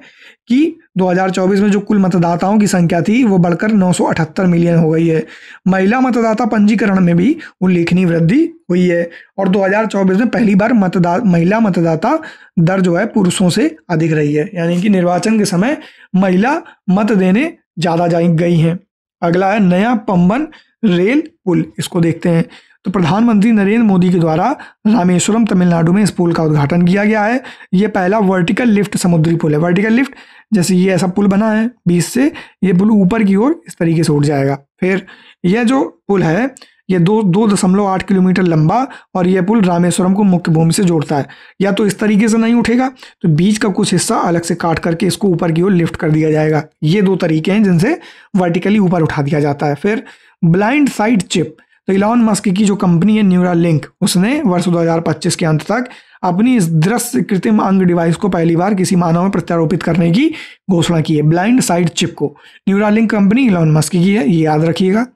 [SPEAKER 1] कि 2024 में जो कुल मतदाताओं की संख्या थी वो बढ़कर 978 मिलियन हो गई है। महिला मतदाता पंजीकरण में भी उल्लेखनीय वृद्धि हुई है और 2024 में पहली बार महिला मतदाता दर जो है पुरुषों से अधिक रही है, यानी कि निर्वाचन के समय महिला मत देने ज़्यादा गई हैं। अगला है नया पंबन रेल पुल, इसको देखते हैं। तो प्रधानमंत्री नरेंद्र मोदी के द्वारा रामेश्वरम तमिलनाडु में इस पुल का उद्घाटन किया गया है। ये पहला वर्टिकल लिफ्ट समुद्री पुल है। वर्टिकल लिफ्ट जैसे ये ऐसा पुल बना है बीच से, ये पुल ऊपर की ओर इस तरीके से उठ जाएगा। फिर यह जो पुल है ये 2.8 किलोमीटर लंबा, और यह पुल रामेश्वरम को मुख्य भूमि से जोड़ता है। या तो इस तरीके से नहीं उठेगा तो बीच का कुछ हिस्सा अलग से काट करके इसको ऊपर की ओर लिफ्ट कर दिया जाएगा। ये 2 तरीके हैं जिनसे वर्टिकली ऊपर उठा दिया जाता है। फिर ब्लाइंड साइड चिप, तो इलॉन मस्क की जो कंपनी है न्यूरालिंक, उसने वर्ष 2025 के अंत तक अपनी इस दृश्य कृत्रिम अंग डिवाइस को पहली बार किसी मानव में प्रत्यारोपित करने की घोषणा की है। ब्लाइंड साइड चिप को न्यूरालिंक कंपनी इलॉन मस्क की है, ये याद रखिएगा।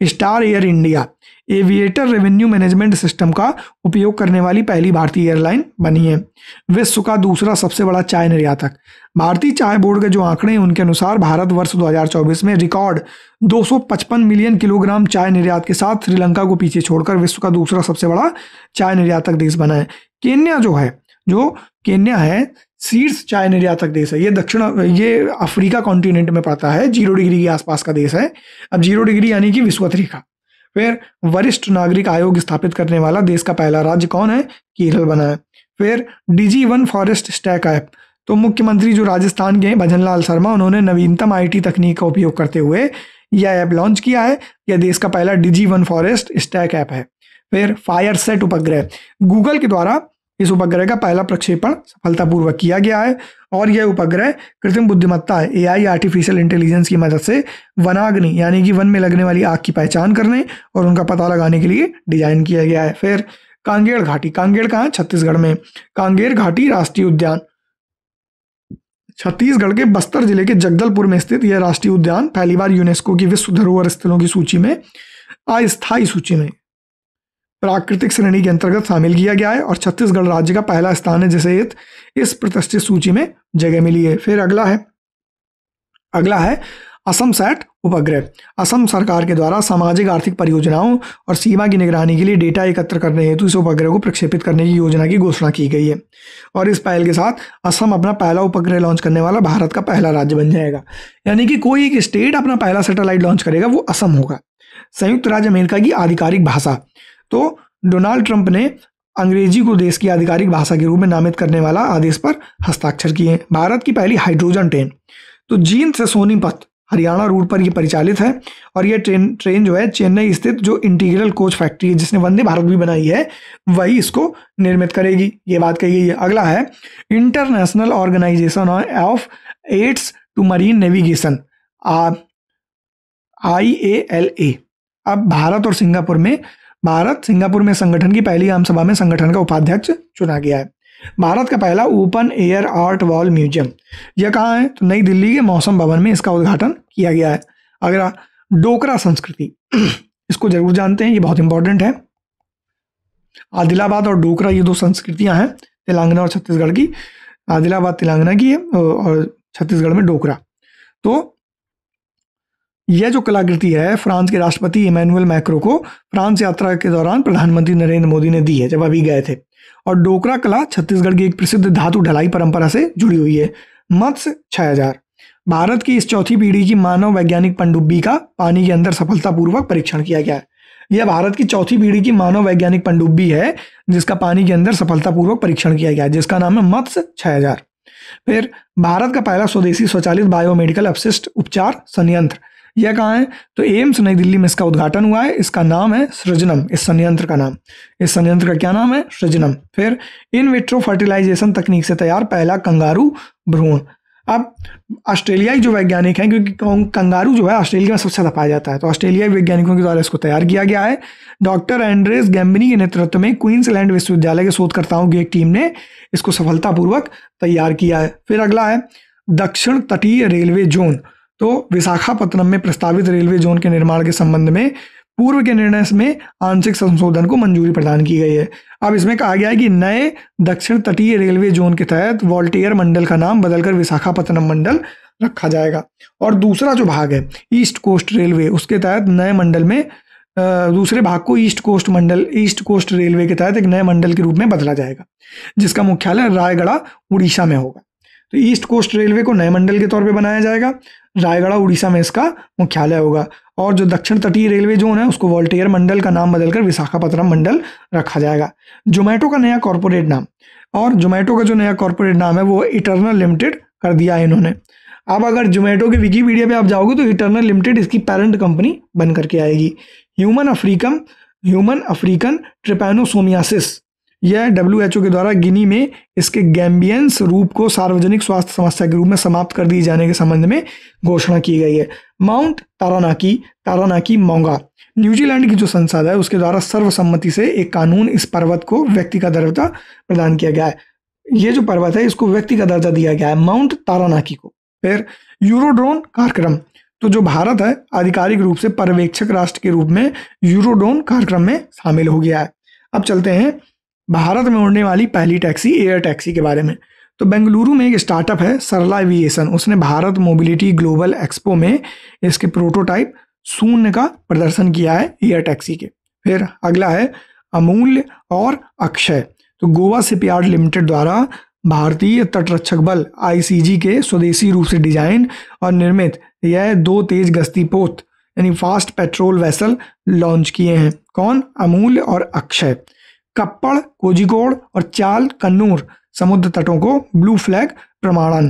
[SPEAKER 1] Star air India aviator revenue management system का उपयोग करने वाली पहली भारतीय एयरलाइन बनी है। विश्व का दूसरा सबसे बड़ा चाय निर्यातक, भारतीय चाय बोर्ड के जो आंकड़े हैं उनके अनुसार भारत वर्ष 2024 में रिकॉर्ड 255 मिलियन किलोग्राम चाय निर्यात के साथ श्रीलंका को पीछे छोड़कर विश्व का दूसरा सबसे बड़ा चाय निर्यातक देश बना है। केन्या है शीर्ष चाय निर्यातक देश है। ये अफ्रीका कॉन्टिनेंट में पड़ता है, 0 डिग्री के आसपास का देश है। अब 0 डिग्री यानी कि विषुवत रेखा। फिर वरिष्ठ नागरिक आयोग स्थापित करने वाला देश का पहला राज्य कौन है? केरल बना है। फिर DigiOne फॉरेस्ट स्टैक ऐप, तो मुख्यमंत्री जो राजस्थान के हैं भजनलाल शर्मा, उन्होंने नवीनतम IT तकनीक का उपयोग करते हुए यह ऐप लॉन्च किया है। यह देश का पहला DigiOne फॉरेस्ट स्टैक ऐप है। फिर फायरसेट उपग्रह, गूगल के द्वारा इस उपग्रह का पहला प्रक्षेपण सफलतापूर्वक किया गया है, और यह उपग्रह कृत्रिम बुद्धिमत्ता AI आर्टिफिशियल इंटेलिजेंस की मदद से वनाग्नि यानी कि वन में लगने वाली आग की पहचान करने और उनका पता लगाने के लिए डिजाइन किया गया है। फिर कांगेर घाटी, कांगेर कहाँ है? छत्तीसगढ़ में। कांगेर घाटी राष्ट्रीय उद्यान, छत्तीसगढ़ के बस्तर जिले के जगदलपुर में स्थित यह राष्ट्रीय उद्यान पहली बार यूनेस्को की विश्व धरोहर स्थलों की सूची में, अस्थायी सूची में प्राकृतिक श्रेणी के अंतर्गत शामिल किया गया है, और छत्तीसगढ़ राज्य का पहला स्थान है जिसे इस प्रतिष्ठित सूची में जगह मिली है। फिर अगला है असम सैट उपग्रह। असम सरकार के द्वारा सामाजिक आर्थिक परियोजनाओं और सीमा की निगरानी के लिए डेटा एकत्र करने हेतु इस उपग्रह को प्रक्षेपित करने की योजना की घोषणा की गई है, और इस पहल के साथ असम अपना पहला उपग्रह लॉन्च करने वाला भारत का पहला राज्य बन जाएगा। यानी कि कोई एक स्टेट अपना पहला सैटेलाइट लॉन्च करेगा, वो असम होगा। संयुक्त राज्य अमेरिका की आधिकारिक भाषा, तो डोनाल्ड ट्रंप ने अंग्रेजी को देश की आधिकारिक भाषा के रूप में नामित करने वाला आदेश पर हस्ताक्षर किए। भारत की पहली हाइड्रोजन ट्रेन, तो जींद से सोनीपत हरियाणा रूट पर यह परिचालित है, और यह ट्रेन जो है चेन्नई स्थित जो इंटीग्रल कोच फैक्ट्री है जिसने वंदे भारत भी बनाई है, वही इसको निर्मित करेगी, ये बात कही गई है। अगला है International Organization of Aids to Marine Navigation, IALA। अब भारत सिंगापुर में संगठन की पहली आम सभा में संगठन का उपाध्यक्ष चुना गया है। भारत का पहला open air art wall museum, यह कहाँ है? तो नई दिल्ली के मौसम भवन में इसका उद्घाटन किया गया है। अगला डोकरा संस्कृति, इसको जरूर जानते हैं, ये बहुत इंपॉर्टेंट है। आदिलाबाद और डोकरा ये 2 संस्कृतियां हैं तेलंगाना और छत्तीसगढ़ की। आदिलाबाद तेलंगाना की है और छत्तीसगढ़ में डोकरा। तो यह जो कलाकृति है फ्रांस के राष्ट्रपति इमैनुअल मैक्रो को फ्रांस यात्रा के दौरान प्रधानमंत्री नरेंद्र मोदी ने दी है जब अभी गए थे। और डोकरा कला छत्तीसगढ़ की एक प्रसिद्ध धातु ढलाई परंपरा से जुड़ी हुई है। मत्स्य 6000, भारत की इस चौथी पीढ़ी की मानव वैज्ञानिक पनडुब्बी का पानी के अंदर सफलतापूर्वक परीक्षण किया गया है। यह भारत की चौथी पीढ़ी की मानव वैज्ञानिक पनडुब्बी है जिसका पानी के अंदर सफलतापूर्वक परीक्षण किया गया है, जिसका नाम है मत्स्य 6000। फिर भारत का पहला स्वदेशी स्वचालित बायोमेडिकल अपशिष्ट उपचार संयंत्र, यह कहाँ है? तो एम्स नई दिल्ली में इसका उद्घाटन हुआ है। इसका नाम है सृजनम, इस संयंत्र का क्या नाम है? सृजनम। फिर इन विट्रो फर्टिलाइजेशन तकनीक से तैयार पहला कंगारू भ्रूण। अब ऑस्ट्रेलियाई जो वैज्ञानिक हैं, क्योंकि कंगारू जो है ऑस्ट्रेलिया में सबसे ज़्यादा पाया जाता है, तो ऑस्ट्रेलियाई वैज्ञानिकों के द्वारा इसको तैयार किया गया है। डॉक्टर एंड्रेस गैम्बिनी के नेतृत्व में क्वींसलैंड विश्वविद्यालय के शोधकर्ताओं की एक टीम ने इसको सफलतापूर्वक तैयार किया है। फिर अगला है दक्षिण तटीय रेलवे जोन, तो विशाखापत्तनम में प्रस्तावित रेलवे जोन के निर्माण के संबंध में पूर्व के निर्णय में आंशिक संशोधन को मंजूरी प्रदान की गई है। अब इसमें कहा गया है कि नए दक्षिण तटीय रेलवे जोन के तहत वॉल्टियर मंडल का नाम बदलकर विशाखापत्तनम मंडल रखा जाएगा। और दूसरा जो भाग है ईस्ट कोस्ट रेलवे, उसके तहत नए मंडल में दूसरे भाग को ईस्ट कोस्ट रेलवे के तहत एक नए मंडल के रूप में बदला जाएगा, जिसका मुख्यालय रायगढ़ उड़ीसा में होगा। तो ईस्ट कोस्ट रेलवे को नए मंडल के तौर पे बनाया जाएगा। रायगढ़ उड़ीसा में इसका मुख्यालय होगा। और जो दक्षिण तटीय रेलवे जोन है उसको वोल्टेयर मंडल का नाम बदलकर विशाखापत्तनम मंडल रखा जाएगा। जोमेटो का नया कॉर्पोरेट नाम, और जोमेटो का जो नया कॉर्पोरेट नाम है वो इटर्नल लिमिटेड कर दिया है इन्होंने। अब अगर जोमेटो के विकीपीडिया पे आप जाओगे तो इटर्नल लिमिटेड इसकी पेरेंट कंपनी बन करके आएगी। ह्यूमन अफ्रीकन ट्रिपैनोसोमियासिस, यह WHO के द्वारा गिनी में इसके गैम्बियंस रूप को सार्वजनिक स्वास्थ्य समस्या के रूप में समाप्त कर दिए जाने के संबंध में घोषणा की गई है। माउंट तारानाकी मोंगा, न्यूजीलैंड की जो संसद है उसके द्वारा सर्वसम्मति से एक कानून इस पर्वत को व्यक्ति का दर्जा प्रदान किया गया है। ये जो पर्वत है इसको व्यक्ति का दर्जा दिया गया है माउंट तारानाकी को। फिर यूरोड्रोन कार्यक्रम, तो जो भारत है आधिकारिक रूप से पर्यवेक्षक राष्ट्र के रूप में यूरोड्रोन कार्यक्रम में शामिल हो गया है। अब चलते हैं भारत में उड़ने वाली पहली टैक्सी एयर टैक्सी के बारे में। तो बेंगलुरु में एक स्टार्टअप है सरला एविएशन, उसने भारत मोबिलिटी ग्लोबल एक्सपो में इसके प्रोटोटाइप शून्य का प्रदर्शन किया है एयर टैक्सी के। फिर अगला है अमूल्य और अक्षय, तो गोवा शिपयार्ड लिमिटेड द्वारा भारतीय तटरक्षक बल ICG के स्वदेशी रूप से डिजाइन और निर्मित यह 2 तेज गश्ती पोत यानी फास्ट पेट्रोल वेसल लॉन्च किए हैं। कौन? अमूल्य और अक्षय। कप्पड़, कोझिकोड और चाल कन्नूर समुद्र तटों को ब्लू फ्लैग प्रमाणन,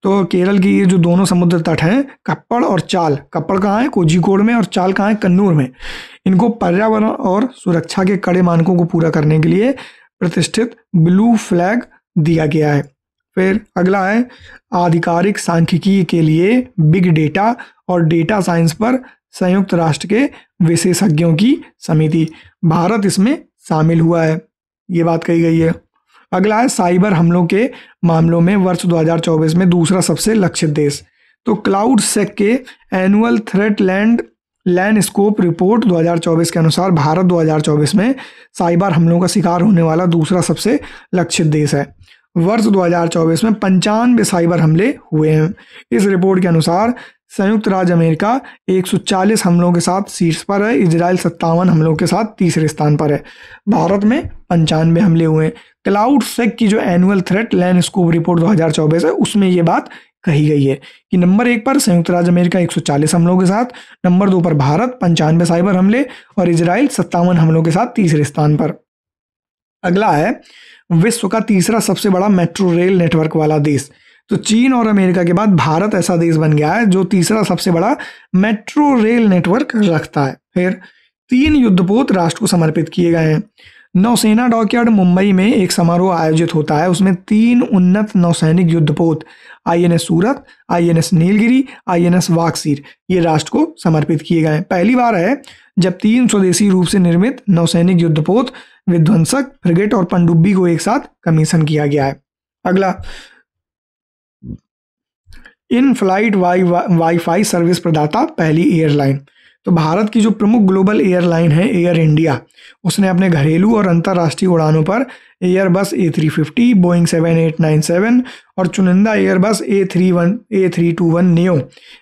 [SPEAKER 1] तो केरल की ये जो दोनों समुद्र तट हैं कप्पड़ और चाल, कप्पड़ कहाँ है? कोझिकोड में, और चाल कहाँ है? कन्नूर में, इनको पर्यावरण और सुरक्षा के कड़े मानकों को पूरा करने के लिए प्रतिष्ठित ब्लू फ्लैग दिया गया है। फिर अगला है आधिकारिक सांख्यिकी के लिए बिग डेटा और डेटा साइंस पर संयुक्त राष्ट्र के विशेषज्ञों की समिति, भारत इसमें शामिल हुआ है, ये बात कही गई है। अगला है साइबर हमलों के मामलों में वर्ष 2024 में दूसरा सबसे लक्षित देश, तो क्लाउड सेक के एनुअल थ्रेट लैंडस्केप रिपोर्ट 2024 के अनुसार भारत 2024 में साइबर हमलों का शिकार होने वाला दूसरा सबसे लक्षित देश है। वर्ष 2024 में 95 साइबर हमले हुए हैं। इस रिपोर्ट के अनुसार संयुक्त राज्य अमेरिका 140 हमलों के साथ शीर्ष पर है, इजराइल 57 हमलों के साथ तीसरे स्थान पर है, भारत में 95 हमले हुए हैं। क्लाउड सेक की जो एनुअल थ्रेट लैंडस्केप रिपोर्ट 2024 है उसमें ये बात कही गई है कि नंबर 1 पर संयुक्त राज्य अमेरिका 140 हमलों के साथ, नंबर 2 पर भारत 95 साइबर हमले और इजराइल 57 हमलों के साथ तीसरे स्थान पर। अगला है विश्व का तीसरा सबसे बड़ा मेट्रो रेल नेटवर्क वाला देश, तो चीन और अमेरिका के बाद भारत ऐसा देश बन गया है जो तीसरा सबसे बड़ा मेट्रो रेल नेटवर्क रखता है। फिर 3 युद्धपोत राष्ट्र को समर्पित किए गए हैं। नौसेना डॉकयार्ड मुंबई में एक समारोह आयोजित होता है, उसमें 3 उन्नत नौसैनिक युद्धपोत INS सूरत, INS नीलगिरी, INS वाकसीर ये राष्ट्र को समर्पित किए गए हैं। पहली बार है जब 3 स्वदेशी रूप से निर्मित नौसैनिक युद्धपोत, विध्वंसक, फ्रिगेट और पनडुब्बी को एक साथ कमीशन किया गया है। अगला इन फ्लाइट वाईफाई सर्विस प्रदाता पहली एयरलाइन, तो भारत की जो प्रमुख ग्लोबल एयरलाइन है एयर इंडिया, उसने अपने घरेलू और अंतर्राष्ट्रीय उड़ानों पर एयरबस A350, बोइंग 7897 और चुनिंदा एयरबस A321 नेओ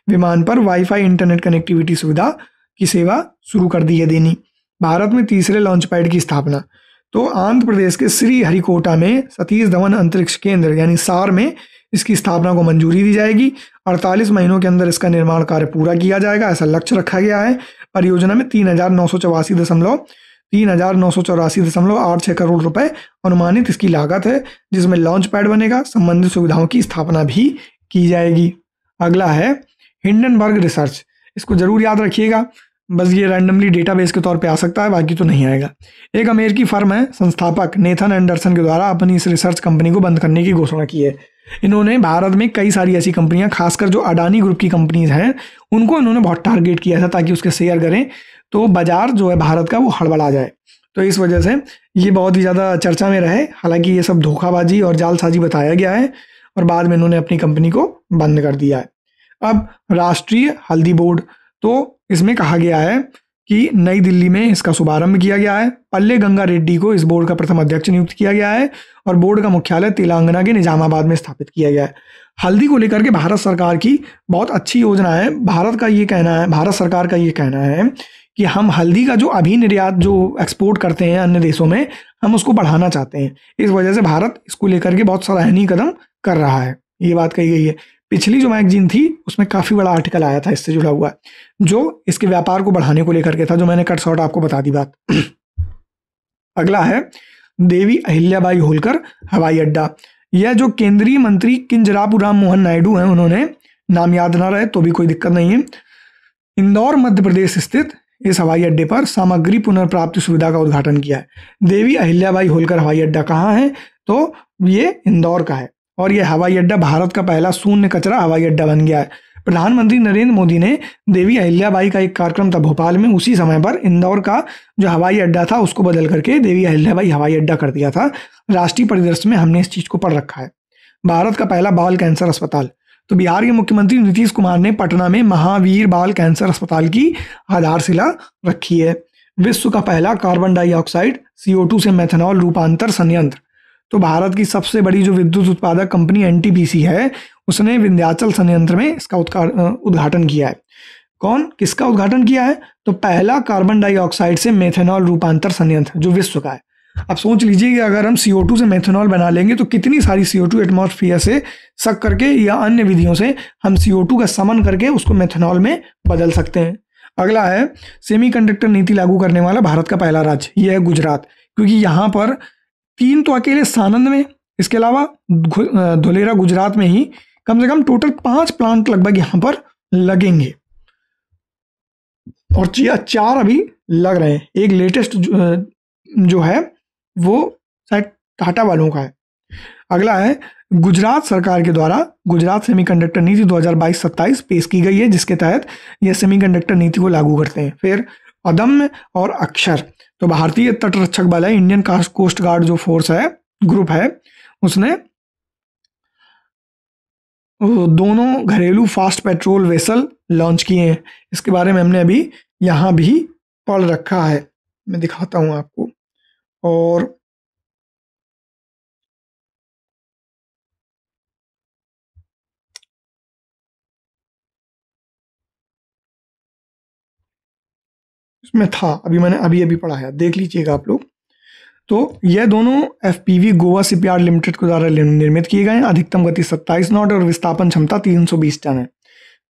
[SPEAKER 1] विमान पर वाईफाई इंटरनेट कनेक्टिविटी सुविधा की सेवा शुरू कर दी है देनी। भारत में तीसरे लॉन्च पैड की स्थापना, तो आंध्र प्रदेश के श्री हरिकोटा में सतीश धवन अंतरिक्ष केंद्र यानी SAR में इसकी स्थापना को मंजूरी दी जाएगी। 48 महीनों के अंदर इसका निर्माण कार्य पूरा किया जाएगा, ऐसा लक्ष्य रखा गया है। परियोजना में 3,984.86 करोड़ रुपए अनुमानित इसकी लागत है, जिसमें लॉन्च पैड बनेगा, संबंधित सुविधाओं की स्थापना भी की जाएगी। अगला है हिंडनबर्ग रिसर्च, इसको जरूर याद रखिएगा, बस ये रैंडमली डेटाबेस के तौर पे आ सकता है, बाकी तो नहीं आएगा। एक अमेरिकी फर्म है, संस्थापक नेथन एंडरसन के द्वारा अपनी इस रिसर्च कंपनी को बंद करने की घोषणा की है। इन्होंने भारत में कई सारी ऐसी कंपनियां, खासकर जो अडानी ग्रुप की कंपनीज हैं, उनको इन्होंने बहुत टारगेट किया था ताकि उसके शेयर करें तो बाजार जो है भारत का वो हड़बड़ा जाए। तो इस वजह से ये बहुत ही ज़्यादा चर्चा में रहे। हालांकि ये सब धोखाबाजी और जालसाजी बताया गया है और बाद में इन्होंने अपनी कंपनी को बंद कर दिया है। अब राष्ट्रीय हल्दी बोर्ड, तो इसमें कहा गया है कि नई दिल्ली में इसका शुभारंभ किया गया है। पल्ले गंगा रेड्डी को इस बोर्ड का प्रथम अध्यक्ष नियुक्त किया गया है और बोर्ड का मुख्यालय तेलंगाना के निजामाबाद में स्थापित किया गया है। हल्दी को लेकर के भारत सरकार की बहुत अच्छी योजना है। भारत सरकार का ये कहना है कि हम हल्दी का जो अभी निर्यात जो एक्सपोर्ट करते हैं अन्य देशों में, हम उसको बढ़ाना चाहते हैं। इस वजह से भारत इसको लेकर के बहुत सराहनीय कदम कर रहा है। ये बात कही गई है। पिछली जो मैगजीन थी उसमें काफ़ी बड़ा आर्टिकल आया था इससे जुड़ा हुआ, जो इसके व्यापार को बढ़ाने को लेकर के था, जो मैंने कट शॉर्ट आपको बता दी बात। अगला है देवी अहिल्याबाई होलकर हवाई अड्डा। यह जो केंद्रीय मंत्री किंजरापू राम मोहन नायडू हैं, उन्होंने, नाम याद ना रहे तो भी कोई दिक्कत नहीं है, इंदौर मध्य प्रदेश स्थित इस हवाई अड्डे पर सामग्री पुनर्प्राप्ति सुविधा का उद्घाटन किया है। देवी अहिल्याबाई होलकर हवाई अड्डा कहाँ है? तो ये इंदौर का है और यह हवाई अड्डा भारत का पहला शून्य कचरा हवाई अड्डा बन गया है। प्रधानमंत्री नरेंद्र मोदी ने देवी अहिल्याबाई का एक कार्यक्रम था भोपाल में, उसी समय पर इंदौर का जो हवाई अड्डा था उसको बदल करके देवी अहिल्याबाई हवाई अड्डा कर दिया था। राष्ट्रीय परिदृश्य में हमने इस चीज़ को पढ़ रखा है। भारत का पहला बाल कैंसर अस्पताल, तो बिहार के मुख्यमंत्री नीतीश कुमार ने पटना में महावीर बाल कैंसर अस्पताल की आधारशिला रखी है। विश्व का पहला कार्बन डाइऑक्साइड CO2 से मेथनॉल रूपांतर संयंत्र, तो भारत की सबसे बड़ी जो विद्युत उत्पादक कंपनी NTPC है, उसने विंध्याचल संयंत्र में इसका उद्घाटन किया है। कौन किसका उद्घाटन किया है? तो पहला कार्बन डाइऑक्साइड से मेथनॉल रूपांतर संयंत्र जो विश्व का है। अब सोच लीजिए कि अगर हम CO2 से मेथनॉल बना लेंगे तो कितनी सारी CO2 एटमॉस्फेयर से सक करके या अन्य विधियों से हम CO2 का समन करके उसको मेथनॉल में बदल सकते हैं। अगला है सेमीकंडक्टर नीति लागू करने वाला भारत का पहला राज्य, यह है गुजरात, क्योंकि यहाँ पर 3 तो अकेले सानंद में, इसके अलावा धुलेरा गुजरात में ही कम से कम टोटल 5 प्लांट लगभग यहाँ पर लगेंगे और 4 अभी लग रहे हैं। एक लेटेस्ट जो है वो शायद टाटा वालों का है। अगला है गुजरात सरकार के द्वारा गुजरात सेमीकंडक्टर नीति 2022-27 पेश की गई है, जिसके तहत यह सेमीकंडक्टर नीति को लागू करते हैं। फिर अदम्य और अक्षर, तो भारतीय तटरक्षक बल है, इंडियन कोस्ट गार्ड जो फोर्स है, ग्रुप है, उसने दोनों घरेलू फास्ट पेट्रोल वेसल लॉन्च किए हैं। इसके बारे में हमने अभी यहाँ भी पढ़ रखा है, मैं दिखाता हूँ आपको। और इसमें था, अभी मैंने अभी पढ़ा है, देख लीजिएगा आप लोग। तो यह दोनों FPV गोवा शिपयार्ड लिमिटेड के द्वारा निर्मित किए गए हैं। अधिकतम गति 27 नॉट और विस्थापन क्षमता 320 टन है।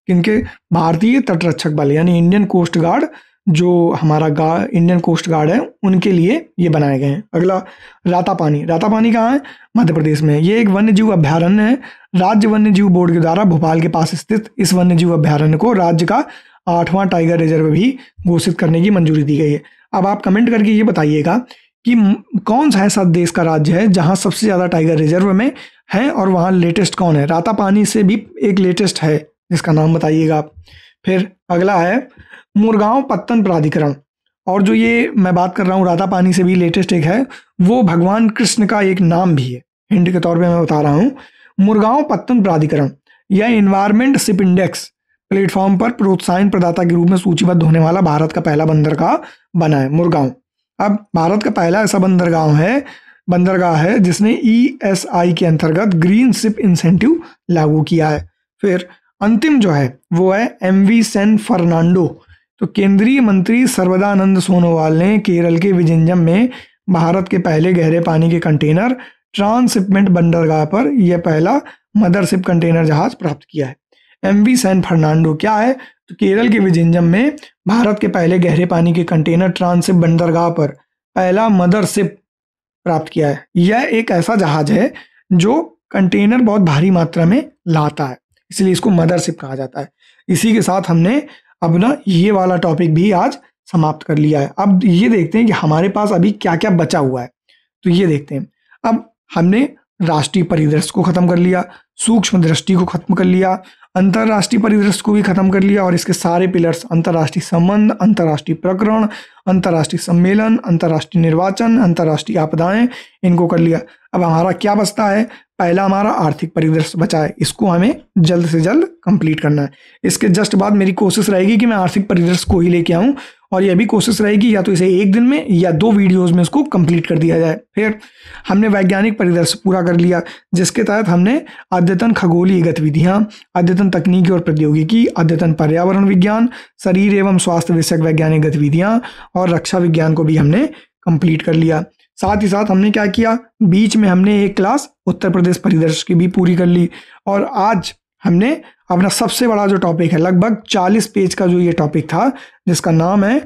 [SPEAKER 1] किनके? भारतीय तटरक्षक बल यानी इंडियन कोस्ट गार्ड, जो हमारा इंडियन कोस्ट गार्ड है, उनके लिए ये बनाए गए हैं। अगला रातापानी, रातापानी कहाँ है? मध्य प्रदेश में। ये एक वन्यजीव अभ्यारण्य है। राज्य वन्यजीव बोर्ड के द्वारा भोपाल के पास स्थित इस वन्यजीव अभ्यारण्य को राज्य का 8वां टाइगर रिजर्व भी घोषित करने की मंजूरी दी गई है। अब आप कमेंट करके ये बताइएगा कि कौन सा ऐसा देश का राज्य है जहां सबसे ज़्यादा टाइगर रिजर्व में है और वहां लेटेस्ट कौन है? रातापानी से भी एक लेटेस्ट है, जिसका नाम बताइएगा आप। फिर अगला है मुरगांव पत्तन प्राधिकरण, और जो ये मैं बात कर रहा हूँ रातापानी से भी लेटेस्ट एक है, वो भगवान कृष्ण का एक नाम भी है, हिंट के तौर पे मैं बता रहा हूँ। मुरगांव पत्तन प्राधिकरण यह एनवायरमेंट शिप इंडेक्स प्लेटफॉर्म पर प्रोत्साहन प्रदाता के रूप में सूचीबद्ध होने वाला भारत का पहला बंदरगाह बना है, मुरगांव। अब भारत का पहला ऐसा बंदरगाह है जिसने ESI के अंतर्गत ग्रीन शिप इंसेंटिव लागू किया है। फिर अंतिम जो है वो है MV सैन फर्नांडो। तो केंद्रीय मंत्री सर्बानंद सोनोवाल ने केरल के विजिंजम में भारत के पहले गहरे पानी के कंटेनर ट्रांसशिपमेंट बंदरगाह पर यह पहला मदरशिप कंटेनर जहाज प्राप्त किया है। MV सैन फर्नांडो क्या है? तो केरल के विजिंजम में भारत के पहले गहरे पानी के कंटेनर ट्रांसशिप बंदरगाह पर पहला मदरशिप प्राप्त किया है। यह एक ऐसा जहाज है जो कंटेनर बहुत भारी मात्रा में लाता है, इसलिए इसको मदरशिप कहा जाता है। इसी के साथ हमने अपना ये वाला टॉपिक भी आज समाप्त कर लिया है। अब ये देखते हैं कि हमारे पास अभी क्या क्या बचा हुआ है, तो ये देखते हैं। अब हमने राष्ट्रीय परिदृश्य को खत्म कर लिया, सूक्ष्म दृष्टि को खत्म कर लिया, अंतर्राष्ट्रीय परिदृश्य को भी खत्म कर लिया और इसके सारे पिलर्स, अंतर्राष्ट्रीय संबंध, अंतर्राष्ट्रीय प्रकरण, अंतर्राष्ट्रीय सम्मेलन, अंतर्राष्ट्रीय निर्वाचन, अंतर्राष्ट्रीय आपदाएं, इनको कर लिया। अब हमारा क्या बचता है? पहला हमारा आर्थिक परिदृश्य बचा है, इसको हमें जल्द से जल्द कंप्लीट करना है। इसके जस्ट बाद मेरी कोशिश रहेगी कि मैं आर्थिक परिदृश्य को ही लेके आऊँ, और यह भी कोशिश रहेगी या तो इसे एक दिन में या 2 वीडियोस में इसको कंप्लीट कर दिया जाए। फिर हमने वैज्ञानिक परिदृश्य पूरा कर लिया, जिसके तहत हमने अद्यतन खगोलीय गतिविधियां, अद्यतन तकनीकी और प्रौद्योगिकी, अद्यतन पर्यावरण विज्ञान, शरीर एवं स्वास्थ्य विषयक वैज्ञानिक गतिविधियां और रक्षा विज्ञान को भी हमने कंप्लीट कर लिया। साथ ही साथ हमने क्या किया, बीच में हमने एक क्लास उत्तर प्रदेश परिदृश्य की भी पूरी कर ली। और आज हमने अपना सबसे बड़ा जो टॉपिक है, लगभग 40 पेज का जो ये टॉपिक था जिसका नाम है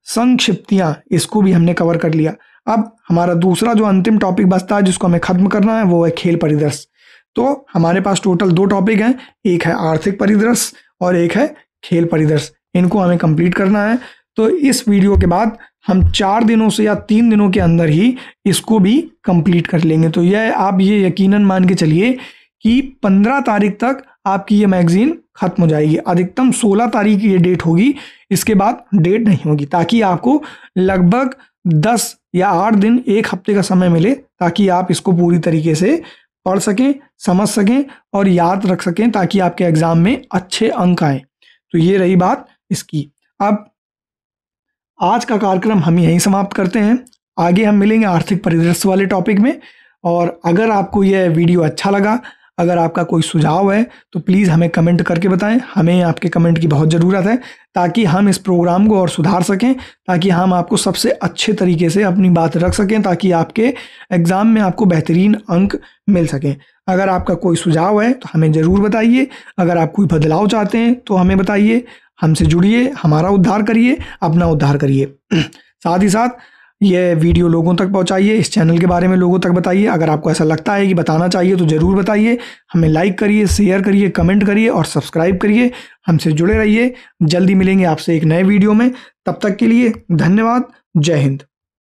[SPEAKER 1] संक्षिप्तियां, इसको भी हमने कवर कर लिया। अब हमारा दूसरा जो अंतिम टॉपिक बचता है जिसको हमें खत्म करना है वो है खेल परिदृश्य। तो हमारे पास टोटल 2 टॉपिक हैं, एक है आर्थिक परिदृश्य और एक है खेल परिदृश्य। इनको हमें कंप्लीट करना है। तो इस वीडियो के बाद हम 4 दिनों से या 3 दिनों के अंदर ही इसको भी कंप्लीट कर लेंगे। तो यह आप ये यकीनन मान के चलिए कि 15 तारीख तक आपकी ये मैगजीन खत्म हो जाएगी। अधिकतम 16 तारीख की ये डेट होगी, इसके बाद डेट नहीं होगी, ताकि आपको लगभग 10 या 8 दिन, 1 हफ्ते का समय मिले ताकि आप इसको पूरी तरीके से पढ़ सकें, समझ सकें और याद रख सकें, ताकि आपके एग्जाम में अच्छे अंक आए। तो ये रही बात इसकी। अब आज का कार्यक्रम हम यहीं समाप्त करते हैं। आगे हम मिलेंगे आर्थिक परिदृश्य वाले टॉपिक में। और अगर आपको यह वीडियो अच्छा लगा, अगर आपका कोई सुझाव है तो प्लीज़ हमें कमेंट करके बताएं। हमें आपके कमेंट की बहुत ज़रूरत है ताकि हम इस प्रोग्राम को और सुधार सकें, ताकि हम आपको सबसे अच्छे तरीके से अपनी बात रख सकें, ताकि आपके एग्ज़ाम में आपको बेहतरीन अंक मिल सकें। अगर आपका कोई सुझाव है तो हमें ज़रूर बताइए। अगर आप कोई बदलाव चाहते हैं तो हमें बताइए, हमसे जुड़िए, हमारा उद्धार करिए, अपना उद्धार करिए। साथ ही साथ ये वीडियो लोगों तक पहुंचाइए, इस चैनल के बारे में लोगों तक बताइए। अगर आपको ऐसा लगता है कि बताना चाहिए तो ज़रूर बताइए। हमें लाइक करिए, शेयर करिए, कमेंट करिए और सब्सक्राइब करिए। हमसे जुड़े रहिए। जल्दी मिलेंगे आपसे एक नए वीडियो में। तब तक के लिए धन्यवाद। जय हिंद।